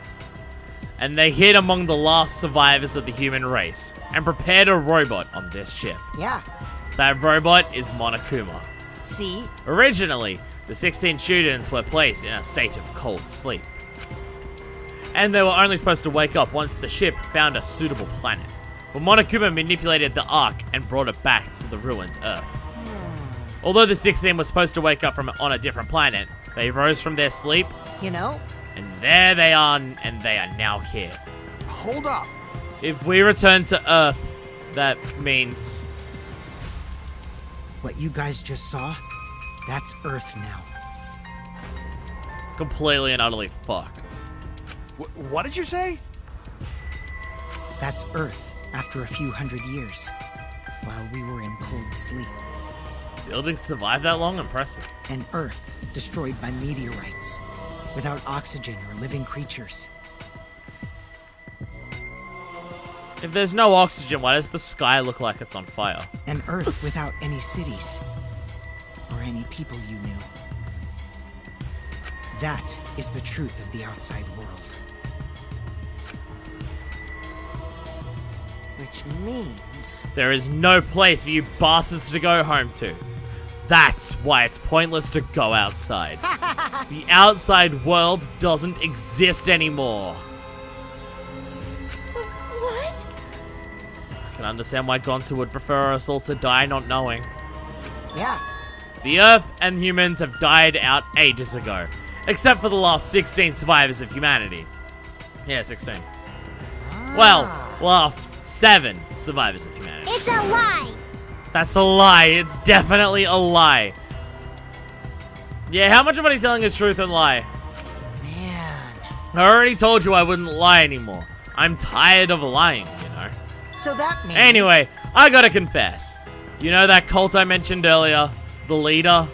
And they hid among the last survivors of the human race and prepared a robot on this ship. Yeah. That robot is Monokuma. See? Originally, the 16 students were placed in a state of cold sleep. and they were only supposed to wake up once the ship found a suitable planet. But Monokuma manipulated the Ark and brought it back to the ruined Earth. Although the 16 was supposed to wake up on a different planet, they rose from their sleep, You know, and there they are, and they are now here. Hold up. If we return to Earth, that means... what you guys just saw, that's Earth now. completely and utterly fucked. What did you say? That's Earth after a few hundred years, while we were in cold sleep. Buildings survived that long? Impressive. An Earth destroyed by meteorites, without oxygen or living creatures. If there's no oxygen, why does the sky look like it's on fire? An Earth without any cities, or any people you knew. That is the truth of the outside world. Which means... There is no place for you bastards to go home to. That's why it's pointless to go outside. The outside world doesn't exist anymore. What? I can understand why Gonta would prefer us all to die not knowing. Yeah. The Earth and humans have died out ages ago. Except for the last 16 survivors of humanity. Yeah, 16. Well, last 7 survivors of humanity. It's a lie! That's a lie. It's definitely a lie. Yeah, how much of what he's telling is truth and lie? Man. I already told you I wouldn't lie anymore. I'm tired of lying, you know. So that means... Anyway, I gotta confess. You know that cult I mentioned earlier? The leader?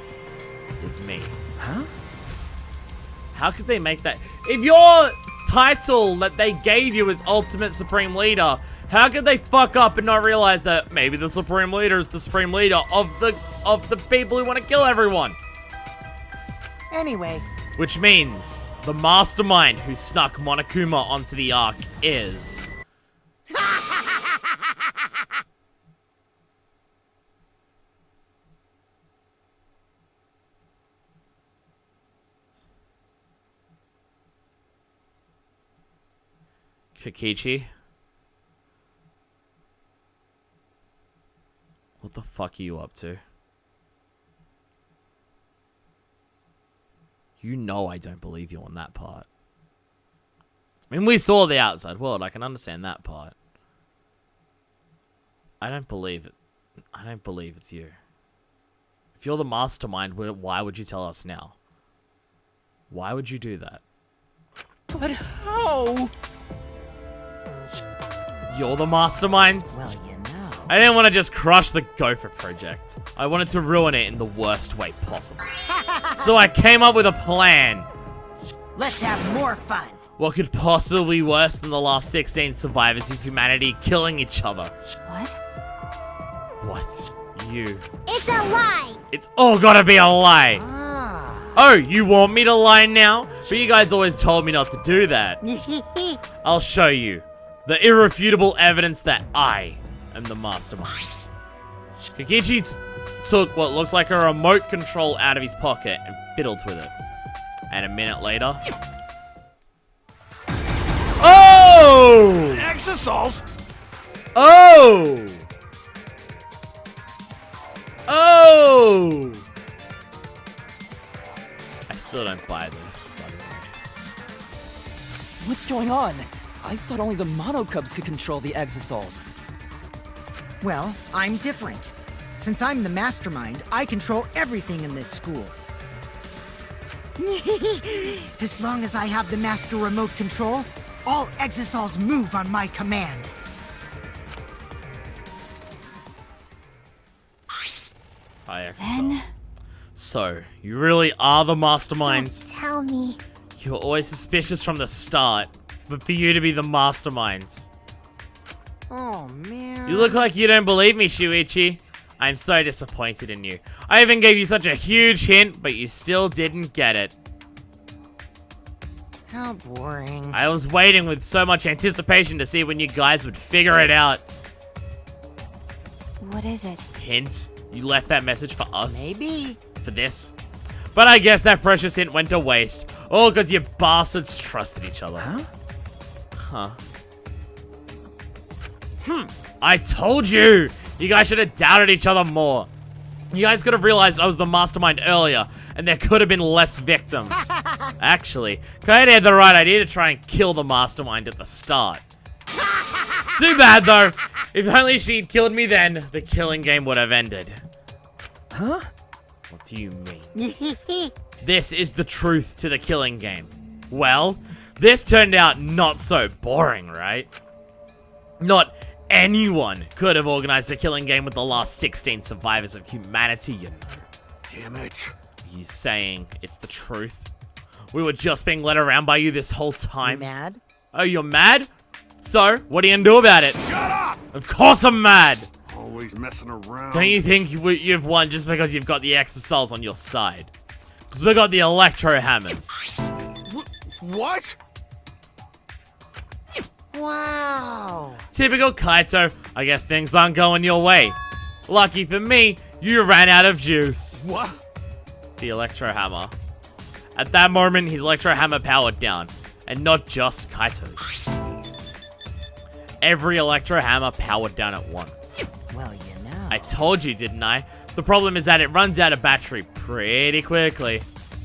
It's me. Huh? How could they make that? If your title that they gave you is Ultimate Supreme Leader, how could they fuck up and not realize that maybe the Supreme Leader is the Supreme Leader of the people who want to kill everyone? Anyway, Which means the mastermind who snuck Monokuma onto the Ark is... Kokichi? What the fuck are you up to? You know I don't believe you on that part. I mean, we saw the outside world. I can understand that part. I don't believe it. I don't believe it's you. If you're the mastermind, why would you tell us now? Why would you do that? but how? You're the mastermind? Well, you know. I didn't want to just crush the Gopher Project. I wanted to ruin it in the worst way possible. So I came up with a plan. Let's have more fun. What could possibly be worse than the last 16 survivors of humanity killing each other? What? What? You? It's a lie! It's all gotta be a lie. Ah. Oh, you want me to lie now? But you guys always told me not to do that. I'll show you. The irrefutable evidence that I am the mastermind. Kokichi took what looked like a remote control out of his pocket and fiddled with it. And a minute later... Oh! Exisals? Oh! Oh! I still don't buy this, by the way. What's going on? I thought only the Monokubs could control the Exisals. Well, I'm different. Since I'm the mastermind, I control everything in this school. As long as I have the master remote control, all Exisals move on my command. Hi, Exisal. Then... So, you really are the mastermind? Don't tell me. You were always suspicious from the start, but for you to be the mastermind. Oh, man. You look like you don't believe me, Shuichi. I'm so disappointed in you. I even gave you such a huge hint, but you still didn't get it. How boring. I was waiting with so much anticipation to see when you guys would figure it out. what is it? Hint? You left that message for us? Maybe. For this? But I guess that precious hint went to waste. All because you bastards trusted each other. Huh? Huh. I told you! You guys should have doubted each other more. You guys could have realized I was the mastermind earlier, and there could have been less victims. Actually, Kaito had the right idea to try and kill the mastermind at the start. Too bad, though. If only she'd killed me then, the killing game would have ended. Huh? What do you mean? This is the truth to the killing game. Well, this turned out not so boring, right? Not anyone could have organized a killing game with the last 16 survivors of humanity, you know. Damn it. Are you saying it's the truth? We were just being led around by you this whole time? Mad? Oh, you're mad? So, what are you gonna do about it? Shut up! Of course I'm mad! Always messing around. Don't you think you've won just because you've got the Exisals on your side? Because we got the electro hammers. What? Wow. Typical Kaito. I guess things aren't going your way. Lucky for me, you ran out of juice. What? The electro hammer. At that moment, his electro hammer powered down. And not just Kaito's. Every electro hammer powered down at once. Well, you know. I told you, didn't I? The problem is that it runs out of battery pretty quickly.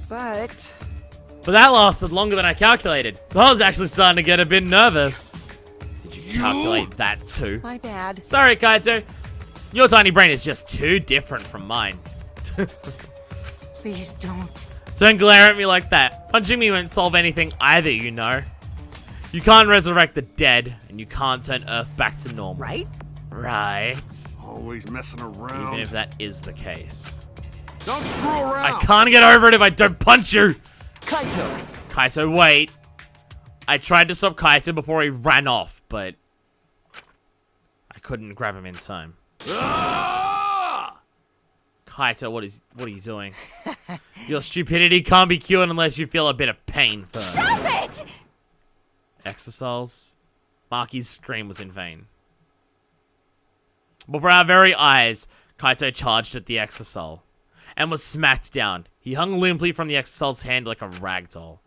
But that lasted longer than I calculated. So I was actually starting to get a bit nervous. Did you calculate that too? my bad. Sorry, Kaito. Your tiny brain is just too different from mine. Please don't. Don't glare at me like that. Punching me won't solve anything either, you know. You can't resurrect the dead, and you can't turn Earth back to normal. Right? Right. Always messing around. Even if that is the case. Don't screw around. I can't get over it if I don't punch you! Kaito! Kaito, wait. I tried to stop Kaito before he ran off, but I couldn't grab him in time. Ah! Kaito, what are you doing? Your stupidity can't be cured unless you feel a bit of pain first. Stop it! Exisals. Maki's scream was in vain. Before our very eyes, Kaito charged at the Exisal and was smacked down. He hung limply from the Exisal's hand like a rag doll.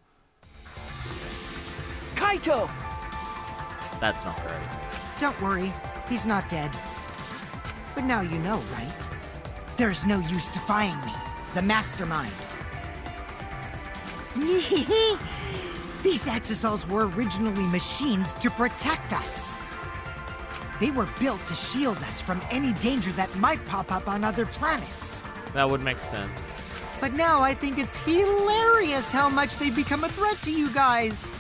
Kaito! That's not great. Don't worry. He's not dead. But now you know, right? There's no use defying me. The mastermind. These Exisals were originally machines to protect us. They were built to shield us from any danger that might pop up on other planets. That would make sense. But now I think it's hilarious how much they've become a threat to you guys.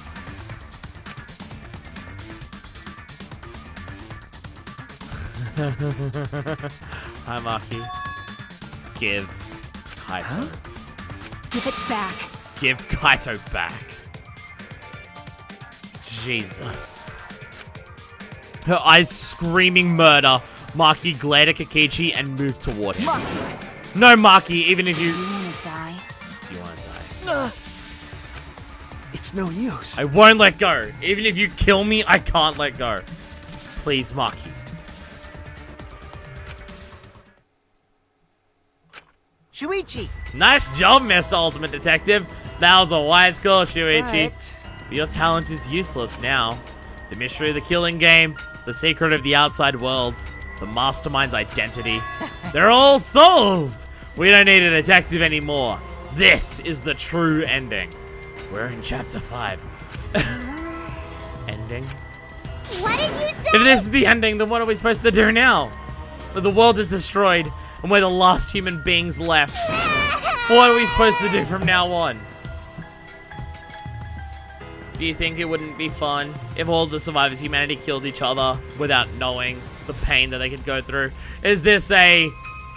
Hi, Maki. Give Kaito. Give it back. Give Kaito back. Jesus. Her eyes screaming murder, Maki glared at Kokichi and moved toward him. Maki! No, Maki, even if you... You wanna die? Do you want to die? It's no use. I won't let go. Even if you kill me, I can't let go. Please, Maki. Shuichi! Nice job, Mr. Ultimate Detective. That was a wise call, Shuichi. But But your talent is useless now. The mystery of the killing game, the secret of the outside world, the mastermind's identity, they're all solved! We don't need a detective anymore. This is the true ending. We're in chapter 5. Ending? What did you say? If this is the ending, then what are we supposed to do now? The world is destroyed, and we're the last human beings left. What are we supposed to do from now on? Do you think it wouldn't be fun if all the survivors of humanity killed each other without knowing the pain that they could go through? Is this a,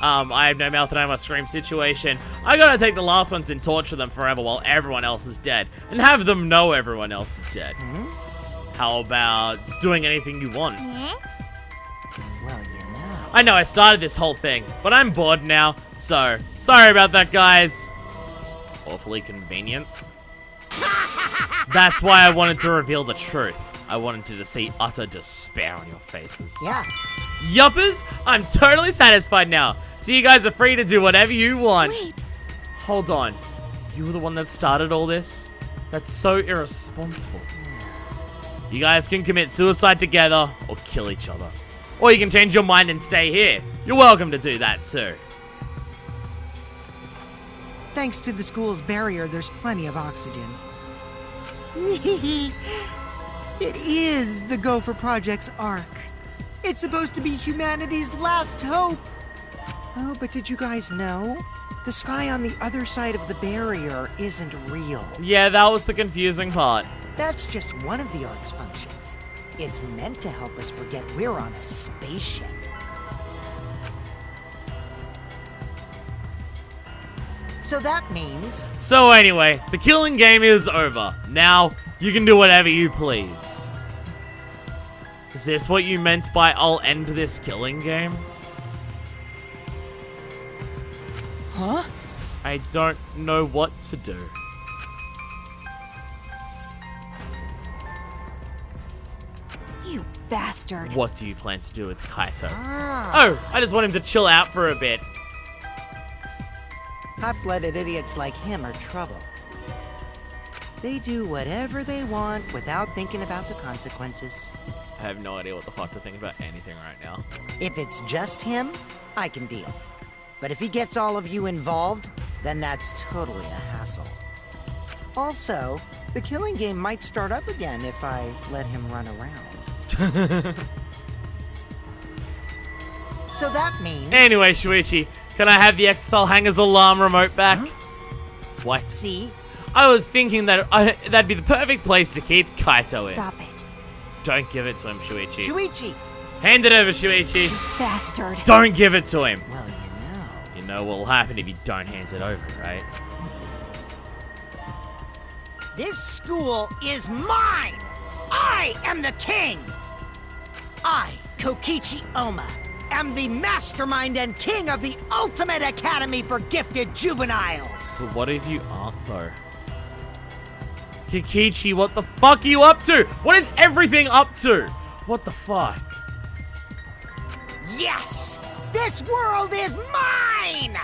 I have no mouth and I must scream situation? I gotta take the last ones and torture them forever while everyone else is dead, and have them know everyone else is dead. How about doing anything you want? Huh? well, you know. I know I started this whole thing, but I'm bored now, so sorry about that, guys. Awfully convenient. That's why I wanted to reveal the truth. I wanted you to see utter despair on your faces. Yeah. Yuppers, I'm totally satisfied now. So you guys are free to do whatever you want. Wait. Hold on. You were the one that started all this? That's so irresponsible. You guys can commit suicide together or kill each other. Or you can change your mind and stay here. You're welcome to do that too. Thanks to the school's barrier, there's plenty of oxygen. It is the Gopher Project's ark. It's supposed to be humanity's last hope. Oh, but did you guys know? The sky on the other side of the barrier isn't real. Yeah, that was the confusing part. That's just one of the ark's functions. It's meant to help us forget we're on a spaceship. So that means... So anyway, the killing game is over. Now, you can do whatever you please. Is this what you meant by I'll end this killing game? Huh? I don't know what to do. You bastard. What do you plan to do with Kaito? Ah, Oh, I just want him to chill out for a bit. hot-blooded idiots like him are trouble. They do whatever they want without thinking about the consequences. I have no idea what the fuck to think about anything right now. If it's just him, I can deal. But if he gets all of you involved, then that's totally a hassle. Also, the killing game might start up again if I let him run around. So that means... Anyway, Shuichi, can I have the Exisal hangar's alarm remote back? Huh? What? See? I was thinking that that'd be the perfect place to keep Kaito in. Stop it. Don't give it to him, Shuichi. Shuichi! Hand it over, Shuichi. Bastard. Don't give it to him. Well, You know what will happen if you don't hand it over, right? this school is mine! I am the king! I, Kokichi Oma, am the mastermind and king of the ultimate academy for gifted juveniles! But what if you aren't, though? Kokichi, what the fuck are you up to? What is everything up to? What the fuck? Yes! This world is mine!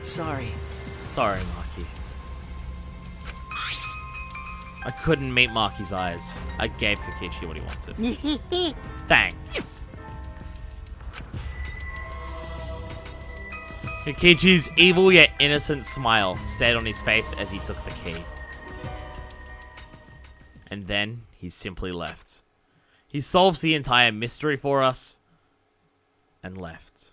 Sorry. Sorry, Maki. I couldn't meet Maki's eyes. I gave Kokichi what he wanted. Thanks. Kokichi's evil yet innocent smile stayed on his face as he took the key. And then he simply left. He solves the entire mystery for us and left.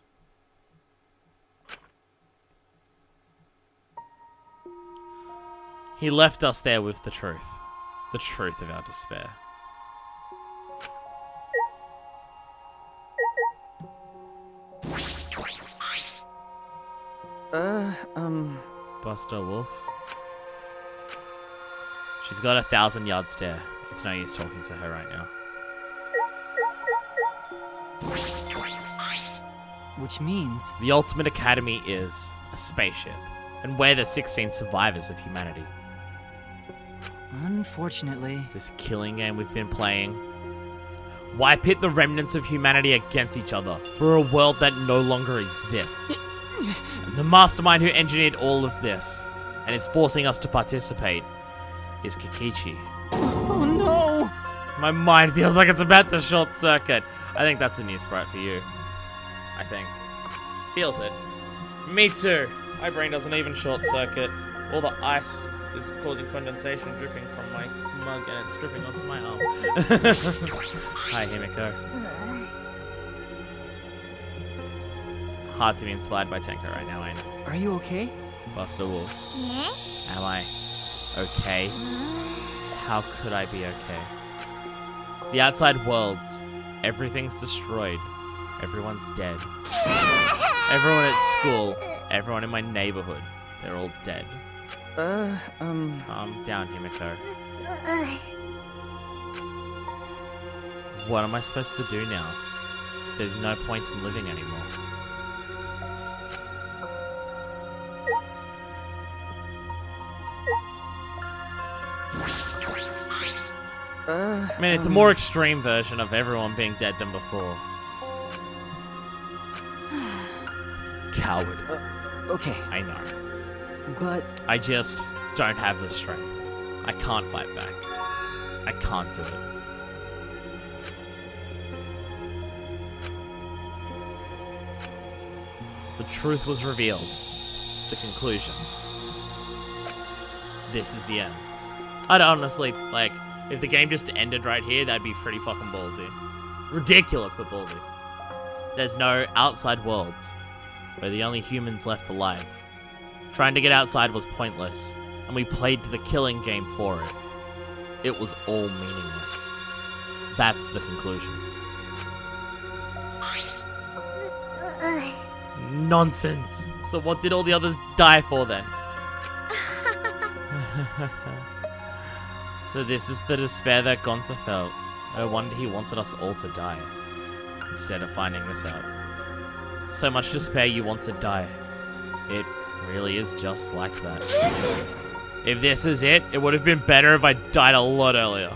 He left us there with the truth of our despair. Buster Wolf. She's got a 1,000-yard stare. It's no use talking to her right now. Which means... The Ultimate Academy is a spaceship, and we're the 16 survivors of humanity. Unfortunately... This killing game we've been playing. Why pit the remnants of humanity against each other for a world that no longer exists? And the mastermind who engineered all of this, and is forcing us to participate, is Kokichi. Oh no! My mind feels like it's about to short circuit. I think that's a new sprite for you. I think. Feels it. Me too. My brain doesn't even short circuit. All the ice is causing condensation dripping from my mug and it's dripping onto my arm. Hi, Himiko. Hard to be inspired by Tenko right now, ain't it? Are you okay? Buster Wolf. Yeah? Am I okay? How could I be okay? The outside world, everything's destroyed. Everyone's dead. Everyone at school, everyone in my neighborhood, they're all dead. Calm down, Himiko. What am I supposed to do now? There's no point in living anymore. I mean, it's a more extreme version of everyone being dead than before. Coward. Okay, I know. but... don't have the strength. I can't fight back. I can't do it. The truth was revealed. The conclusion. This is the end. I'd honestly, like, if the game just ended right here, that'd be pretty fucking ballsy. Ridiculous, but ballsy. There's no outside world. We're the only humans left alive. Trying to get outside was pointless, and we played the killing game for it. It was all meaningless. That's the conclusion. Nonsense. So what did all the others die for then? So this is the despair that Gonta felt. No wonder he wanted us all to die, instead of finding this out. So much despair you want to die. It really is just like that. If this is it, it would have been better if I died a lot earlier.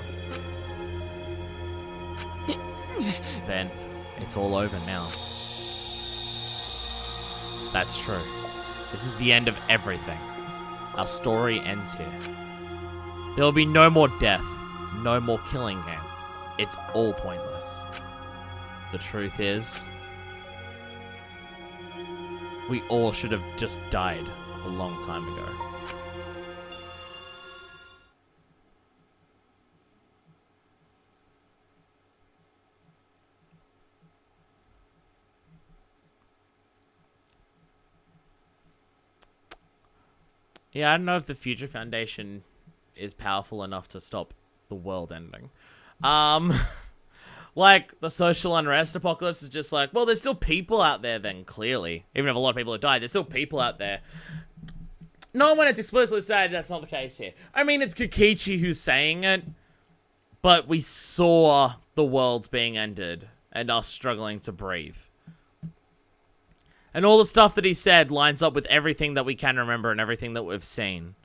Then, it's all over now. That's true. This is the end of everything. Our story ends here. There will be no more death, no more killing game. It's all pointless. The truth is, we all should have just died a long time ago. Yeah, I don't know if the Future Foundation is powerful enough to stop the world ending. Like, the social unrest apocalypse is just like, well, there's still people out there then, clearly. Even if a lot of people have died, there's still people out there. Not when it's explicitly said, that's not the case here. I mean, it's Kokichi who's saying it, but we saw the world being ended and us struggling to breathe. And all the stuff that he said lines up with everything that we can remember and everything that we've seen.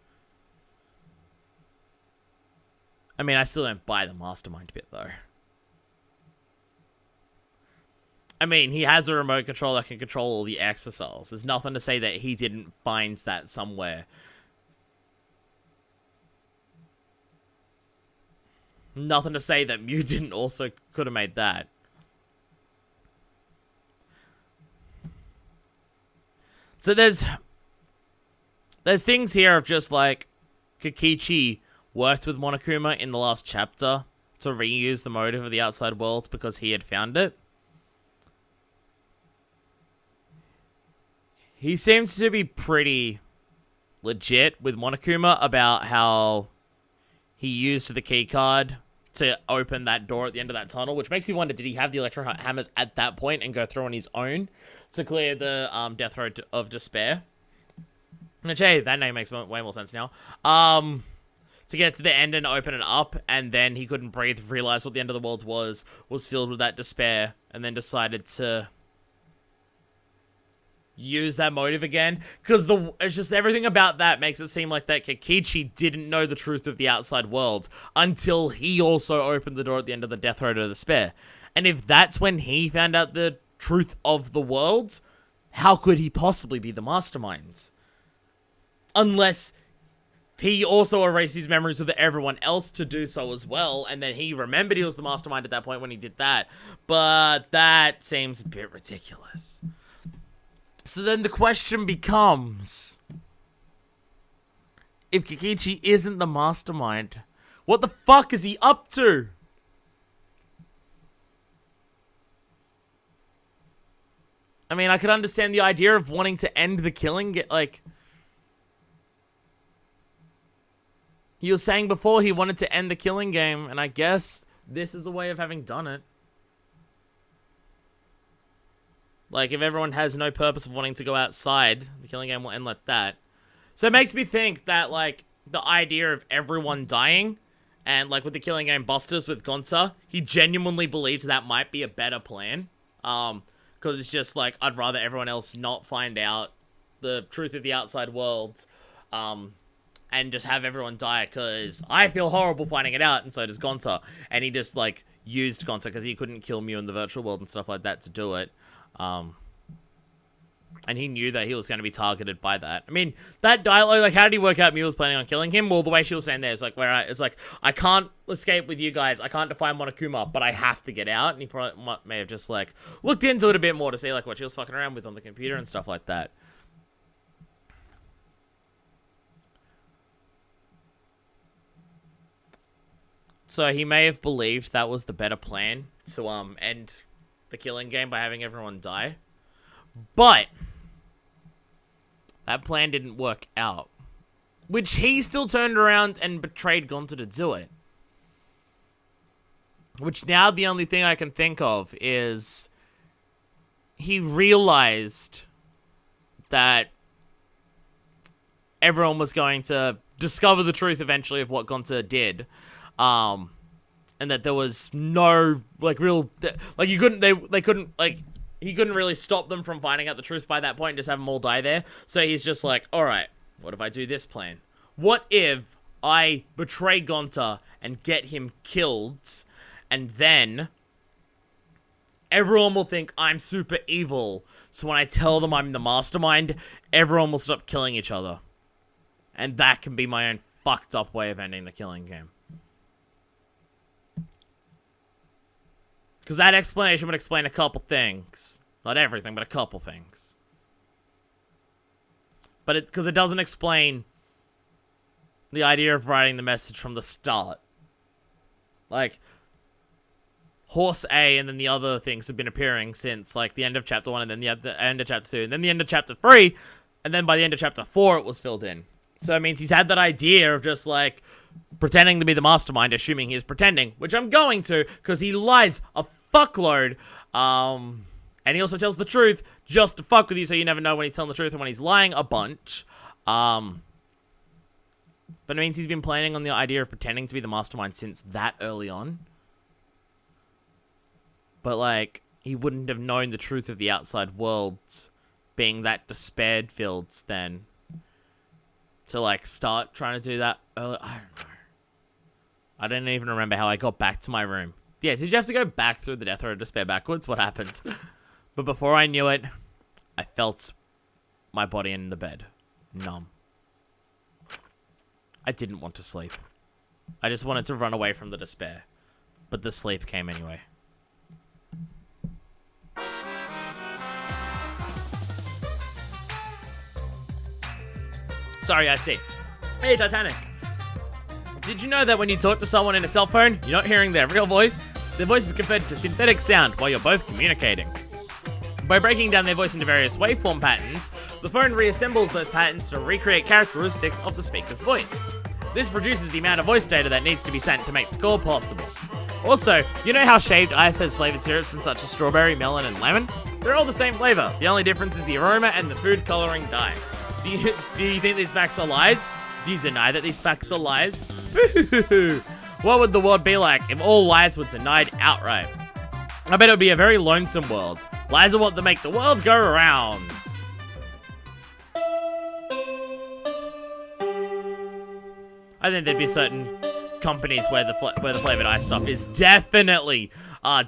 I mean, I still don't buy the mastermind bit, though. I mean, he has a remote control that can control all the Exisals. There's nothing to say that he didn't find that somewhere. Nothing to say that Mew didn't also could have made that. So there's things here of just like Kokichi worked with Monokuma in the last chapter to reuse the motive of the outside world because he had found it. He seems to be pretty legit with Monokuma about how he used the keycard to open that door at the end of that tunnel, which makes me wonder, did he have the electro hammers at that point and go through on his own to clear the Death Road of Despair? Which, hey, that name makes way more sense now. To get to the end and open it up, and then he couldn't breathe, realized what the end of the world was filled with that despair, and then decided to use that motive again, because it's just everything about that makes it seem like that Kokichi didn't know the truth of the outside world until he also opened the door at the end of the Death Road of Despair. And if that's when he found out the truth of the world, how could he possibly be the mastermind? Unless he also erased his memories with everyone else to do so as well, and then he remembered he was the mastermind at that point when he did that. But that seems a bit ridiculous. So then the question becomes, if Kokichi isn't the mastermind, what the fuck is he up to? I mean, I could understand the idea of wanting to end the killing, like, he was saying before he wanted to end the killing game, and I guess this is a way of having done it. Like, if everyone has no purpose of wanting to go outside, the killing game will end like that. So it makes me think that, like, the idea of everyone dying, and, like, with the killing game busters with Gonta, he genuinely believed that might be a better plan. Because it's just, like, I'd rather everyone else not find out the truth of the outside world, and just have everyone die, because I feel horrible finding it out, and so does Gonta. And he just, like, used Gonta because he couldn't kill Mew in the virtual world and stuff like that to do it. And he knew that he was going to be targeted by that. I mean, that dialogue, like, how did he work out Mule was planning on killing him? Well, the way she was saying there is like, it's like, I can't escape with you guys. I can't defy Monokuma, but I have to get out. And he probably may have just, like, looked into it a bit more to see, like, what she was fucking around with on the computer and stuff like that. So he may have believed that was the better plan to, end the killing game by having everyone die. But that plan didn't work out, which he still turned around and betrayed Gonta to do it. Which now the only thing I can think of is he realized that everyone was going to discover the truth eventually of what Gonta did. And that there was no, like, real, like, you couldn't, they couldn't, like, he couldn't really stop them from finding out the truth by that point and just have them all die there. So he's just like, alright, what if I do this plan? What if I betray Gonta and get him killed, and then everyone will think I'm super evil, so when I tell them I'm the mastermind, everyone will stop killing each other. And that can be my own fucked up way of ending the killing game. Because that explanation would explain a couple things. Not everything, but a couple things. But because it doesn't explain the idea of writing the message from the start. Like, Horse A and then the other things have been appearing since, like, the end of Chapter 1 and then the end of Chapter 2 and then the end of Chapter 3. And then by the end of Chapter 4, it was filled in. So it means he's had that idea of just, like, pretending to be the mastermind, assuming he is pretending, which I'm going to, because he lies a fuckload, and he also tells the truth just to fuck with you, so you never know when he's telling the truth and when he's lying a bunch, but it means he's been planning on the idea of pretending to be the mastermind since that early on, but, like, he wouldn't have known the truth of the outside world being that despair-filled then, to, like, start trying to do that early. I don't know. I don't even remember how I got back to my room. Yeah, did you have to go back through the Death Road of Despair backwards? What happened? But before I knew it, I felt my body in the bed. Numb. I didn't want to sleep. I just wanted to run away from the despair. But the sleep came anyway. Sorry, Ice-T. Hey, Titanic. Did you know that when you talk to someone in a cell phone, you're not hearing their real voice? Their voice is converted to synthetic sound while you're both communicating. By breaking down their voice into various waveform patterns, the phone reassembles those patterns to recreate characteristics of the speaker's voice. This reduces the amount of voice data that needs to be sent to make the call possible. Also, you know how shaved ice has flavored syrups such as strawberry, melon, and lemon? They're all the same flavor. The only difference is the aroma and the food coloring dye. Do you think these facts are lies? Do you deny that these facts are lies? What would the world be like if all lies were denied outright? I bet it would be a very lonesome world. Lies are what make the world go around. I think there'd be certain companies where the flavored ice stuff is definitely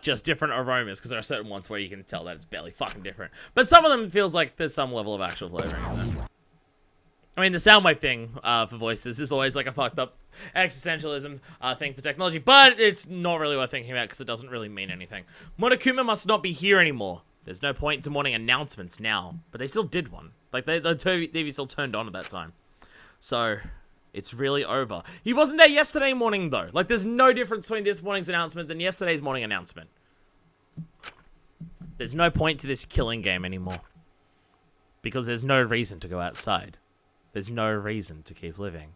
just different aromas, because there are certain ones where you can tell that it's barely fucking different. But some of them it feels like there's some level of actual flavoring in there. I mean, the soundwave thing for voices is always like a fucked up existentialism thing for technology, but it's not really worth thinking about because it doesn't really mean anything. Monokuma must not be here anymore. There's no point to morning announcements now, but they still did one. Like, the TV still turned on at that time. So, it's really over. He wasn't there yesterday morning, though. Like, there's no difference between this morning's announcements and yesterday's morning announcement. There's no point to this killing game anymore. Because there's no reason to go outside. There's no reason to keep living.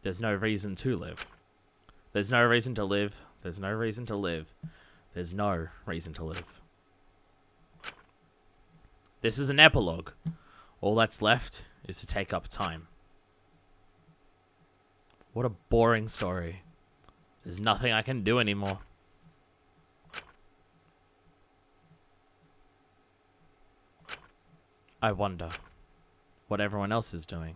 There's no reason to live. There's no reason to live. There's no reason to live. There's no reason to live. This is an epilogue. All that's left is to take up time. What a boring story. There's nothing I can do anymore. I wonder what everyone else is doing.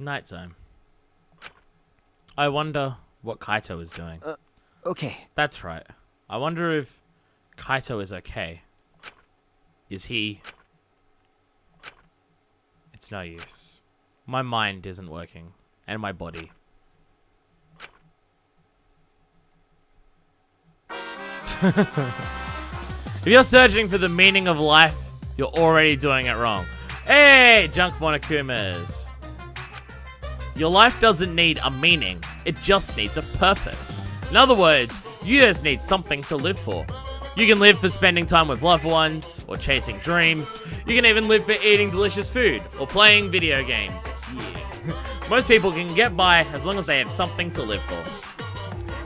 Nighttime. I wonder what Kaito is doing. Okay. That's right. I wonder if Kaito is okay. Is he... It's no use. My mind isn't working. And my body. If you're searching for the meaning of life, you're already doing it wrong. Hey, junk Monokumas. Your life doesn't need a meaning. It just needs a purpose. In other words, you just need something to live for. You can live for spending time with loved ones, or chasing dreams. You can even live for eating delicious food, or playing video games. Yeah. Most people can get by as long as they have something to live for.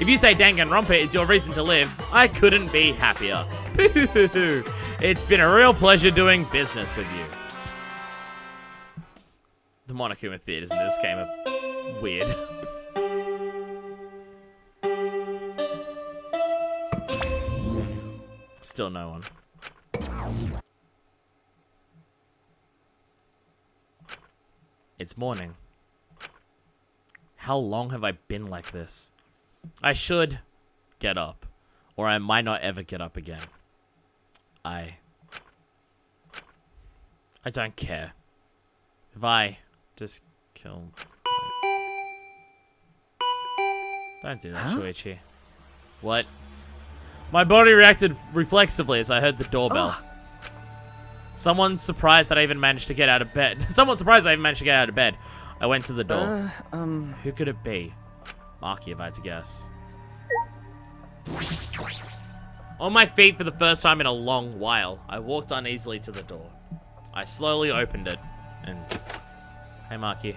If you say Danganronpa is your reason to live, I couldn't be happier. It's been a real pleasure doing business with you. The Monokuma theaters in this game are weird. Still no one. It's morning. How long have I been like this? I should get up, or I might not ever get up again. I don't care. If I just kill... Don't do that, Shuichi. What? My body reacted reflexively as I heard the doorbell. Someone's surprised that I even managed to get out of bed. Someone's surprised I even managed to get out of bed. I went to the door. Who could it be? Maki, if I had to guess. On my feet for the first time in a long while, I walked uneasily to the door. I slowly opened it, and... Hey, Maki.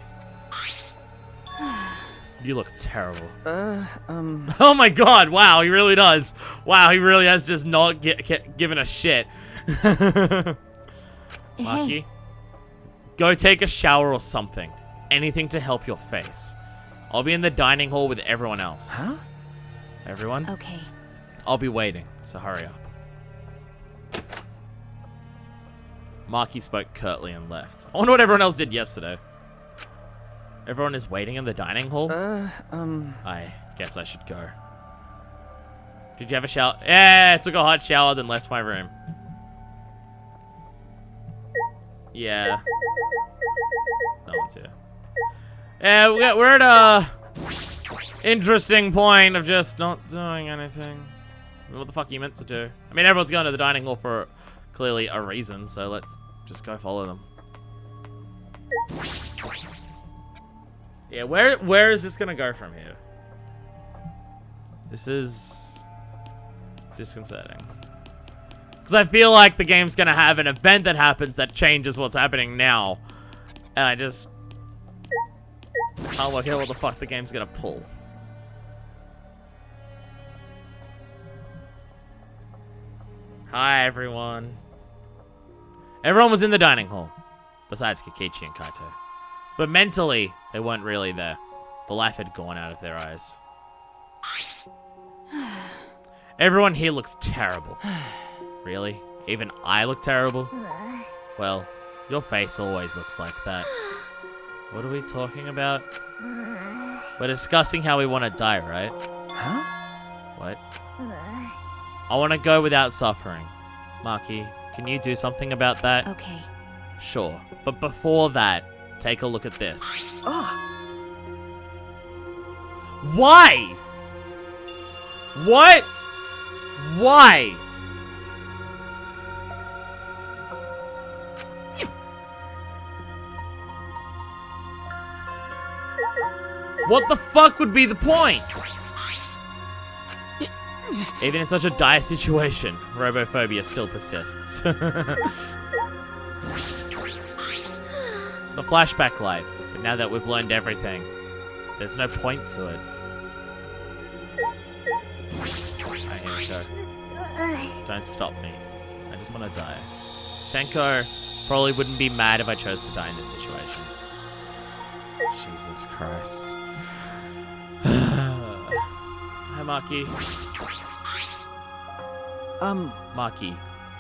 You look terrible. Oh my god, wow, he really does. Wow, he really has just not given a shit. Maki, go take a shower or something. Anything to help your face. I'll be in the dining hall with everyone else. Huh? Everyone? Okay. I'll be waiting, so hurry up. Maki spoke curtly and left. I wonder what everyone else did yesterday. Everyone is waiting in the dining hall? I guess I should go. Did you have a shower? Yeah, I took a hot shower, then left my room. Yeah. No one's here. Yeah, we're at a interesting point of just not doing anything. What the fuck are you meant to do? I mean, everyone's going to the dining hall for clearly a reason, so let's just go follow them. Yeah, where is this gonna go from here? This is disconcerting. Because I feel like the game's gonna have an event that happens that changes what's happening now. And I just can't work out what the fuck the game's gonna pull. Hi, everyone. Everyone was in the dining hall, besides Kokichi and Kaito. But mentally, they weren't really there. The life had gone out of their eyes. Everyone here looks terrible. Really? Even I look terrible? Well, your face always looks like that. What are we talking about? We're discussing how we want to die, right? Huh? What? I want to go without suffering. Maki, can you do something about that? Okay. Sure. But before that, take a look at this. Why? What? Why? What the fuck would be the point? Even in such a dire situation, robophobia still persists. The flashback light, but now that we've learned everything, there's no point to it. Alright, here we go. Don't stop me. I just want to die. Tenko probably wouldn't be mad if I chose to die in this situation. Jesus Christ. Hi, Maki. Maki,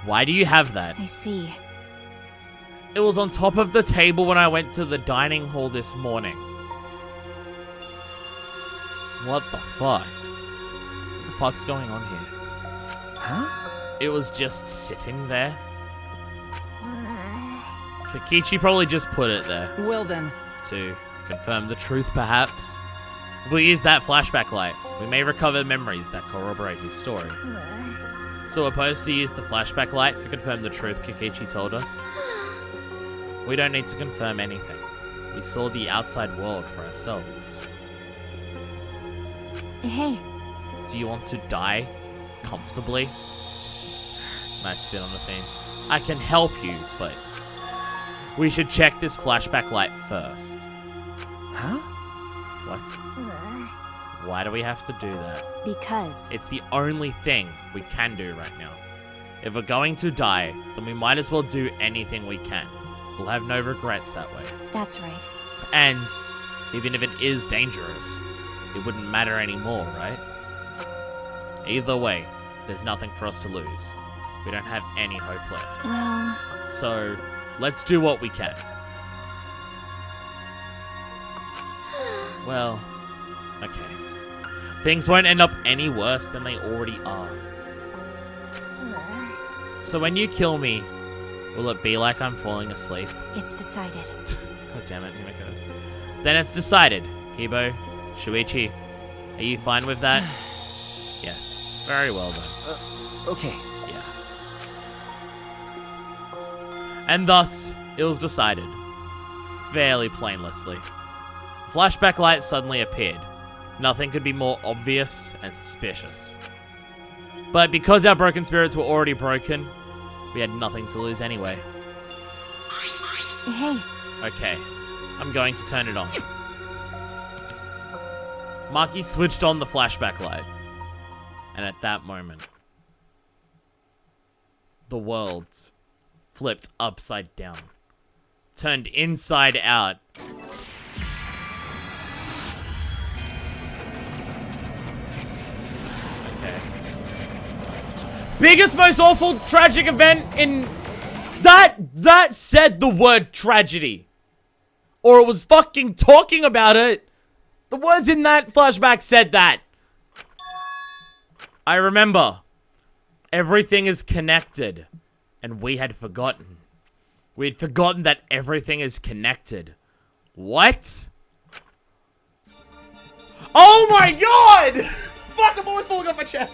why do you have that? I see. It was on top of the table when I went to the dining hall this morning. What the fuck? What the fuck's going on here? Huh? It was just sitting there? Kokichi probably just put it there. Well then. To confirm the truth, perhaps. If we use that flashback light, we may recover memories that corroborate his story. So we're supposed to use the flashback light to confirm the truth Kokichi told us? We don't need to confirm anything. We saw the outside world for ourselves. Hey, Do you want to die comfortably? Nice spin on the theme. I can help you, but we should check this flashback light first. Huh? What? Why do we have to do that? because It's the only thing we can do right now. If we're going to die, then we might as well do anything we can. We'll have no regrets that way. that's right. And even if it is dangerous, it wouldn't matter anymore, right? Either way, there's nothing for us to lose. We don't have any hope left. Well, So, let's do what we can. Well, okay. Things won't end up any worse than they already are. So when you kill me, will it be like I'm falling asleep? it's decided. God damn it, Himiko. Then it's decided. Kibo, Shuichi, are you fine with that? Yes. Very well then. Okay. Yeah. And thus, it was decided. Fairly plainlessly. Flashback light suddenly appeared. Nothing could be more obvious and suspicious. But because our broken spirits were already broken, we had nothing to lose anyway. Hey, Okay, I'm going to turn it on. Maki switched on the flashback light. And at that moment, the world flipped upside down. Turned inside out. Okay. Biggest, most awful, tragic event in... That said the word tragedy. Or it was fucking talking about it. The words in that flashback said that. I remember. Everything is connected. And we had forgotten. We had forgotten that everything is connected. What? Oh my god! Fuck, I'm always falling off my chair.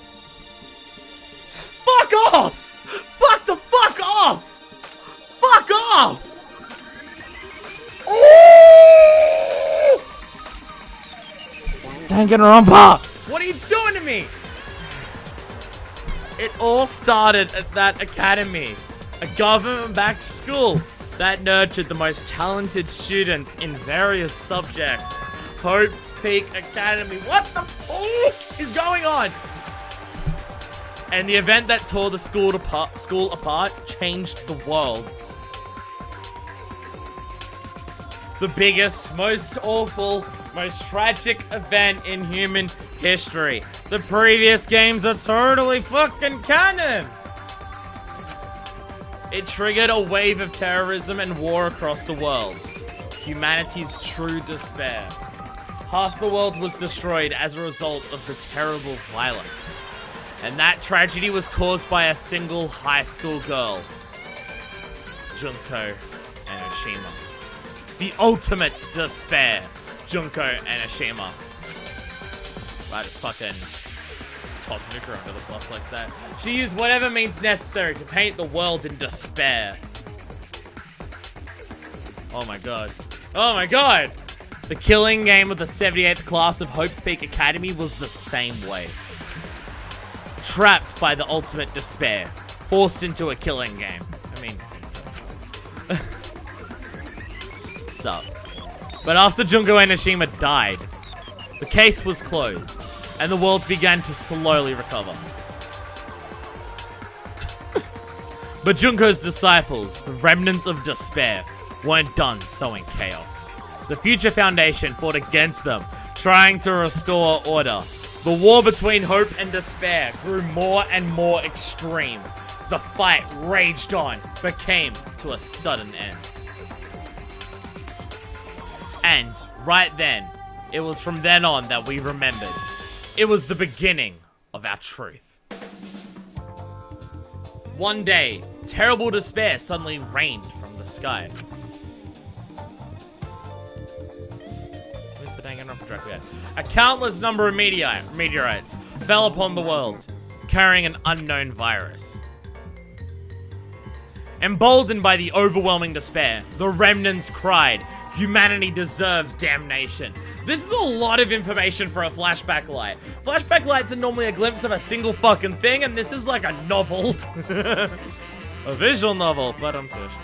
Fuck off! Fuck the fuck off! Fuck off! Danganronpa! What are you doing to me? It all started at that academy. A government-backed school that nurtured the most talented students in various subjects. Hope's Peak Academy. What the fuck is going on? And the event that tore the school apart changed the world. The biggest, most awful, most tragic event in human history. The previous games are totally fucking canon. It triggered a wave of terrorism and war across the world. Humanity's true despair. Half the world was destroyed as a result of the terrible violence. And that tragedy was caused by a single high school girl. Junko Enoshima. The ultimate despair. Junko Enoshima. I just fucking toss Nuka under the bus like that. She used whatever means necessary to paint the world in despair. Oh my god. Oh my god! The killing game of the 78th class of Hope's Peak Academy was the same way. Trapped by the ultimate despair. Forced into a killing game. I mean... Sup. But after Junko Enoshima died, the case was closed, and the world began to slowly recover. But Junko's disciples, the remnants of despair, weren't done sowing chaos. The Future Foundation fought against them, trying to restore order. The war between hope and despair grew more and more extreme. The fight raged on, but came to a sudden end. And right then, It was from then on that we remembered. It was the beginning of our truth. One day, terrible despair suddenly rained from the sky. Where's the Danganronpa track we had? A countless number of meteorites fell upon the world, carrying an unknown virus. Emboldened by the overwhelming despair, the remnants cried, "Humanity deserves damnation." This is a lot of information for a flashback light. Flashback lights are normally a glimpse of a single fucking thing, and this is like a novel. A visual novel, but I'm touched.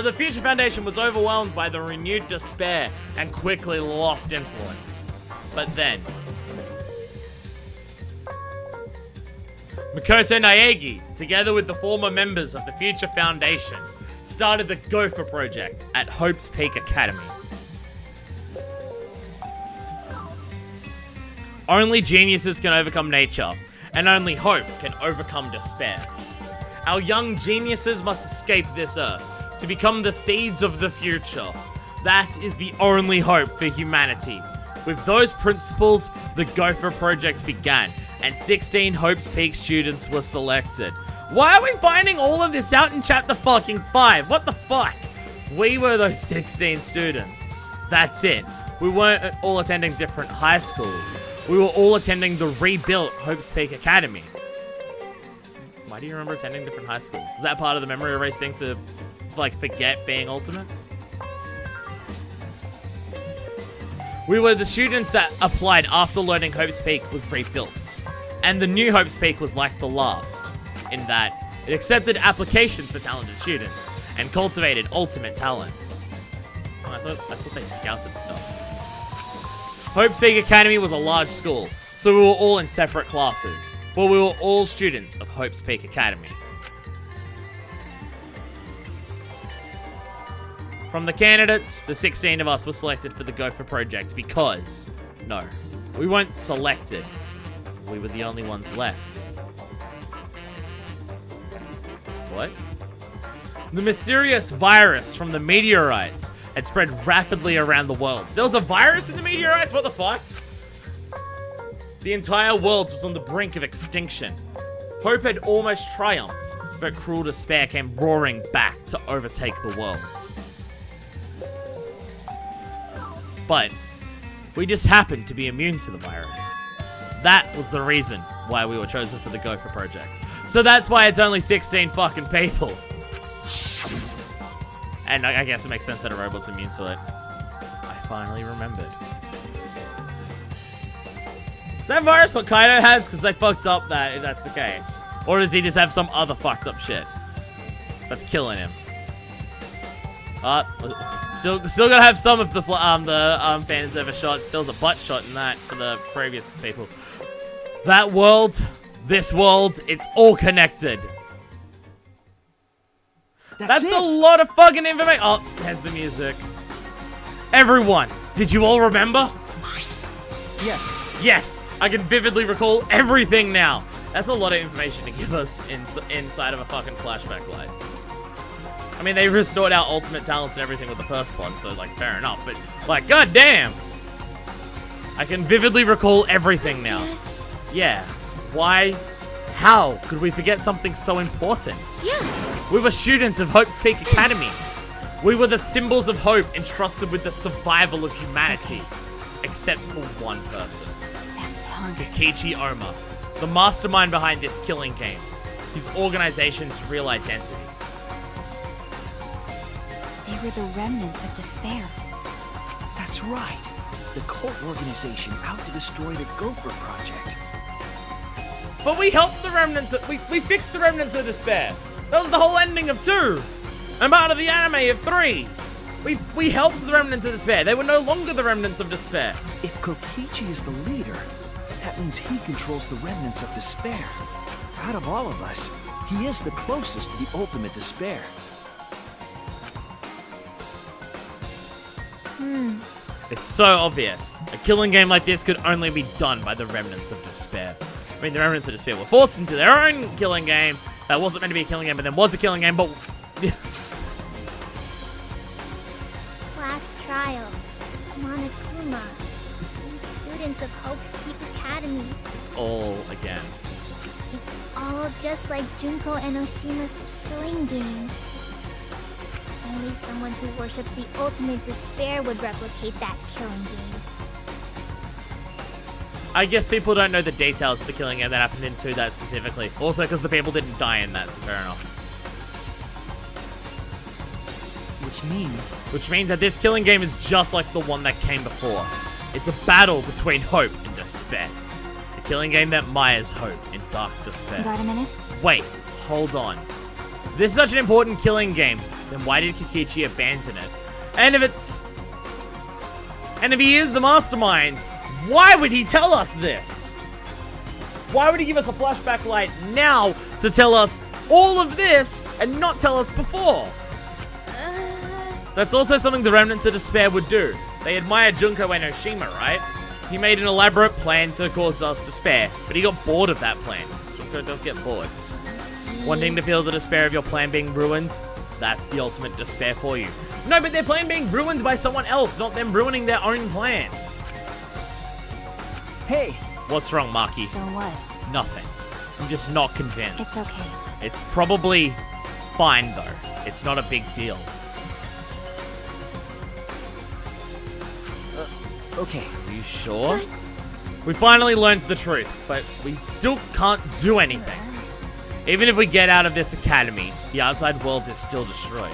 The Future Foundation was overwhelmed by the renewed despair and quickly lost influence. But then, Makoto Naegi, together with the former members of the Future Foundation, started the Gopher Project at Hope's Peak Academy. Only geniuses can overcome nature, and only hope can overcome despair. Our young geniuses must escape this Earth to become the seeds of the future. That is the only hope for humanity. With those principles, the Gopher Project began, and 16 Hope's Peak students were selected. Why are we finding all of this out in chapter fucking 5? What the fuck? We were those 16 students. That's it. We weren't all attending different high schools. We were all attending the rebuilt Hope's Peak Academy. Why do you remember attending different high schools? Was that part of the memory erase thing to, like, forget being ultimates? We were the students that applied after learning Hope's Peak was rebuilt. And the new Hope's Peak was like the last, in that it accepted applications for talented students and cultivated ultimate talents. Oh, I thought they scouted stuff. Hope's Peak Academy was a large school, so we were all in separate classes, but we were all students of Hope's Peak Academy. From the candidates, the 16 of us were selected for the Gopher Project because, no, we weren't selected. We were the only ones left. What? The mysterious virus from the meteorites had spread rapidly around the world. There was a virus in the meteorites? What the fuck? The entire world was on the brink of extinction. Hope had almost triumphed, but cruel despair came roaring back to overtake the world. But we just happened to be immune to the virus. That was the reason why we were chosen for the Gopher Project. So that's why it's only 16 fucking people. And I guess it makes sense that a robot's immune to it. I finally remembered. Is that virus what Kaito has? Because they fucked up that if that's the case. Or does he just have some other fucked up shit that's killing him? Still gotta have some of the fan service shots. There was a butt shot in that for the previous people. That world, this world, it's all connected. That's a lot of fucking information. Oh, there's the music. Everyone, did you all remember? Yes. Yes, I can vividly recall everything now. That's a lot of information to give us inside of a fucking flashback light. I mean, they restored our ultimate talents and everything with the first one, so, like, fair enough. But, like, goddamn! I can vividly recall everything now. Yeah. Why? How could we forget something so important? Yeah. We were students of Hope's Peak Academy. We were the symbols of hope entrusted with the survival of humanity. Except for one person. Kokichi Oma, the mastermind behind this killing game. His organization's real identity. They were the remnants of despair. That's right. The cult organization out to destroy the Gopher Project. But we helped the remnants we fixed the remnants of despair. That was the whole ending of 2. And part of the anime of 3. We helped the remnants of despair. They were no longer the remnants of despair. If Kokichi is the leader, that means he controls the remnants of despair. Out of all of us, he is the closest to the ultimate despair. It's so obvious. A killing game like this could only be done by the remnants of despair. I mean, the remnants of despair were forced into their own killing game. That wasn't meant to be a killing game, but then was a killing game, but... Class trials. Monokuma. of Hope's Peak Academy. It's all again. It's all just like Junko and Oshima's killing game. Only someone who worships the ultimate despair would replicate that killing game. I guess people don't know the details of the killing game that happened in 2 that specifically. Also, because the people didn't die in that, so fair enough. Which means that this killing game is just like the one that came before. It's a battle between hope and despair. The killing game that mires hope in dark despair. Got a minute? Wait, hold on. If this is such an important killing game, then why did Kokichi abandon it? And if he is the mastermind, why would he tell us this? Why would he give us a flashback light now to tell us all of this and not tell us before? That's also something the Remnants of Despair would do. They admire Junko and Oshima, right? He made an elaborate plan to cause us despair, but he got bored of that plan. Junko does get bored. Wanting to feel the despair of your plan being ruined, that's the ultimate despair for you. No, but their plan being ruined by someone else, not them ruining their own plan. Hey! What's wrong, Maki? So what? Nothing. I'm just not convinced. It's okay. It's probably fine, though. It's not a big deal. Okay. Are you sure? We finally learned the truth, but we still can't do anything. Even if we get out of this academy, the outside world is still destroyed.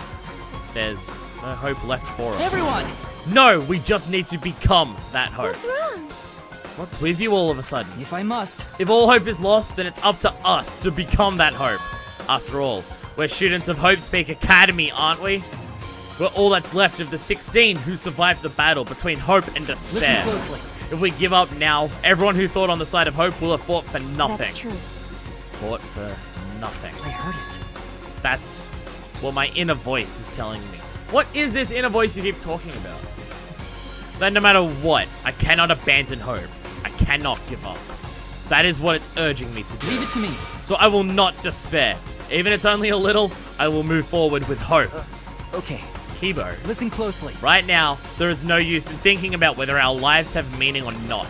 There's no hope left for us. Everyone! No, we just need to become that hope. What's wrong? What's with you all of a sudden? If I must. If all hope is lost, then it's up to us to become that hope. After all, we're students of Hope's Peak Academy, aren't we? We're all that's left of the 16 who survived the battle between hope and despair. Listen closely. If we give up now, everyone who thought on the side of hope will have fought for nothing. That's true. Fought for nothing. I heard it. That's what my inner voice is telling me. What is this inner voice you keep talking about? That no matter what, I cannot abandon hope. I cannot give up. That is what it's urging me to do. Leave it to me. So I will not despair. Even if it's only a little, I will move forward with hope. Okay. Kibo. Listen closely. Right now, there is no use in thinking about whether our lives have meaning or not.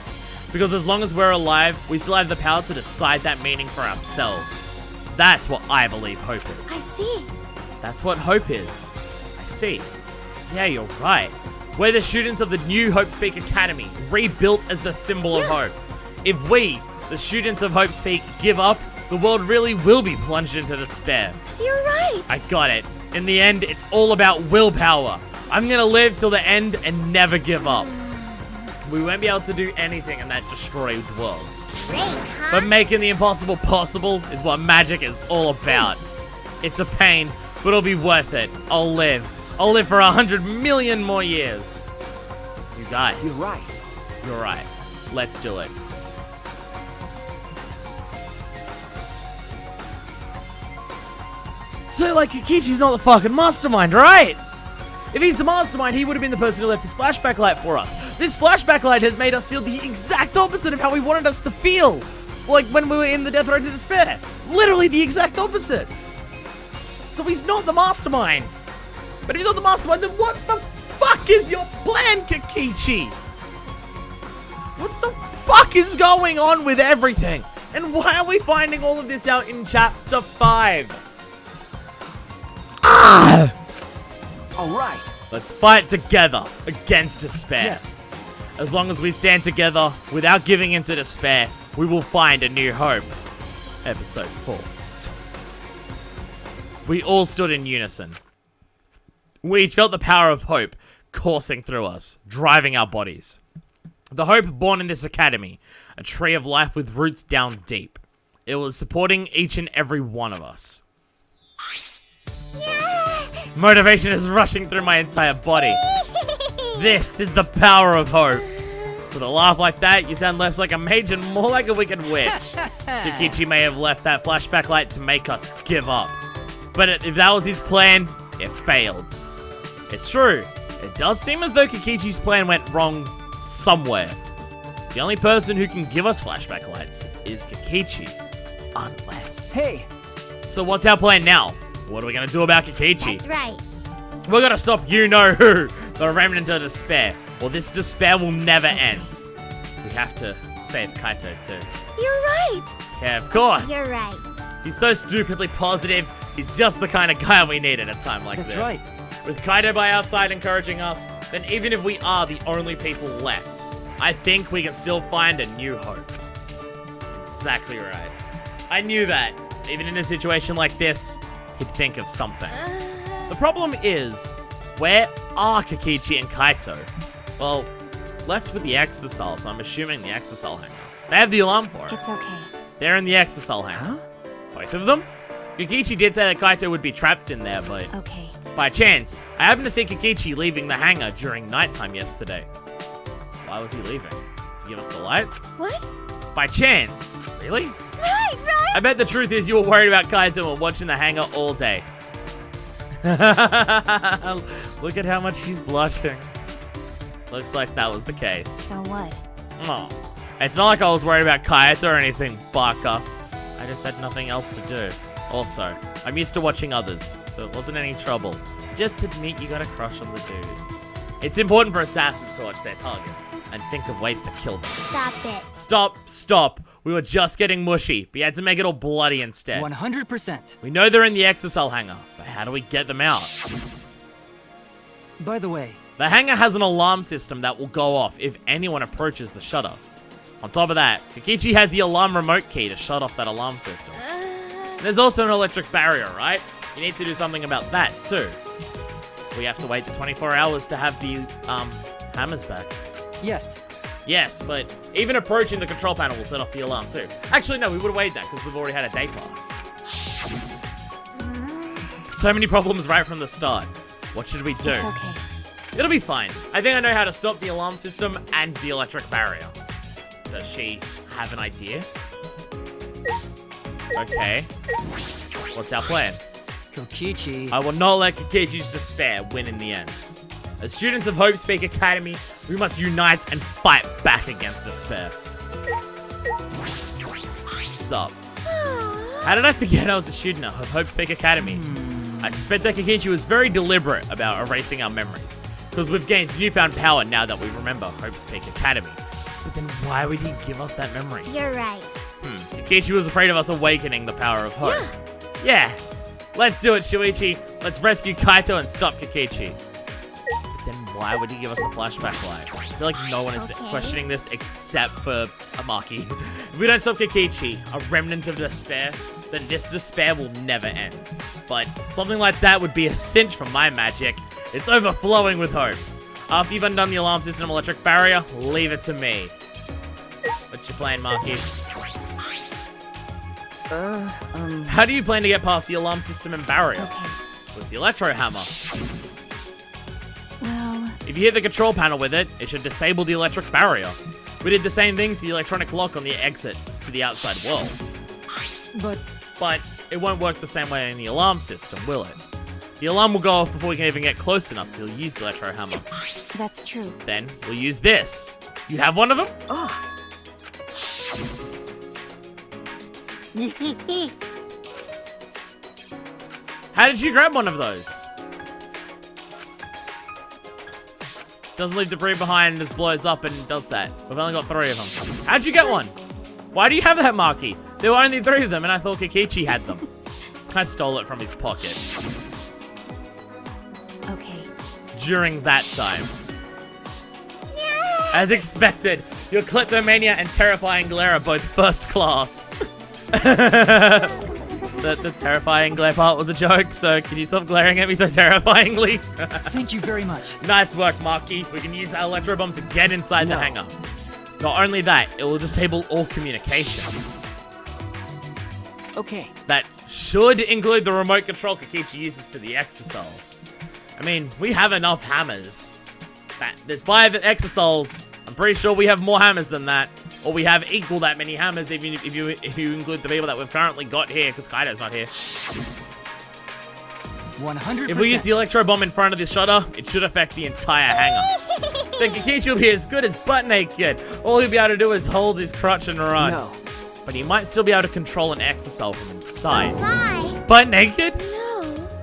Because as long as we're alive, we still have the power to decide that meaning for ourselves. That's what I believe hope I is. see. That's what hope is. I see. Yeah, you're right. We're the students of the new Hope's Peak Academy, rebuilt as the symbol of hope. If we, the students of Hope's Peak, give up, the world really will be plunged into despair. You're right. I got it. In the end, it's all about willpower. I'm gonna live till the end and never give up. We won't be able to do anything in that destroyed world. Great, huh? But making the impossible possible is what magic is all about. It's a pain, but it'll be worth it. I'll live. I'll live for 100 million more years. You guys. You're right. You're right. Let's do it. So, like, Kokichi's not the fucking mastermind, right? If he's the mastermind, he would have been the person who left this flashback light for us. This flashback light has made us feel the exact opposite of how he wanted us to feel. Like when we were in the Death Road to Despair. Literally the exact opposite. So he's not the mastermind. But if he's not the mastermind, then what the fuck is your plan, Kokichi? What the fuck is going on with everything? And why are we finding all of this out in Chapter 5? All right. Let's fight together against despair. Yes. As long as we stand together without giving into despair, we will find a new hope. Episode 4. We all stood in unison. We each felt the power of hope coursing through us, driving our bodies. The hope born in this academy, a tree of life with roots down deep. It was supporting each and every one of us. Motivation is rushing through my entire body. This is the power of hope. With a laugh like that, you sound less like a mage and more like a wicked witch. Kokichi may have left that flashback light to make us give up. But if that was his plan, it failed. It's true. It does seem as though Kokichi's plan went wrong somewhere. The only person who can give us flashback lights is Kokichi. Unless... Hey! So what's our plan now? What are we gonna do about Kokichi? That's right. We're gonna stop you-know-who, the Remnant of Despair, or this despair will never end. We have to save Kaito too. You're right. Yeah, of course. You're right. He's so stupidly positive. He's just the kind of guy we need at a time like That's this. right. With Kaito by our side encouraging us, then even if we are the only people left, I think we can still find a new hope. That's exactly right. I knew that. Even in a situation like this, he'd think of something. The problem is, where are Kokichi and Kaito? Well, left with the Exisal, so I'm assuming the Exisal hangar. They have the alarm for it. It's okay. They're in the Exisal hangar. Both of them? Kokichi did say that Kaito would be trapped in there, but Okay. by chance, I happened to see Kokichi leaving the hangar during nighttime yesterday. Why was he leaving? To give us the light? What? By chance? Really? Right, right. I bet the truth is you were worried about Kaito and watching the hangar all day. Look at how much she's blushing. Looks like that was the case. So what? Oh. It's not like I was worried about Kaito or anything, Baka. I just had nothing else to do. Also, I'm used to watching others, so it wasn't any trouble. Just admit you got a crush on the dude. It's important for assassins to watch their targets and think of ways to kill them. Stop it. Stop. We were just getting mushy, but you had to make it all bloody instead. 100%. We know they're in the Exisal hangar, but how do we get them out? By the way, The hangar has an alarm system that will go off if anyone approaches the shutter. On top of that, Kokichi has the alarm remote key to shut off that alarm system. There's also an electric barrier, right? You need to do something about that, too. We have to wait the 24 hours to have the, hammers back. yes. Yes, but even approaching the control panel will set off the alarm, too. Actually, no, we would have waited that, because we've already had a day pass. So many problems right from the start. What should we do? It's okay. It'll be fine. I think I know how to stop the alarm system and the electric barrier. Does she have an idea? Okay. What's our plan? Kokichi. I will not let Kokichi's despair win in the end. As students of Hope Speak Academy, we must unite and fight back against despair. Sup? How did I forget I was a student of Hope Speak Academy? I suspect that Kokichi was very deliberate about erasing our memories, because we've gained newfound power now that we remember Hope Speak Academy. But then why would he give us that memory? You're right. Kokichi was afraid of us awakening the power of hope. Yeah. Let's do it, Shuichi. Let's rescue Kaito and stop Kokichi. But then why would he give us the flashback light? I feel like no one is questioning this except for Maki. If we don't stop Kokichi, a remnant of despair, then this despair will never end. But something like that would be a cinch from my magic. It's overflowing with hope. After you've undone the alarm system electric barrier, leave it to me. What's your plan, Maki? How do you plan to get past the alarm system and barrier? Okay. With the electro hammer. Well, If you hit the control panel with it, it should disable the electric barrier. We did the same thing to the electronic lock on the exit to the outside world. But it won't work the same way in the alarm system, will it? The alarm will go off before we can even get close enough to use the electro hammer. that's true. Then we'll use this. You have one of them? How did you grab one of those? Doesn't leave debris behind and just blows up and does that. We've only got 3 of them. How'd you get one? Why do you have that, Maki? There were only 3 of them and I thought Kokichi had them. I stole it from his pocket. Okay. During that time. As expected, your kleptomania and terrifying glare are both first class. The terrifying glare part was a joke, so can you stop glaring at me so terrifyingly? Thank you very much. Nice work, Maki. We can use that electro bomb to get inside the hangar. Not only that, it will disable all communication. Okay. That should include the remote control Kokichi uses for the Exisals. I mean, we have enough hammers. There's 5 Exisals. I'm pretty sure we have more hammers than that. Or we have equal that many hammers if you include the people that we've currently got here, because Kaito's not here. 100%. If we use the electro bomb in front of this shutter, it should affect the entire hangar. Then Kokichi will be as good as butt naked. All he'll be able to do is hold his crutch and run. No. But he might still be able to control an Exisal from inside. Bye. Butt naked? No.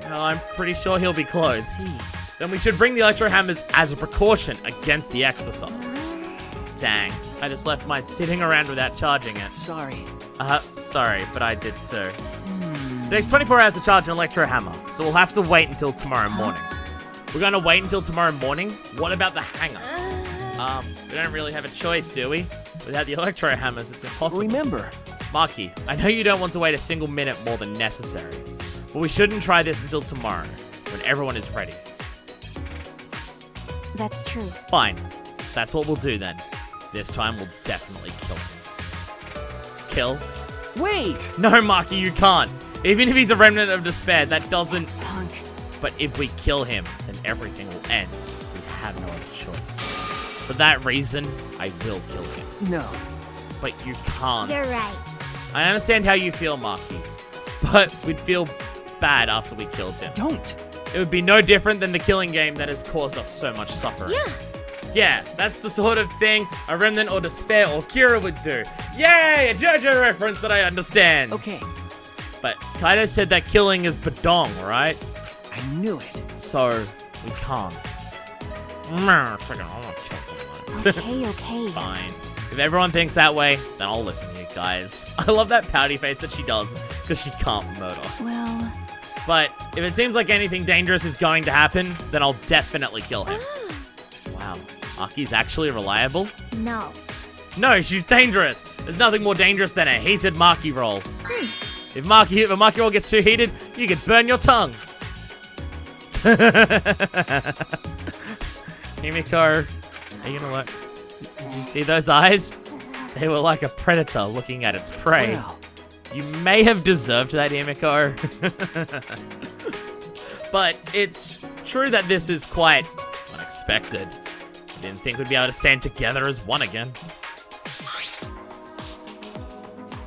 No, I'm pretty sure he'll be clothed. See. Then we should bring the electro hammers as a precaution against the Exisals. Dang. I just left mine sitting around without charging it. Sorry. Sorry, but I did too. It takes 24 hours to charge an electro hammer, so we'll have to wait until tomorrow morning. We're gonna wait until tomorrow morning? What about the hangar? We don't really have a choice, do we? Without the electro hammers, it's impossible. Remember, Maki, I know you don't want to wait a single minute more than necessary, but we shouldn't try this until tomorrow, when everyone is ready. That's true. Fine. That's what we'll do then. This time we'll definitely kill him. Kill? wait! No, Maki, you can't. Even if he's a remnant of despair, that doesn't... Punk. But if we kill him, then everything will end. We have no other choice. For that reason, I will kill him. No. But you can't. You're right. I understand how you feel, Maki. But we'd feel bad after we killed him. Don't. It would be no different than the killing game that has caused us so much suffering. Yeah. Yeah, that's the sort of thing a remnant or despair or Kira would do. Yay, a JoJo reference that I understand. Okay. But Kaito said that killing is badong, right? I knew it. So, we can't. Freaking, I want to kill someone. Okay. Fine. If everyone thinks that way, then I'll listen to you guys. I love that pouty face that she does, because she can't murder. Well... But if it seems like anything dangerous is going to happen, then I'll definitely kill him. Wow, Maki's actually reliable? No. No, she's dangerous. There's nothing more dangerous than a heated Maki roll. If a Maki roll gets too heated, you could burn your tongue. Himiko, are you gonna look? Did you see those eyes? They were like a predator looking at its prey. Well, You may have deserved that, Himiko. But it's true that this is quite unexpected. I didn't think we'd be able to stand together as one again.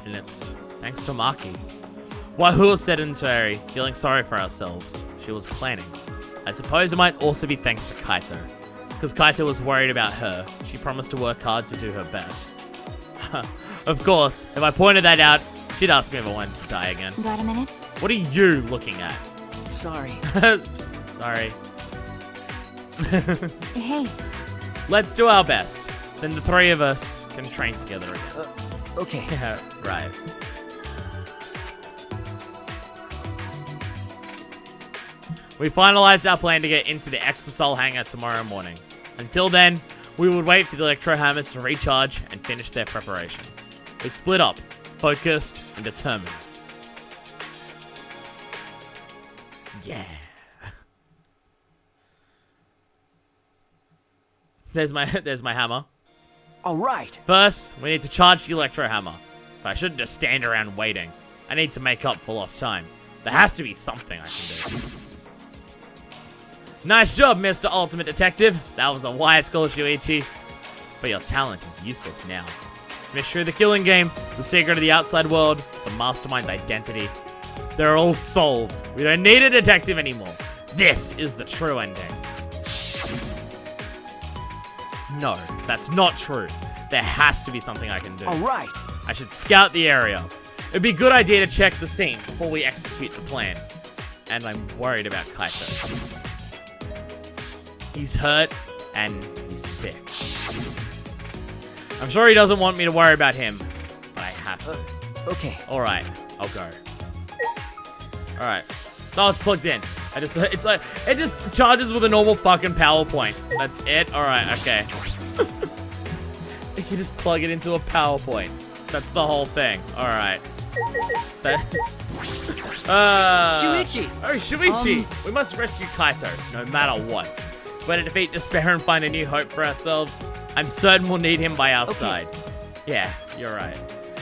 And it's thanks to Maki. Wahoo sedentary, feeling sorry for ourselves. She was planning. I suppose it might also be thanks to Kaito. Because Kaito was worried about her. She promised to work hard to do her best. Of course, if I pointed that out, she'd ask me if I wanted to die again. Got a minute? What are you looking at? sorry. Sorry. Hey. Let's do our best. Then the three of us can train together again. Okay. Yeah, right. We finalized our plan to get into the Exisal hangar tomorrow morning. Until then, we would wait for the electro hammers to recharge and finish their preparations. We split up, focused and determined. Yeah. There's my hammer. All right. First, we need to charge the electro hammer. But I shouldn't just stand around waiting. I need to make up for lost time. There has to be something I can do. Nice job, Mr. Ultimate Detective. That was a wise call, Shuichi. But your talent is useless now. Mystery of the killing game, the secret of the outside world, the mastermind's identity. They're all solved. We don't need a detective anymore. This is the true ending. No, that's not true. There has to be something I can do. All right. I should scout the area. It'd be a good idea to check the scene before we execute the plan. And I'm worried about Kaito. He's hurt and he's sick. I'm sure he doesn't want me to worry about him, but I have to. Okay. All right, I'll go. All right. Oh, it's plugged in. It's like, it just charges with a normal fucking PowerPoint. That's it? All right, okay. You just plug it into a PowerPoint. That's the whole thing. All right. Thanks. Shuichi! Oh, Shuichi! We must rescue Kaito, no matter what. We're to defeat despair and find a new hope for ourselves. I'm certain we'll need him by our side. Yeah, you're right.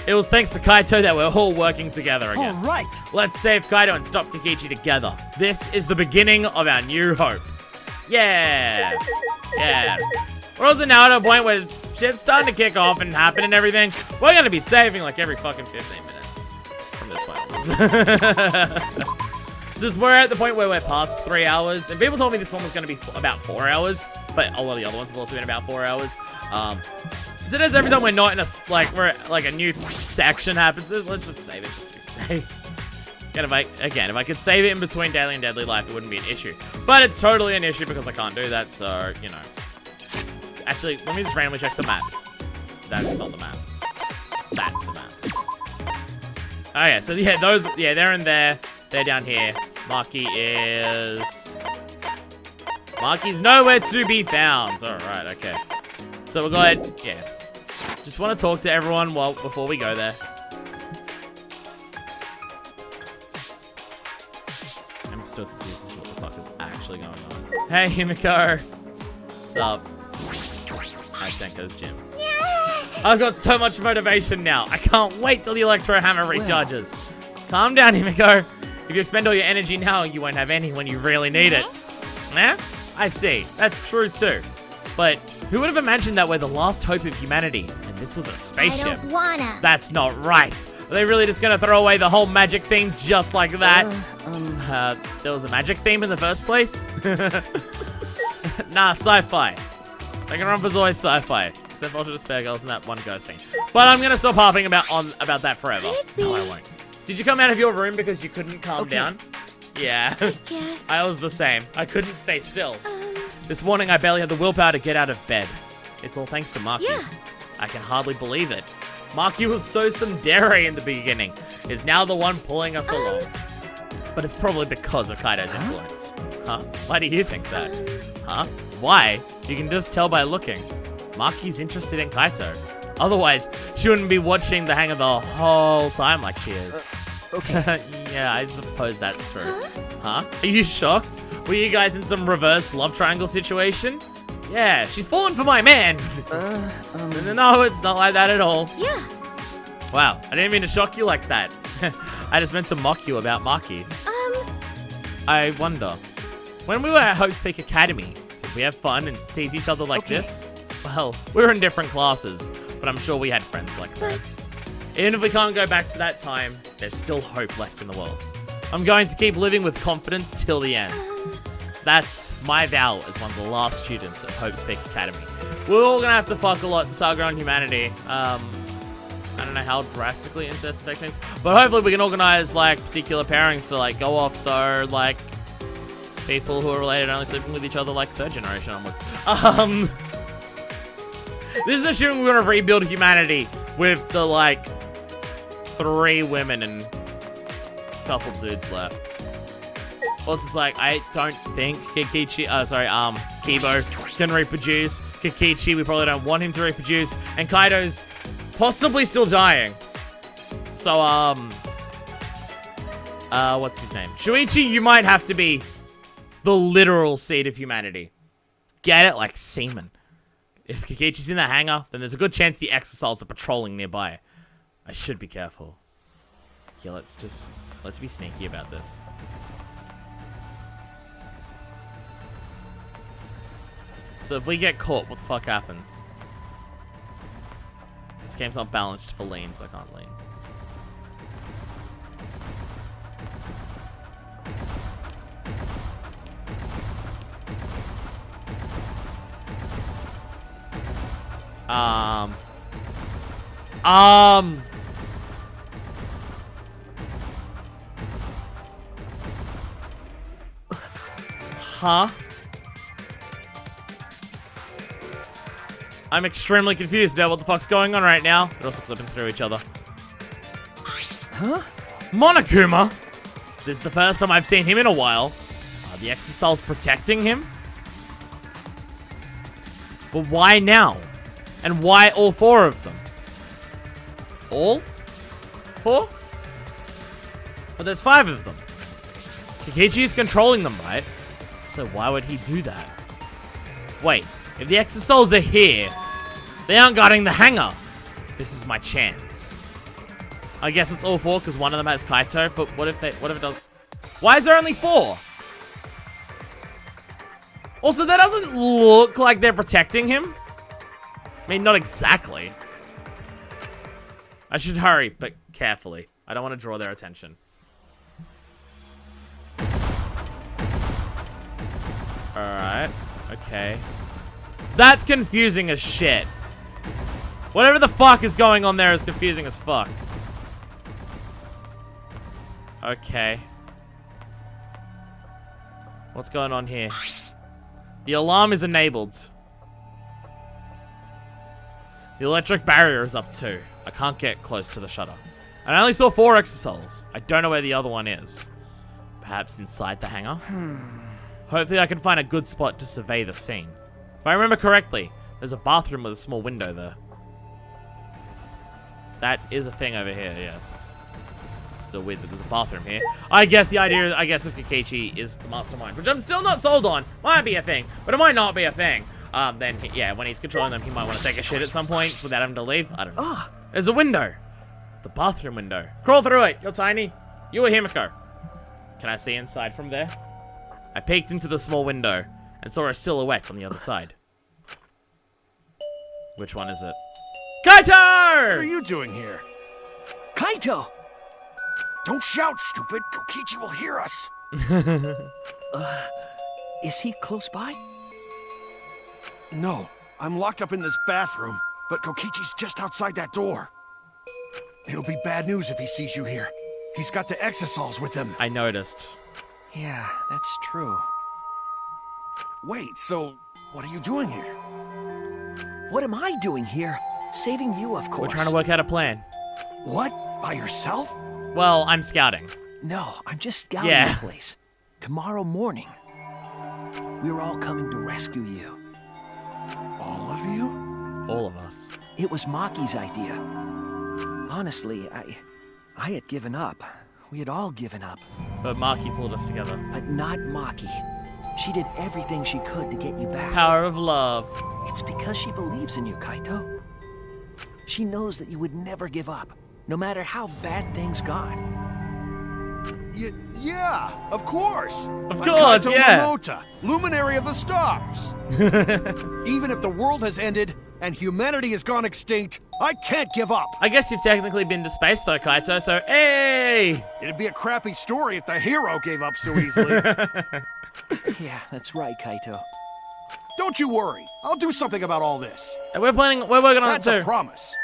It was thanks to Kaito that we're all working together again. All right. Let's save Kaito and stop Kokichi together. This is the beginning of our new hope. Yeah. Yeah. We're also now at a point where shit's starting to kick off and happen and everything. We're going to be saving like every fucking 15 minutes from this point. Since we're at the point where we're past 3 hours, and people told me this one was going to be about 4 hours, but all of the other ones have also been about 4 hours. So it is every time we're not in a, like a new section happens, let's just save it just to be safe. Again, if I could save it in between Daily and Deadly Life, it wouldn't be an issue. But it's totally an issue because I can't do that, so, you know. Actually, let me just randomly check the map. That's not the map. That's the map. Oh yeah, so yeah, those, yeah, they're in there. They're down here. Maki is... Maki's nowhere to be found. Alright, okay. So we'll go ahead, yeah. Just want to talk to everyone before we go there. I'm still confused as to what the fuck is actually going on. Hey, Himiko. What's up? At Senko's gym. I've got so much motivation now. I can't wait till the Electro Hammer recharges. Calm down, Himiko. If you expend all your energy now, you won't have any when you really need it. Eh? I see. That's true too. But who would have imagined that we're the last hope of humanity, and this was a spaceship? I don't wanna. That's not right. Are they really just gonna throw away the whole magic theme just like that? There was a magic theme in the first place? Nah, sci-fi. Danganronpa's always sci-fi. Except for Ultra Despair Girls and that one ghost scene. But I'm gonna stop harping about that forever. No, I won't. Did you come out of your room because you couldn't calm down? Yeah. Guess. I was the same. I couldn't stay still. This morning, I barely had the willpower to get out of bed. It's all thanks to Maki. Yeah. I can hardly believe it. Maki was so tsundere in the beginning, is now the one pulling us along. But it's probably because of Kaito's influence. Huh? Why do you think that? Huh? Why? You can just tell by looking. Maki's interested in Kaito. Otherwise, she wouldn't be watching the hangar the whole time like she is. Okay. Yeah, I suppose that's true. Huh? Are you shocked? Were you guys in some reverse love triangle situation? Yeah, she's fallen for my man. No, it's not like that at all. Yeah. Wow, I didn't mean to shock you like that. I just meant to mock you about Maki. I wonder, when we were at Hope's Peak Academy, did we have fun and tease each other like this? Well, we were in different classes, but I'm sure we had friends like that. Even if we can't go back to that time, there's still hope left in the world. I'm going to keep living with confidence till the end. That's my vow as one of the last students at Hope's Peak Academy. We're all gonna have to fuck a lot to start growing humanity. I don't know how drastically incest affects things, but hopefully we can organize like particular pairings to like go off, so like people who are related only sleeping with each other like 3rd generation onwards. This is assuming we're gonna rebuild humanity with the like 3 women and a couple dudes left. Well, it's just like, I don't think Kokichi, Kibo can reproduce. Kokichi, we probably don't want him to reproduce. And Kaito's possibly still dying. So, what's his name? Shuichi, you might have to be the literal seed of humanity. Get it? Like semen. If Kokichi's in the hangar, then there's a good chance the Exisals are patrolling nearby. I should be careful. Yeah, let's be sneaky about this. So if we get caught, what the fuck happens? This game's not balanced for lean, so I can't lean. Huh? I'm extremely confused about what the fuck's going on right now. They're also flipping through each other. Huh? Monokuma? This is the first time I've seen him in a while. Are the Exisals protecting him? But why now? And why all 4 of them? All? 4? But there's 5 of them. Kokichi is controlling them, right? So why would he do that? Wait, if the Exisals are here, they aren't guarding the hangar. This is my chance. I guess it's all 4 because one of them has Kaito, but what if it does? Why is there only 4? Also, that doesn't look like they're protecting him. I mean, not exactly. I should hurry, but carefully. I don't want to draw their attention. Alright. Okay. That's confusing as shit. Whatever the fuck is going on there is confusing as fuck. Okay. What's going on here? The alarm is enabled. The electric barrier is up too. I can't get close to the shutter. And I only saw 4 Exisals. I don't know where the other one is. Perhaps inside the hangar? Hopefully I can find a good spot to survey the scene. If I remember correctly, there's a bathroom with a small window there. That is a thing over here, yes. Still weird that there's a bathroom here. I guess the idea, if Kokichi is the mastermind, which I'm still not sold on. Might be a thing, but it might not be a thing. Then, yeah, when he's controlling them, he might want to take a shit at some point without having to leave. I don't know. There's a window. The bathroom window. Crawl through it. You're tiny. You or Himiko. Can I see inside from there? I peeked into the small window and saw a silhouette on the other side. Which one is it? Kaito! What are you doing here? Kaito! Don't shout, stupid. Kokichi will hear us. Is he close by? No, I'm locked up in this bathroom, but Kokichi's just outside that door. It'll be bad news if he sees you here. He's got the Exisals with him. I noticed. Yeah, that's true. Wait, so what are you doing here? What am I doing here? Saving you, of course. We're trying to work out a plan. What? By yourself? Well, I'm scouting. No, I'm just scouting the place. Tomorrow morning, we're all coming to rescue you. All of you? All of us. It was Maki's idea. Honestly, I had given up. We had all given up. But Maki pulled us together. But not Maki. She did everything she could to get you back. Power of love. It's because she believes in you, Kaito. She knows that you would never give up, no matter how bad things got. Yeah, of course. Of course, Kaito yeah. Momota, luminary of the stars. Even if the world has ended and humanity has gone extinct, I can't give up. I guess you've technically been to space though, Kaito, so hey! It'd be a crappy story if the hero gave up so easily. Yeah, that's right, Kaito. Don't you worry. I'll do something about all this. And we're working on That's it a too. promise.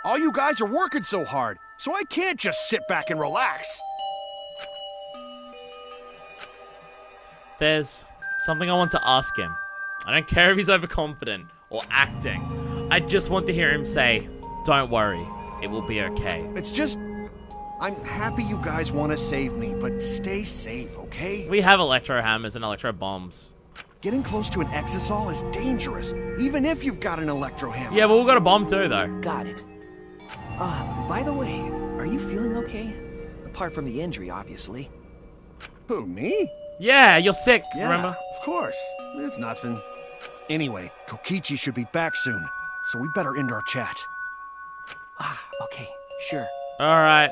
All you guys are working so hard, so I can't just sit back and relax. There's something I want to ask him. I don't care if he's overconfident or acting. I just want to hear him say, "Don't worry, it will be okay." It's just, I'm happy you guys want to save me, but stay safe, okay? We have electro hammers and electro bombs. Getting close to an Exisal is dangerous, even if you've got an electro hammer. Yeah, but we've got a bomb too, though. Got it. By the way, are you feeling okay? Apart from the injury, obviously. Who, me? Yeah, you're sick, Yeah, remember? of course. It's nothing. Anyway, Kokichi should be back soon, so we better end our chat. Okay, sure. Alright.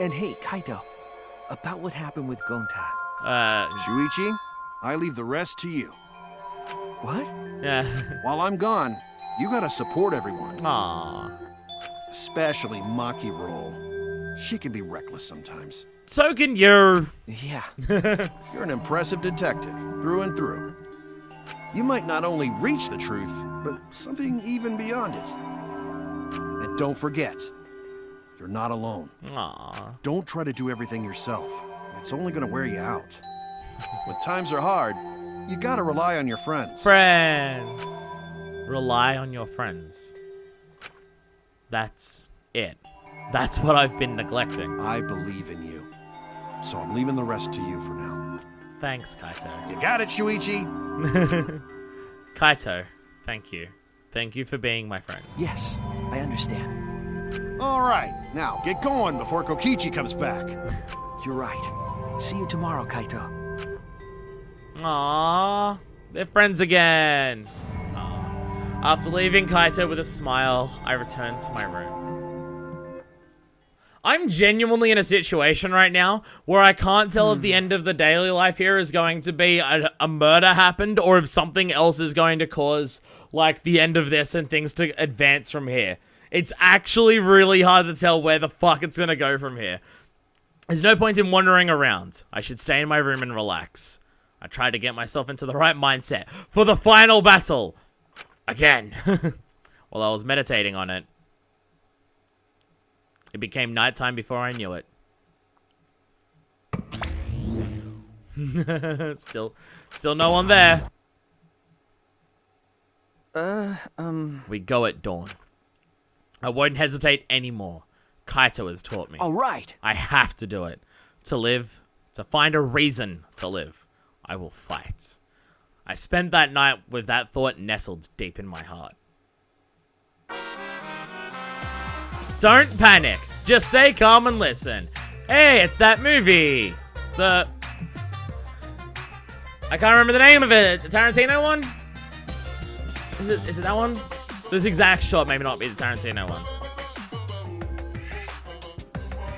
And hey, Kaito, about what happened with Gonta. Shuichi, I leave the rest to you. What? Yeah. While I'm gone, you gotta support everyone. Aww. Especially Maki Roll. She can be reckless sometimes. So can you. Yeah. You're an impressive detective, through and through. You might not only reach the truth, but something even beyond it. And don't forget, you're not alone. Aww. Don't try to do everything yourself. It's only gonna wear you out. When times are hard, you gotta rely on your friends. Friends. Rely on your friends. That's it. That's what I've been neglecting. I believe in you. So I'm leaving the rest to you for now. Thanks, Kaito. You got it, Shuichi? Kaito, thank you. Thank you for being my friend. Yes, I understand. All right, now get going before Kokichi comes back. You're right. See you tomorrow, Kaito. Aww, they're friends again. Aww. After leaving Kaito with a smile, I returned to my room. I'm genuinely in a situation right now where I can't tell if the end of the daily life here is going to be a murder happened or if something else is going to cause, like, the end of this and things to advance from here. It's actually really hard to tell where the fuck it's gonna go from here. There's no point in wandering around. I should stay in my room and relax. I tried to get myself into the right mindset for the final battle. Again. While I was meditating on it, it became nighttime before I knew it. Still no one there. We go at dawn. I won't hesitate anymore. Kaito has taught me. All right. I have to do it. To live, to find a reason to live, I will fight. I spent that night with that thought nestled deep in my heart. Don't panic. Just stay calm and listen. Hey, it's that movie. I can't remember the name of it. The Tarantino one? Is it that one? This exact shot maybe not be the Tarantino one.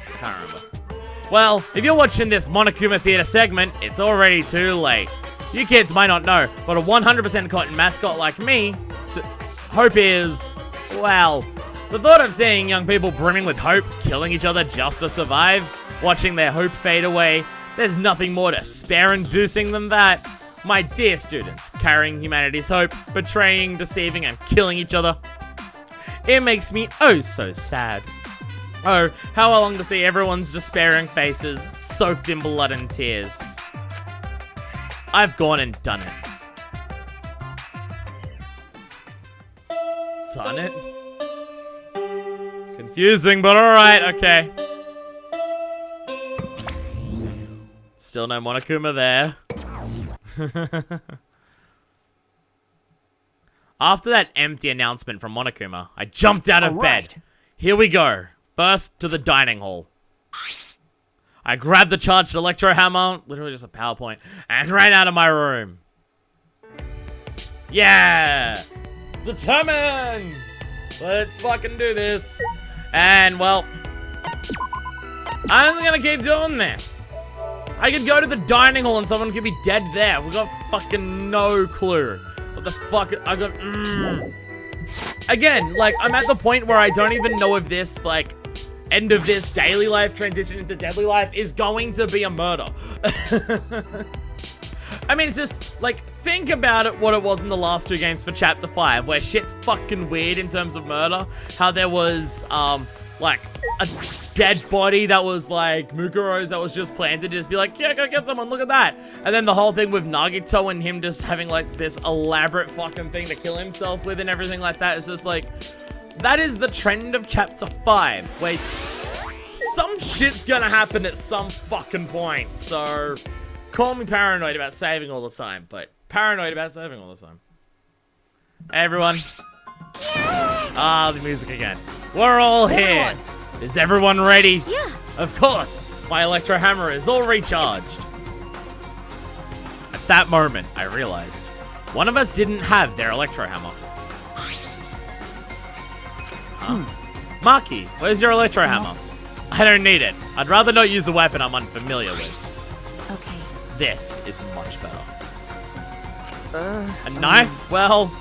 I can't remember. Well, if you're watching this Monokuma Theater segment, it's already too late. You kids might not know, but a 100% cotton mascot like me, hope is, well, the thought of seeing young people brimming with hope, killing each other just to survive, watching their hope fade away, there's nothing more despair-inducing than that. My dear students, carrying humanity's hope, betraying, deceiving, and killing each other. It makes me oh so sad. Oh, how I long to see everyone's despairing faces, soaked in blood and tears. I've gone and done it. Done it? Confusing, but alright, okay. Still no Monokuma there. After that empty announcement from Monokuma, I jumped out of bed. Here we go. First to the dining hall. I grabbed the charged electro hammer, literally just a PowerPoint, and ran out of my room. Yeah! Determined! Let's fucking do this. And, well, I'm gonna keep doing this. I could go to the dining hall and someone could be dead there. We got fucking no clue. What the fuck? I got, Again, like, I'm at the point where I don't even know if this, like, end of this daily life transition into deadly life is going to be a murder. I mean, it's just, like, think about it, what it was in the last two games for Chapter 5, where shit's fucking weird in terms of murder. How there was, like, a dead body that was, like, Mukuro's that was just planted to just be like, yeah, go get someone, look at that. And then the whole thing with Nagito and him just having, like, this elaborate fucking thing to kill himself with and everything like that. It's just, like, that is the trend of Chapter 5, where some shit's gonna happen at some fucking point. So, call me paranoid about saving all the time, but paranoid about saving all the time. Hey, everyone. Ah, the music again. We're all here. Is everyone ready? Yeah. Of course. My electro hammer is all recharged. At that moment, I realized one of us didn't have their electro hammer. Huh? Maki, where's your electro hammer? I don't need it. I'd rather not use a weapon I'm unfamiliar with. Okay. This is much better. A knife? Well,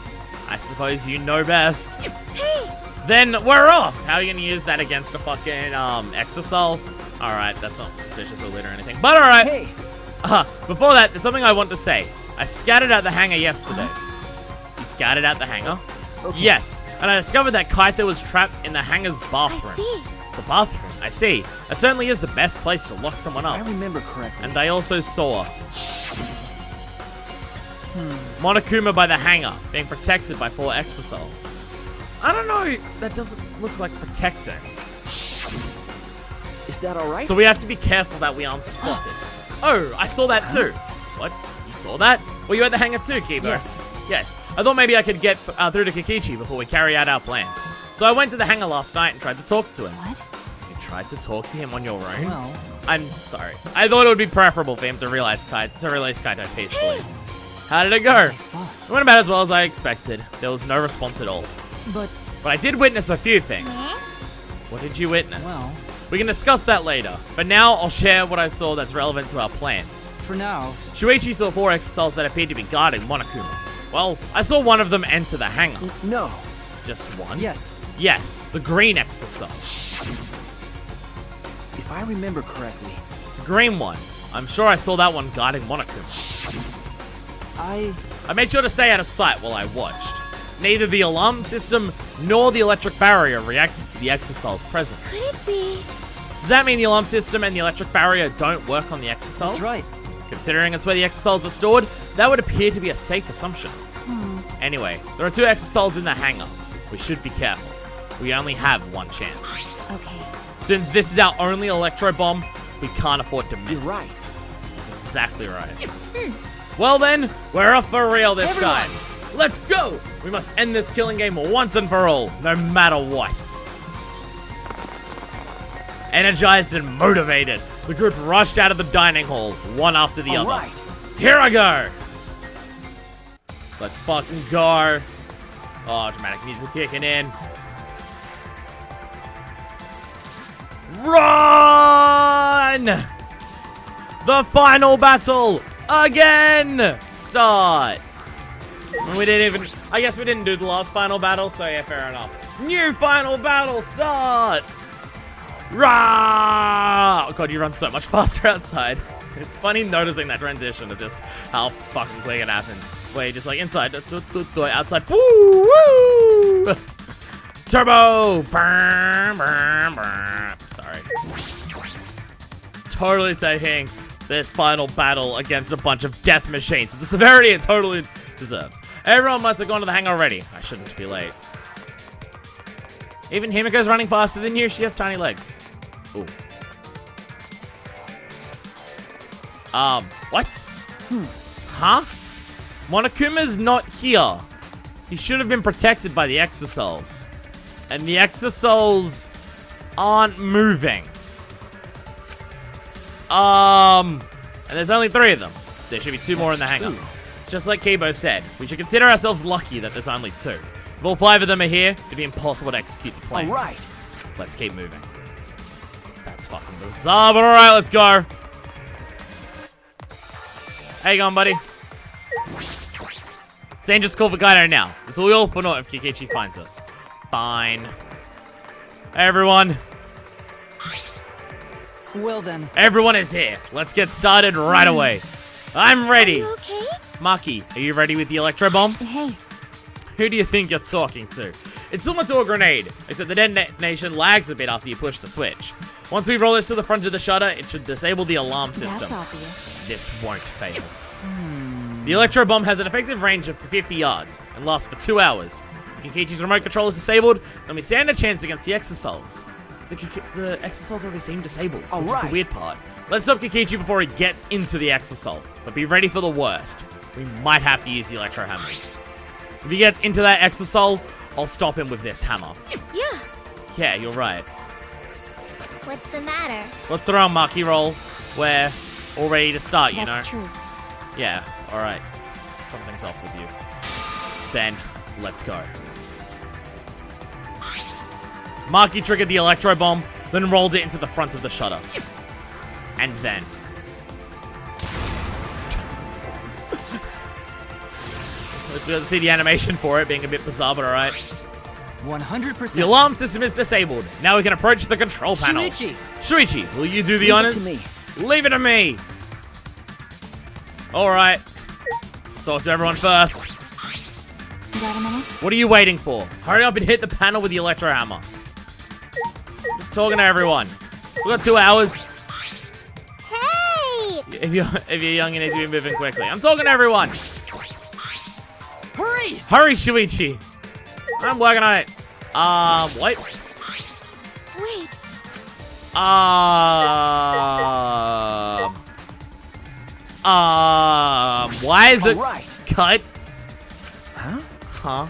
I suppose you know best. Hey! Then we're off! How are you gonna use that against a fucking, Exisal? Alright, that's not suspicious or weird or anything. But alright! Hey! Before that, there's something I want to say. I scattered out the hangar yesterday. You scattered out the hangar? Okay. Yes, and I discovered that Kaito was trapped in the hangar's bathroom. I see. The bathroom, I see. That certainly is the best place to lock someone up. I remember correctly. And I also saw Monokuma by the hangar, being protected by 4 Exisals. I don't know, that doesn't look like protecting. Is that alright? So we have to be careful that we aren't spotted. Oh, I saw that too. What? You saw that? Were you at the hangar too, Kibo? Yes. Yes. I thought maybe I could get through to Kokichi before we carry out our plan. So I went to the hangar last night and tried to talk to him. What? You tried to talk to him on your own? Well, I'm sorry. I thought it would be preferable for him to release Kaito peacefully. How did it go? I thought. It went about as well as I expected. There was no response at all. But, But I did witness a few things. What did you witness? well, We can discuss that later. But now I'll share what I saw that's relevant to our plan. for now, Shuichi saw 4 Exisals that appeared to be guarding Monokuma. Well, I saw one of them enter the hangar. No. Just one? yes. Yes, the green Exisal. If I remember correctly, The green one. I'm sure I saw that one guarding Monokuma. I made sure to stay out of sight while I watched. Neither the alarm system nor the electric barrier reacted to the Exisal's presence. Could it be? Does that mean the alarm system and the electric barrier don't work on the Exisals? That's right. Considering it's where the Exisals are stored, that would appear to be a safe assumption. Anyway, there are 2 Exisals in the hangar. We should be careful. We only have one chance. Okay. Since this is our only electro bomb, we can't afford to miss. You're right. That's exactly right. Well then, we're off for real this time. Let's go! We must end this killing game once and for all, no matter what. Energized and motivated, the group rushed out of the dining hall, one after the other. Right. Here I go! Let's fucking go. Oh, dramatic music kicking in. Run! The final battle again starts. We didn't even, I guess we didn't do the last final battle, so yeah, fair enough. New final battle starts. Rah! Oh god, you run so much faster outside. It's funny noticing that transition of just how fucking quick it happens. Where you're just like inside, outside, woo, woo! Turbo! Burn, burn, burn. Sorry. Totally taking this final battle against a bunch of death machines. The severity it totally deserves. Everyone must have gone to the hangar already. I shouldn't be late. Even Himiko's running faster than you. She has tiny legs. Ooh. What? Huh? Monokuma's not here. He should have been protected by the Exisals. And the Exisals aren't moving. And there's only 3 of them. There should be 2 more in the hangar. It's just like Kibo said. We should consider ourselves lucky that there's only 2. If all 5 of them are here, it'd be impossible to execute the plan. Alright. Let's keep moving. That's fucking bizarre, but alright, let's go. How you going, buddy? Same just call for Kaito now. This will be all for naught if Kokichi finds us. Fine. Hey, everyone. Well then. Everyone is here. Let's get started right away. I'm ready. You okay? Maki, are you ready with the electro bomb? Hey, Who do you think you're talking to? It's similar to a grenade, except the detonation lags a bit after you push the switch. Once we roll this to the front of the shutter, it should disable the alarm system. that's obvious. This won't fail. The electro bomb has an effective range of 50 yards and lasts for 2 hours. If Kokichi's remote control is disabled, then we stand a chance against the Exisals. The Exisals already seem disabled, which is the weird part. Let's stop Kokichi before he gets into the Exisal, but be ready for the worst. We might have to use the electro hammers. If he gets into that Exisal, I'll stop him with this hammer. Yeah. Yeah, you're right. What's the matter? Let's throw a Maki roll. We're all ready to start, you That's know? true. Yeah, alright. Something's off with you. Then, let's go. Maki triggered the electro bomb, then rolled it into the front of the shutter. And then... Let's be able to see the animation for it being a bit bizarre, but alright. 100%. The alarm system is disabled. Now we can approach the control panel. Shuichi, will you do the honors? Leave it to me. Leave it to me. Alright. Talk to everyone first. You got a minute? What are you waiting for? Hurry up and hit the panel with the electro hammer. Just talking to everyone. We've got 2 hours. Hey! If you're young, you need to be moving quickly. I'm talking to everyone. Hurry! Hurry, Shuichi. I'm working on it. What? Wait. Why is it Alright. cut? Huh?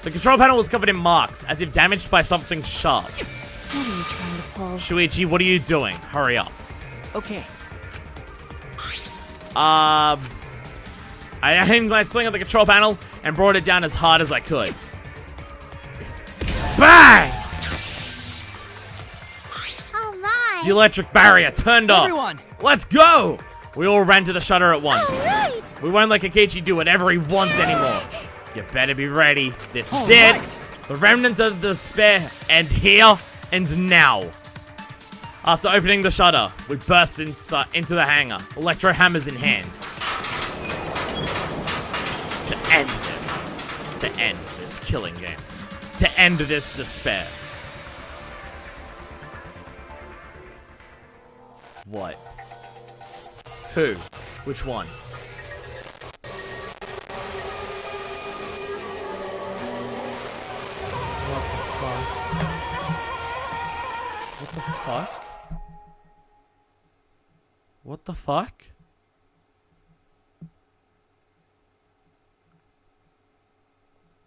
The control panel was covered in marks, as if damaged by something sharp. What are you trying to pull? Shuichi, what are you doing? Hurry up. Okay. I aimed my swing at the control panel and brought it down as hard as I could. Bang! Oh my. The electric barrier turned off. Everyone! Let's go! We all ran to the shutter at once. Right. We won't let Kokichi do whatever he wants anymore. You better be ready. This is All it. right. The remnants of despair end here and now. After opening the shutter, we burst into the hangar, electro hammers in hands. To end this. To end this killing game. To end this despair. What? Who? Which one? What the fuck? What the fuck?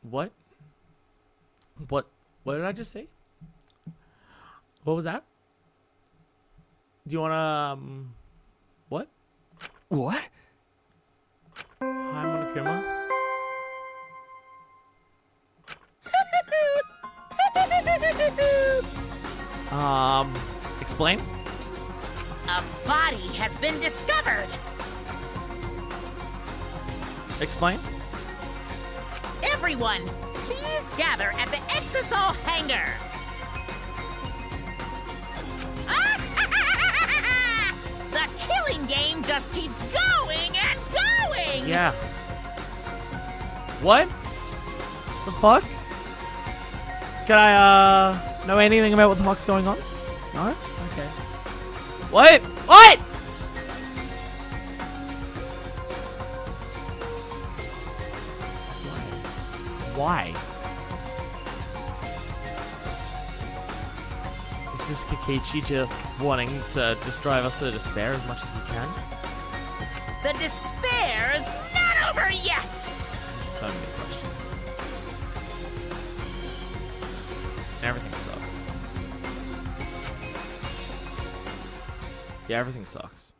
What? What did I just say? What was that? Do you wanna what? What? Hi, Monokuma. Explain? A body has been discovered. Explain? Everyone, please gather at the Exisal hangar. The killing game just keeps going and going. Yeah. What? The fuck? Can I know anything about what the fuck's going on? No? Okay. What? What? Why? Is this Kokichi just wanting to just drive us to despair as much as he can? The despair's not over yet. So many questions. Everything sucks. Yeah, everything sucks.